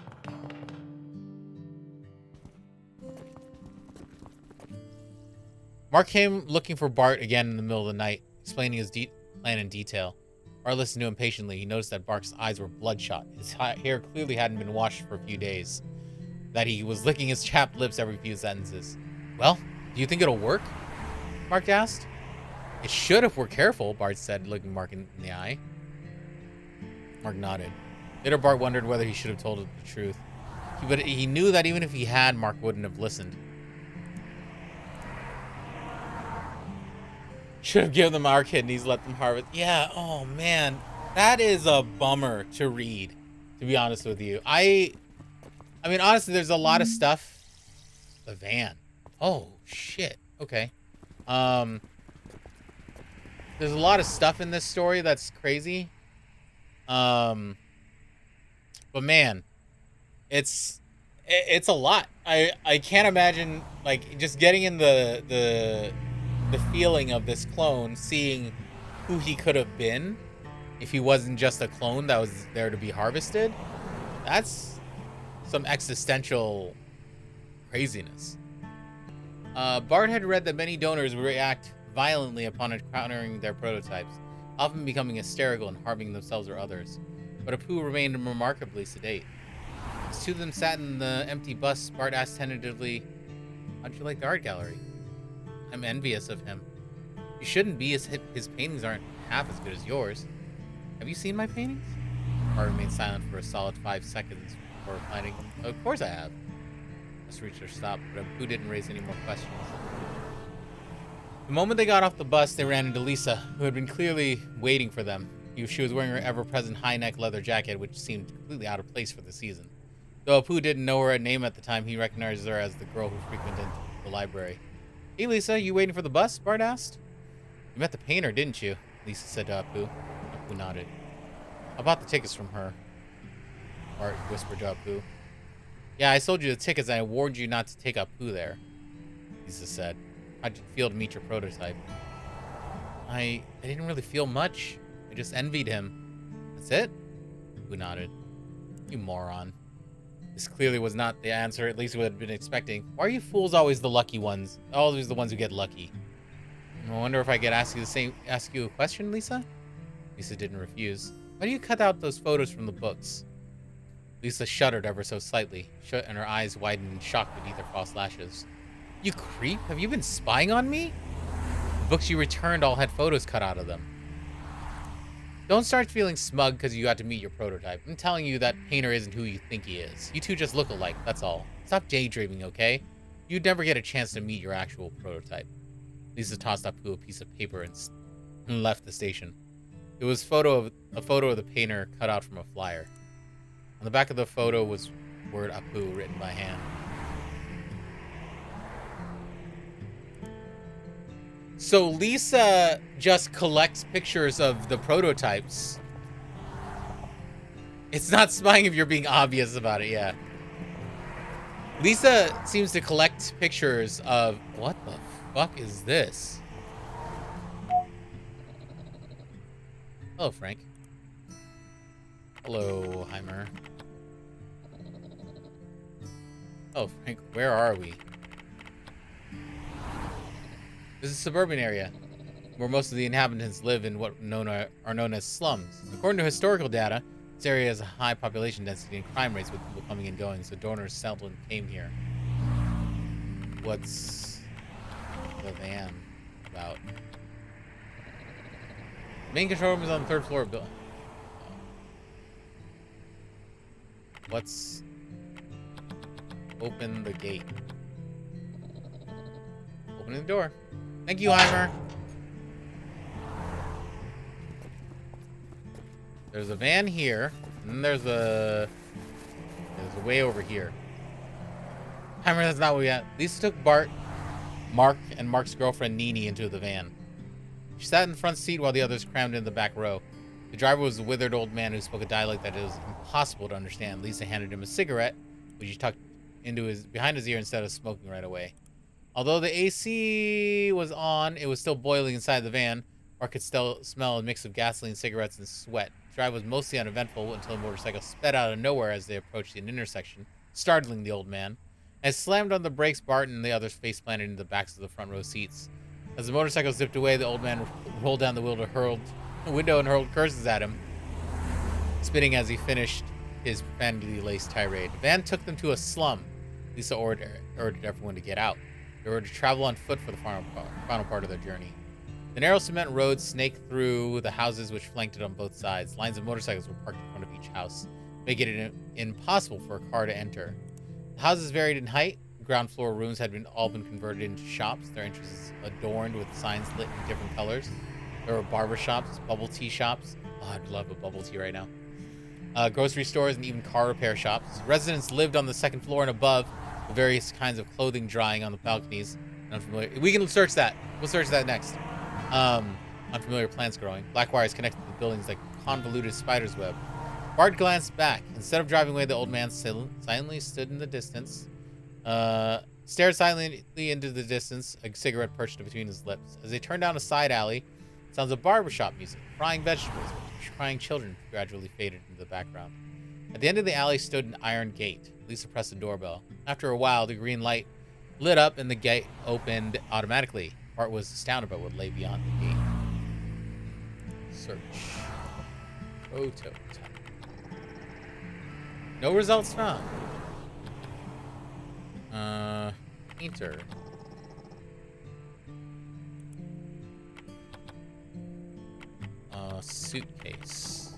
Mark came looking for Bart again in the middle of the night, explaining his plan in detail. Bart listened to him patiently. He noticed that Bart's eyes were bloodshot. His hair clearly hadn't been washed for a few days. That he was licking his chapped lips every few sentences. Well, do you think it'll work? Mark asked. It should if we're careful, Bart said, looking Mark in the eye. Mark nodded. Later, Bart wondered whether he should have told him the truth. But he knew that even if he had, Mark wouldn't have listened. Should have given them our kidneys, let them harvest. Yeah, oh man. That is a bummer to read, to be honest with you. I mean, honestly, there's a lot of stuff. The van. Oh, shit. Okay. There's a lot of stuff in this story that's crazy. But man, it's a lot. I can't imagine, like, just getting in the feeling of this clone, seeing who he could have been if he wasn't just a clone that was there to be harvested. That's some existential craziness. Bart had read that many donors would react violently upon encountering their prototypes, often becoming hysterical and harming themselves or others. But Apu remained remarkably sedate. As two of them sat in the empty bus, Bart asked tentatively, "How'd you like the art gallery?" "I'm envious of him." "You shouldn't be, his paintings aren't half as good as yours." "Have you seen my paintings?" Bart remained silent for a solid 5 seconds before replying, "Of course I have." Bus reached their stop, but Apu didn't raise any more questions. The moment they got off the bus, they ran into Lisa, who had been clearly waiting for them. She was wearing her ever-present high-neck leather jacket, which seemed completely out of place for the season. Though Apu didn't know her name at the time, he recognized her as the girl who frequented the library. "Hey, Lisa, you waiting for the bus?" Bart asked. "You met the painter, didn't you?" Lisa said to Apu. Apu nodded. "I bought the tickets from her," Bart whispered to Apu. "Yeah, I sold you the tickets and I warned you not to take Apu there," Lisa said. "How'd you feel to meet your prototype?" I didn't really feel much. I just envied him." "That's it?" Apu nodded. "You moron." This clearly was not the answer at least we had been expecting. "Why are you fools always the lucky ones? Always the ones who get lucky." "I wonder if I could ask you a question, Lisa?" Lisa didn't refuse. "Why do you cut out those photos from the books?" Lisa shuddered ever so slightly, and her eyes widened in shock beneath her false lashes. "You creep! Have you been spying on me?" "The books you returned all had photos cut out of them." "Don't start feeling smug because you got to meet your prototype. I'm telling you that painter isn't who you think he is. You two just look alike, that's all. Stop daydreaming, okay? You'd never get a chance to meet your actual prototype." Lisa tossed Apu a piece of paper and left the station. It was a photo of the painter cut out from a flyer. On the back of the photo was word Apu written by hand. So Lisa just collects pictures of the prototypes. It's not spying if you're being obvious about it, yeah. Lisa seems to collect pictures of... What the fuck is this? Hello, Frank. Hello, Hymer. Oh, Frank, where are we? This is a suburban area where most of the inhabitants live in what are known as slums. According to historical data, this area has a high population density and crime rates with people coming and going, so donors seldom came here. What's the van about? The main control room is on the 3rd floor of the building. What's... Open the gate. Opening the door. Thank you, Hymer. There's a van here, and then there's a way over here. Hymer, that's not what we got. Lisa took Bart, Mark, and Mark's girlfriend Nini into the van. She sat in the front seat while the others crammed in the back row. The driver was a withered old man who spoke a dialect that it was impossible to understand. Lisa handed him a cigarette, which he tucked behind his ear instead of smoking right away. Although the AC was on, it was still boiling inside the van. Mark could still smell a mix of gasoline, cigarettes, and sweat. The drive was mostly uneventful until a motorcycle sped out of nowhere as they approached an intersection, startling the old man. As slammed on the brakes, Bart and the others face planted into the backs of the front row seats. As the motorcycle zipped away, the old man rolled down the window and hurled curses at him, spitting as he finished his profanity-laced tirade. The van took them to a slum. Lisa ordered everyone to get out. They were to travel on foot for the final part of their journey. The narrow cement road snaked through the houses which flanked it on both sides. Lines of motorcycles were parked in front of each house, making it impossible for a car to enter. The houses varied in height. Ground floor rooms had all been converted into shops, their entrances adorned with signs lit in different colors. There were barber shops, bubble tea shops. Oh, I'd love a bubble tea right now. Grocery stores, and even car repair shops. Residents lived on the second floor and above, with various kinds of clothing drying on the balconies. Unfamiliar. We can search that. We'll search that next. Unfamiliar plants growing. Black wires connected the buildings like convoluted spider's web. Bart glanced back. Instead of driving away, the old man silently stood in the distance. Stared silently into the distance, a cigarette perched between his lips. As they turned down a side alley, sounds of barbershop music, frying vegetables, crying children gradually faded into the background. At the end of the alley stood an iron gate. Lisa pressed the doorbell. After a while, the green light lit up and the gate opened automatically. Bart was astounded by what lay beyond the gate. Search. Photo. No results found. Enter. Suitcase.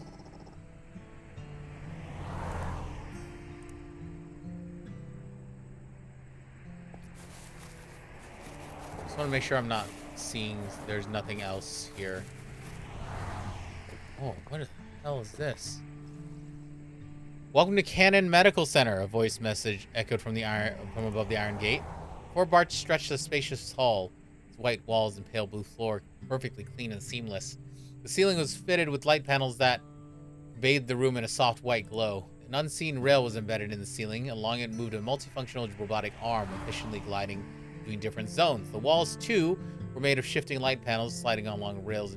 Just want to make sure I'm not seeing there's nothing else here. Oh, what the hell is this? Welcome to Cannon Medical Center, a voice message echoed from above the iron gate. Before Bart stretched the spacious hall, its white walls and pale blue floor perfectly clean and seamless. The ceiling was fitted with light panels that bathed the room in a soft white glow. An unseen rail was embedded in the ceiling. Along it moved a multifunctional robotic arm, efficiently gliding between different zones. The walls, too, were made of shifting light panels sliding along rails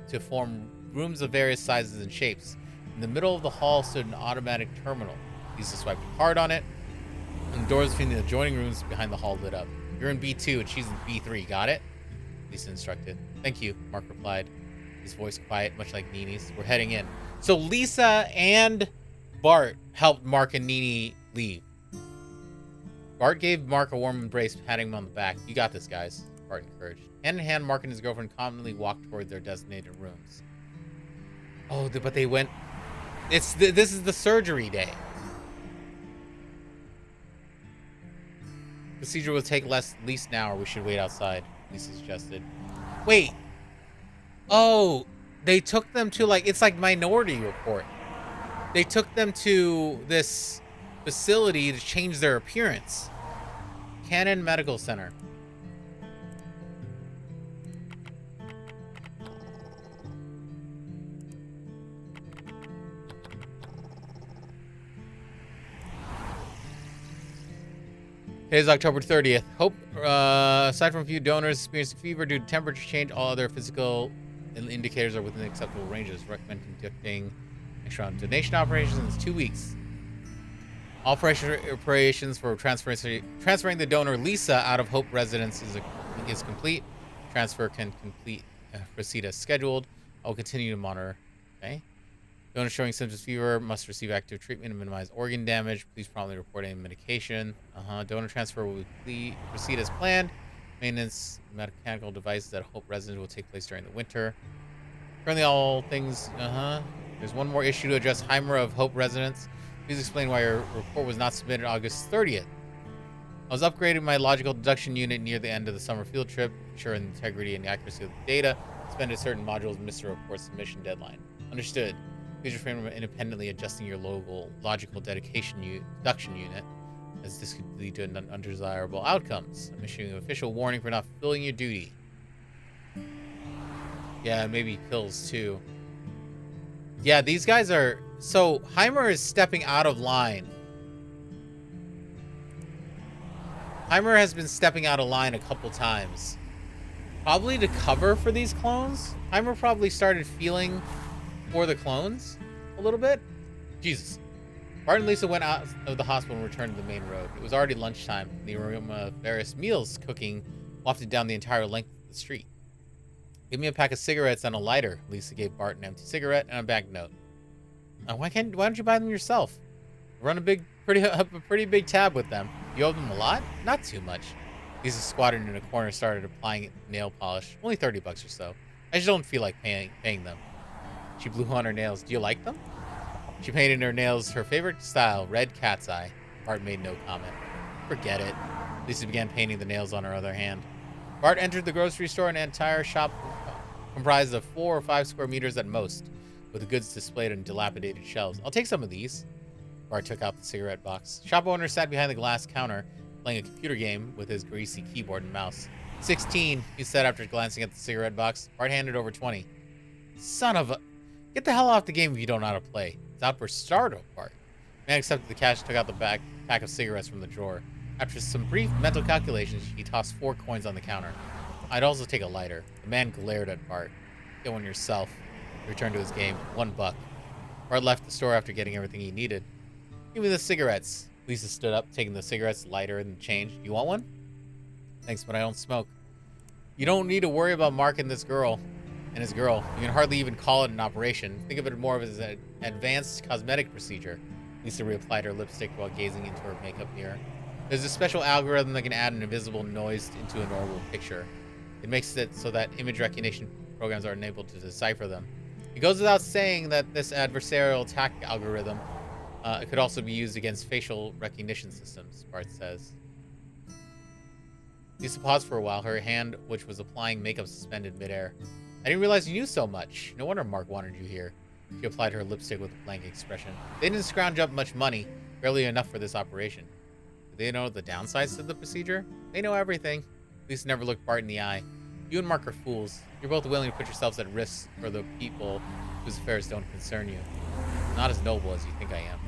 to form rooms of various sizes and shapes. In the middle of the hall stood an automatic terminal. Lisa swiped a card on it, and the doors between the adjoining rooms behind the hall lit up. You're in B2 and she's in B3, got it? Lisa instructed. Thank you, Mark replied, his voice quiet, much like Nini's. We're heading in. So Lisa and Bart helped Mark and Nini leave. Bart gave Mark a warm embrace, patting him on the back. You got this, guys, Bart encouraged. Hand in hand, Mark and his girlfriend confidently walked toward their designated rooms. Oh, but they went... this is the surgery day. Procedure will take at least an hour. We should wait outside, Lisa suggested. Wait. Oh, they took them to, like, it's like Minority Report. They took them to this facility to change their appearance. Cannon Medical Center. Today is October 30th. Hope, aside from a few donors experiencing fever due to temperature change, all other physical indicators are within acceptable ranges. Recommend conducting extra round donation operations in 2 weeks. All operations for transferring the donor Lisa out of Hope Residence is complete. Transfer can proceed as scheduled. I will continue to monitor. Okay. Donor showing symptoms of fever must receive active treatment and minimize organ damage. Please promptly report any medication. Donor transfer will proceed as planned. Maintenance mechanical devices at Hope Residence will take place during the winter. Currently, all things. There's one more issue to address. Hymer of Hope Residence. Please explain why your report was not submitted August 30th. I was upgrading my logical deduction unit near the end of the summer field trip, ensuring the integrity and accuracy of the data. Suspended certain modules and missed the report submission deadline. Understood. Please refrain from independently adjusting your logical deduction unit, as this could lead to undesirable outcomes. I'm issuing an official warning for not fulfilling your duty. Yeah, maybe pills too. Yeah, these guys are... So, Hymer is stepping out of line. Hymer has been stepping out of line a couple times. Probably to cover for these clones. Hymer probably started feeling for the clones a little bit. Jesus. Bart and Lisa went out of the hospital and returned to the main road. It was already lunchtime. The aroma of various meals cooking wafted down the entire length the street. Give me a pack of cigarettes and a lighter. Lisa gave Bart an empty cigarette and a banknote. Why don't you buy them yourself? Run a pretty big tab with them. You owe them a lot? Not too much. Lisa squatted in a corner, started applying nail polish. Only 30 bucks or so. I just don't feel like paying them. She blew on her nails. Do you like them? She painted her nails her favorite style, red cat's eye. Bart made no comment. Forget it. Lisa began painting the nails on her other hand. Bart entered the grocery store, an entire shop comprised of 4 or 5 square meters at most, with the goods displayed on dilapidated shelves. I'll take some of these. Bart took out the cigarette box. Shop owner sat behind the glass counter, playing a computer game with his greasy keyboard and mouse. 16, he said after glancing at the cigarette box. Bart handed over 20. Son of a... Get the hell off the game if you don't know how to play. It's out for startled, Bart. The man accepted the cash and took out the pack of cigarettes from the drawer. After some brief mental calculations, he tossed 4 coins on the counter. I'd also take a lighter. The man glared at Bart. Get one yourself. He returned to his game. $1. Bart left the store after getting everything he needed. Give me the cigarettes. Lisa stood up, taking the cigarettes, lighter, and change. You want one? Thanks, but I don't smoke. You don't need to worry about Mark and his girl. You can hardly even call it an operation. Think of it more as an advanced cosmetic procedure. Lisa reapplied her lipstick while gazing into her makeup mirror. There's a special algorithm that can add an invisible noise into a normal picture. It makes it so that image recognition programs are unable to decipher them. It goes without saying that this adversarial attack algorithm could also be used against facial recognition systems, Bart says. Lisa paused for a while, her hand, which was applying makeup, suspended midair. I didn't realize you knew so much. No wonder Mark wanted you here. She applied her lipstick with a blank expression. They didn't scrounge up much money, barely enough for this operation. Do they know the downsides to the procedure? They know everything. Lisa never looked Bart in the eye. You and Mark are fools. You're both willing to put yourselves at risk for the people whose affairs don't concern you. Not as noble as you think I am.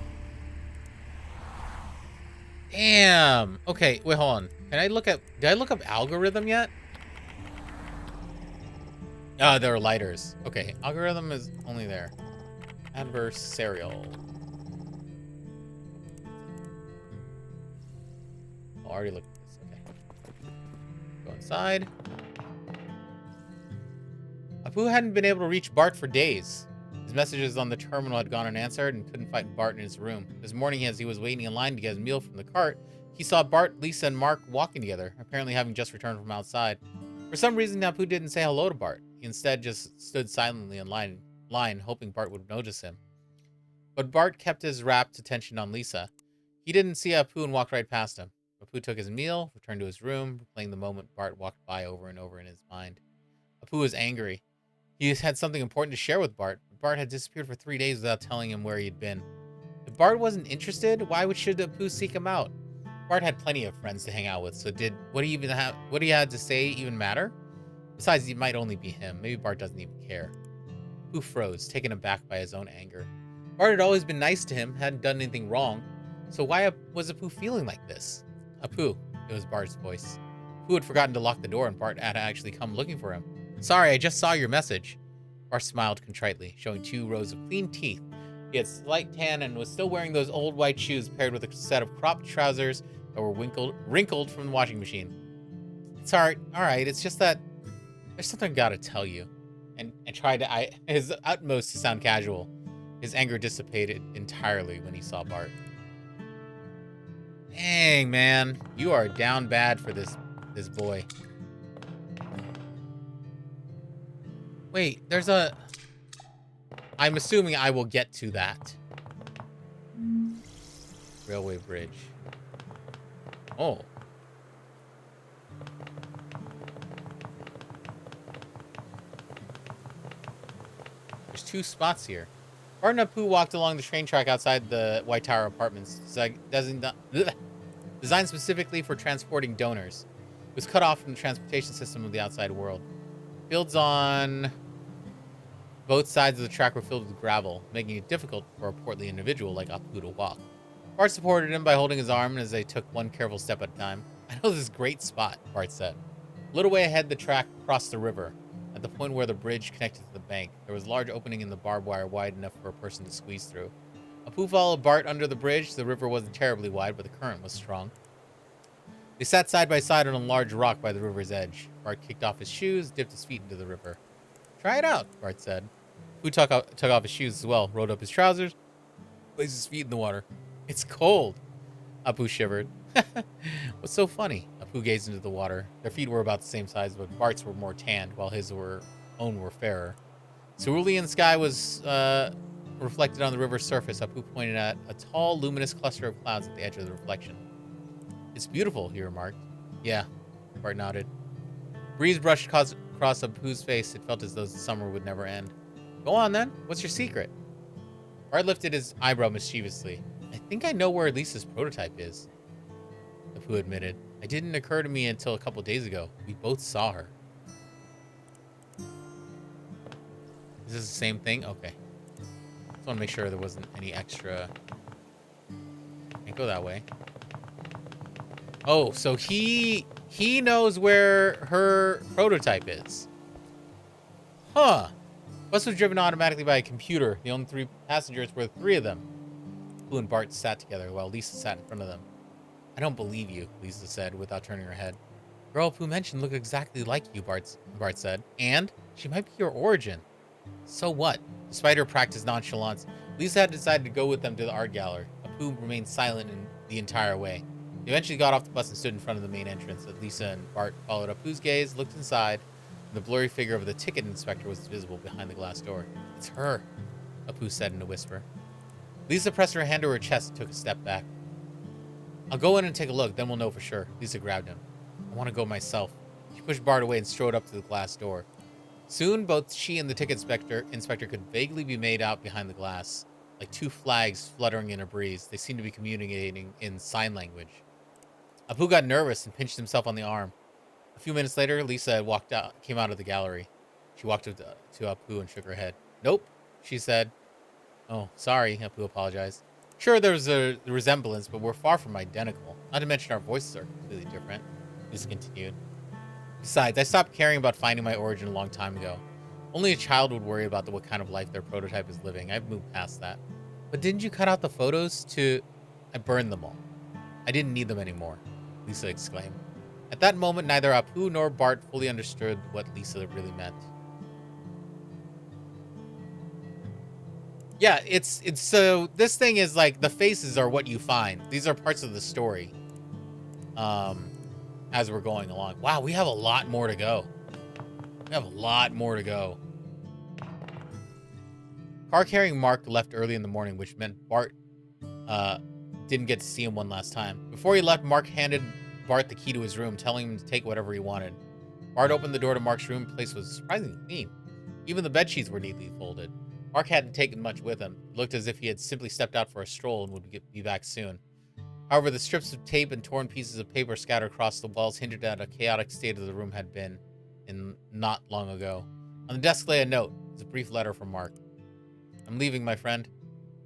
Damn. Okay, wait, hold on. Did I look up algorithm yet? Ah, there are lighters. Okay, algorithm is only there. Adversarial. Oh, I already looked at this. Okay. Go inside. Apu hadn't been able to reach Bart for days. His messages on the terminal had gone unanswered and couldn't find Bart in his room. This morning, as he was waiting in line to get his meal from the cart, he saw Bart, Lisa, and Mark walking together, apparently having just returned from outside. For some reason, Apu didn't say hello to Bart. He instead just stood silently in line, hoping Bart would notice him. But Bart kept his rapt attention on Lisa. He didn't see Apu and walked right past him. Apu took his meal, returned to his room, replaying the moment Bart walked by over and over in his mind. Apu was angry. He had something important to share with Bart, but Bart had disappeared for 3 days without telling him where he'd been. If Bart wasn't interested, why should Apu seek him out? Bart had plenty of friends to hang out with, so did what he had to say even matter? Besides, it might only be him. Maybe Bart doesn't even care. Apu froze, taken aback by his own anger. Bart had always been nice to him, hadn't done anything wrong. So why was Apu feeling like this? Apu, it was Bart's voice. Apu had forgotten to lock the door and Bart had actually come looking for him. Sorry, I just saw your message. Bart smiled contritely, showing 2 rows of clean teeth. He had slight tan and was still wearing those old white shoes paired with a set of cropped trousers that were wrinkled from the washing machine. It's all right. It's just that there's something I gotta tell you. And tried his utmost to sound casual. His anger dissipated entirely when he saw Bart. Dang, man. You are down bad for this boy. Wait, there's a... I'm assuming I will get to that. Railway bridge. Oh. There's 2 spots here. Bart and Apu walked along the train track outside the White Tower Apartments, designed specifically for transporting donors. It was cut off from the transportation system of the outside world. Fields on both sides of the track were filled with gravel, making it difficult for a portly individual like Apu to walk. Bart supported him by holding his arm as they took one careful step at a time. I know this great spot, Bart said. A little way ahead, the track crossed the river. At the point where the bridge connected to the bank, there was a large opening in the barbed wire wide enough for a person to squeeze through. Apu followed Bart under the bridge. The river wasn't terribly wide, but the current was strong. They sat side by side on a large rock by the river's edge. Bart kicked off his shoes, dipped his feet into the river. Try it out, Bart said. Apu took off his shoes as well, rolled up his trousers, placed his feet in the water. It's cold. Apu shivered. What's so funny? Apu gazed into the water. Their feet were about the same size, but Bart's were more tanned, while his own were fairer. Cerulean sky was reflected on the river's surface. Apu pointed at a tall, luminous cluster of clouds at the edge of the reflection. It's beautiful, he remarked. Yeah, Bart nodded. Breeze brushed across Apu's face. It felt as though the summer would never end. Go on, then. What's your secret? Bart lifted his eyebrow mischievously. I think I know where Lisa's prototype is, Apu admitted. It didn't occur to me until a couple days ago. We both saw her. Is this the same thing? Okay. Just want to make sure there wasn't any extra. Can't go that way. Oh, so he knows where her prototype is. Huh. Bus was driven automatically by a computer. The only 3 passengers were 3 of them. Apu and Bart sat together while Lisa sat in front of them. I don't believe you, Lisa said without turning her head. The girl Apu mentioned looked exactly like you, Bart said. And she might be your origin. So what? Despite her practiced nonchalance, Lisa had decided to go with them to the art gallery. Apu remained silent the entire way. They eventually got off the bus and stood in front of the main entrance. Lisa and Bart followed Apu's gaze, looked inside, and the blurry figure of the ticket inspector was visible behind the glass door. It's her, Apu said in a whisper. Lisa pressed her hand to her chest and took a step back. I'll go in and take a look, then we'll know for sure. Lisa grabbed him. I want to go myself. She pushed Bart away and strode up to the glass door. Soon, both she and the ticket inspector could vaguely be made out behind the glass, like 2 flags fluttering in a breeze. They seemed to be communicating in sign language. Apu got nervous and pinched himself on the arm. A few minutes later, Lisa came out of the gallery. She walked up to Apu and shook her head. Nope, she said. Oh, sorry, Apu apologized. Sure, there's a resemblance, but we're far from identical. Not to mention our voices are completely different, Lisa continued. Besides, I stopped caring about finding my origin a long time ago. Only a child would worry about what kind of life their prototype is living. I've moved past that. But didn't you cut out the photos I burned them all. I didn't need them anymore, Lisa exclaimed. At that moment, neither Apu nor Bart fully understood what Lisa really meant. Yeah, it's so this thing is like the faces are what you find. These are parts of the story. As we're going along. Wow, we have a lot more to go. Car carrying Mark left early in the morning, which meant Bart didn't get to see him one last time. Before he left, Mark handed Bart the key to his room, telling him to take whatever he wanted. Bart opened the door to Mark's room. The place was surprisingly clean. Even the bedsheets were neatly folded. Mark hadn't taken much with him. It looked as if he had simply stepped out for a stroll and would be back soon. However, the strips of tape and torn pieces of paper scattered across the walls hinted at a chaotic state of the room had been in not long ago. On the desk lay a note. It was a brief letter from Mark. I'm leaving, my friend.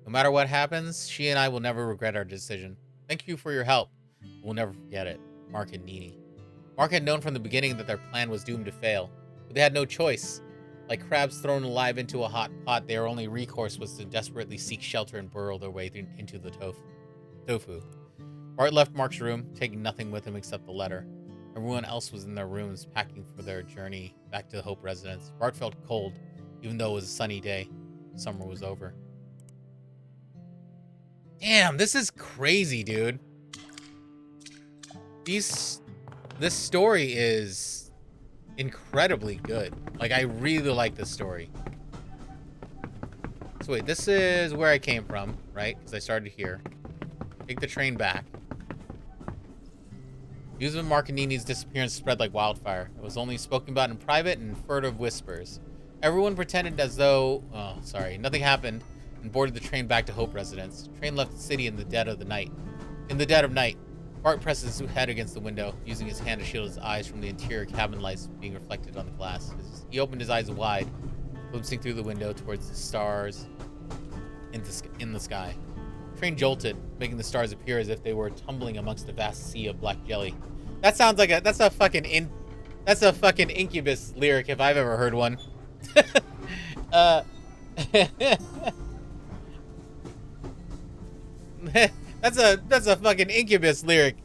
No matter what happens, she and I will never regret our decision. Thank you for your help. We'll never forget it. Mark and Nini. Mark had known from the beginning that their plan was doomed to fail, but they had no choice. Like crabs thrown alive into a hot pot, their only recourse was to desperately seek shelter and burrow their way into the tofu. Bart left Mark's room, taking nothing with him except the letter. Everyone else was in their rooms, packing for their journey back to the Hope residence. Bart felt cold, even though it was a sunny day. Summer was over. Damn, this is crazy, dude. This story is incredibly good. Like, I really like this story. So wait, this is where I came from, right? Because I started here. Take the train back. News of Mark and Nini's disappearance spread like wildfire. It was only spoken about in private and furtive whispers. Everyone pretended as though, nothing happened and boarded the train back to Hope residence. The train left the city in the dead of night. Bart pressed his head against the window, using his hand to shield his eyes from the interior cabin lights being reflected on the glass. He opened his eyes wide, glimpsing through the window towards the stars in the sky. The train jolted, making the stars appear as if they were tumbling amongst a vast sea of black jelly. That sounds like that's a fucking Incubus lyric if I've ever heard one. That's a fucking Incubus lyric.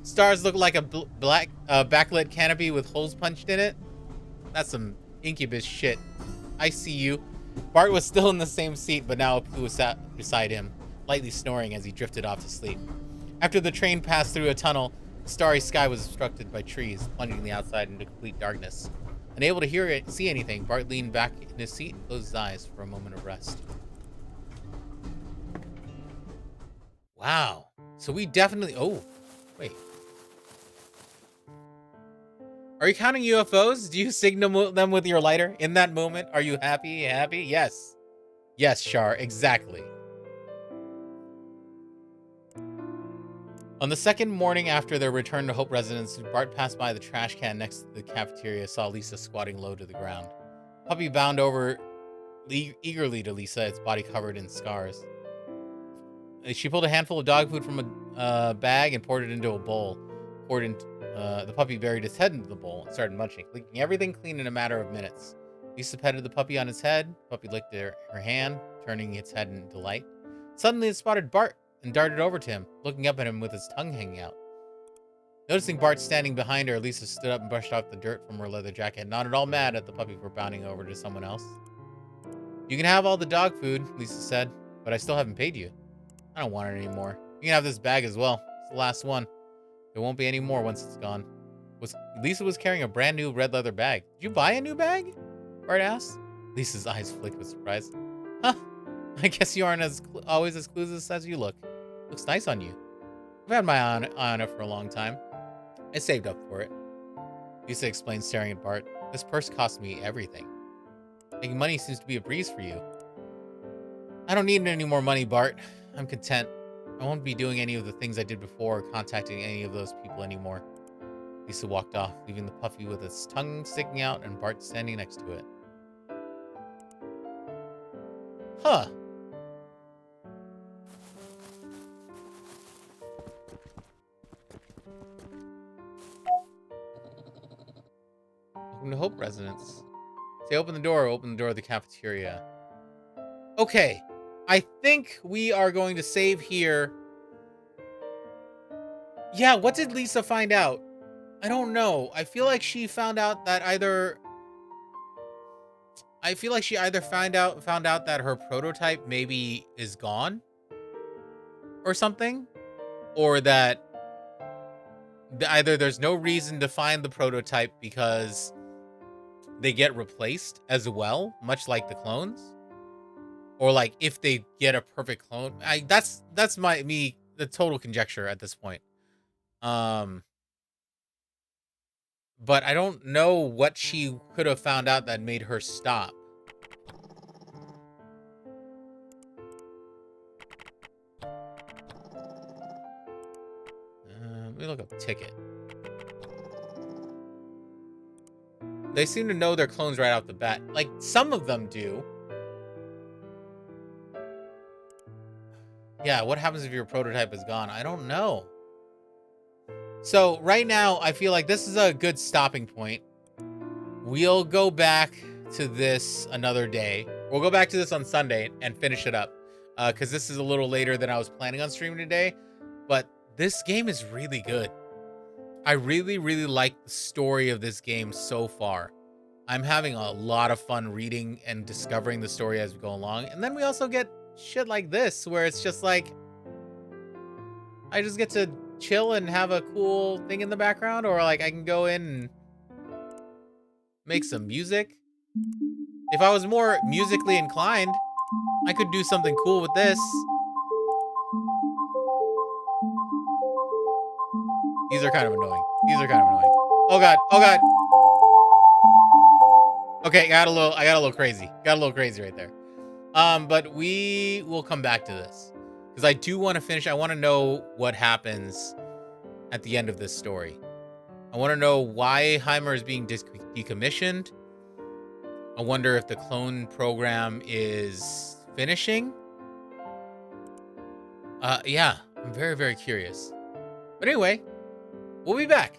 Stars look like a black backlit canopy with holes punched in it. That's some incubus shit. I see you. Bart was still in the same seat, but now Apu was sat beside him, lightly snoring as he drifted off to sleep. After the train passed through a tunnel, the starry sky was obstructed by trees, plunging the outside into complete darkness. Unable to see anything, Bart leaned back in his seat and closed his eyes for a moment of rest. Wow. So we definitely... Oh, wait. Are you counting UFOs? Do you signal them with your lighter? In that moment, are you happy? Happy? Yes. Yes, Shar, exactly. On the second morning after their return to Hope Residence, Bart passed by the trash can next to the cafeteria, saw Lisa squatting low to the ground. Puppy bounded over eagerly to Lisa, its body covered in scars. She pulled a handful of dog food from a bag and poured it into a bowl. The puppy buried its head into the bowl and started munching, licking everything clean in a matter of minutes. Lisa petted the puppy on its head. The puppy licked her hand, turning its head in delight. Suddenly, it spotted Bart and darted over to him, looking up at him with its tongue hanging out. Noticing Bart standing behind her, Lisa stood up and brushed off the dirt from her leather jacket, not at all mad at the puppy for bounding over to someone else. You can have all the dog food, Lisa said, but I still haven't paid you. I don't want it anymore. You can have this bag as well. It's the last one. There won't be any more once it's gone. Lisa was carrying a brand new red leather bag. Did you buy a new bag? Bart asked. Lisa's eyes flicked with surprise. Huh. I guess you aren't always as clueless as you look. Looks nice on you. I've had my eye on it for a long time. I saved up for it. Lisa explained, staring at Bart. This purse cost me everything. Making money seems to be a breeze for you. I don't need any more money, Bart. I'm content. I won't be doing any of the things I did before or contacting any of those people anymore. Lisa walked off, leaving the puppy with its tongue sticking out and Bart standing next to it. Huh. Welcome to Hope Residence. Say open the door of the cafeteria. Okay. I think we are going to save here. Yeah, what did Lisa find out? I don't know. I feel like she found out that she either found out that her prototype maybe is gone or something, or that either there's no reason to find the prototype because they get replaced as well, much like the clones. Or like if they get a perfect clone, that's the total conjecture at this point. But I don't know what she could have found out that made her stop. Let me look up ticket. They seem to know their clones right off the bat. Like some of them do. Yeah, what happens if your prototype is gone? I don't know. So right now, I feel like this is a good stopping point. We'll go back to this another day. We'll go back to this on Sunday and finish it up. Because this is a little later than I was planning on streaming today. But this game is really good. I really, really like the story of this game so far. I'm having a lot of fun reading and discovering the story as we go along. And then we also get shit like this where it's just like I just get to chill and have a cool thing in the background, or like I can go in and make some music. If I was more musically inclined, I could do something cool with this. These are kind of annoying. Oh god. Okay, I got a little crazy right there. But we will come back to this because I do want to finish. I want to know what happens at the end of this story. I want to know why Hymer is being decommissioned. I wonder if the clone program is finishing. Yeah, I'm very, very curious. But anyway, we'll be back.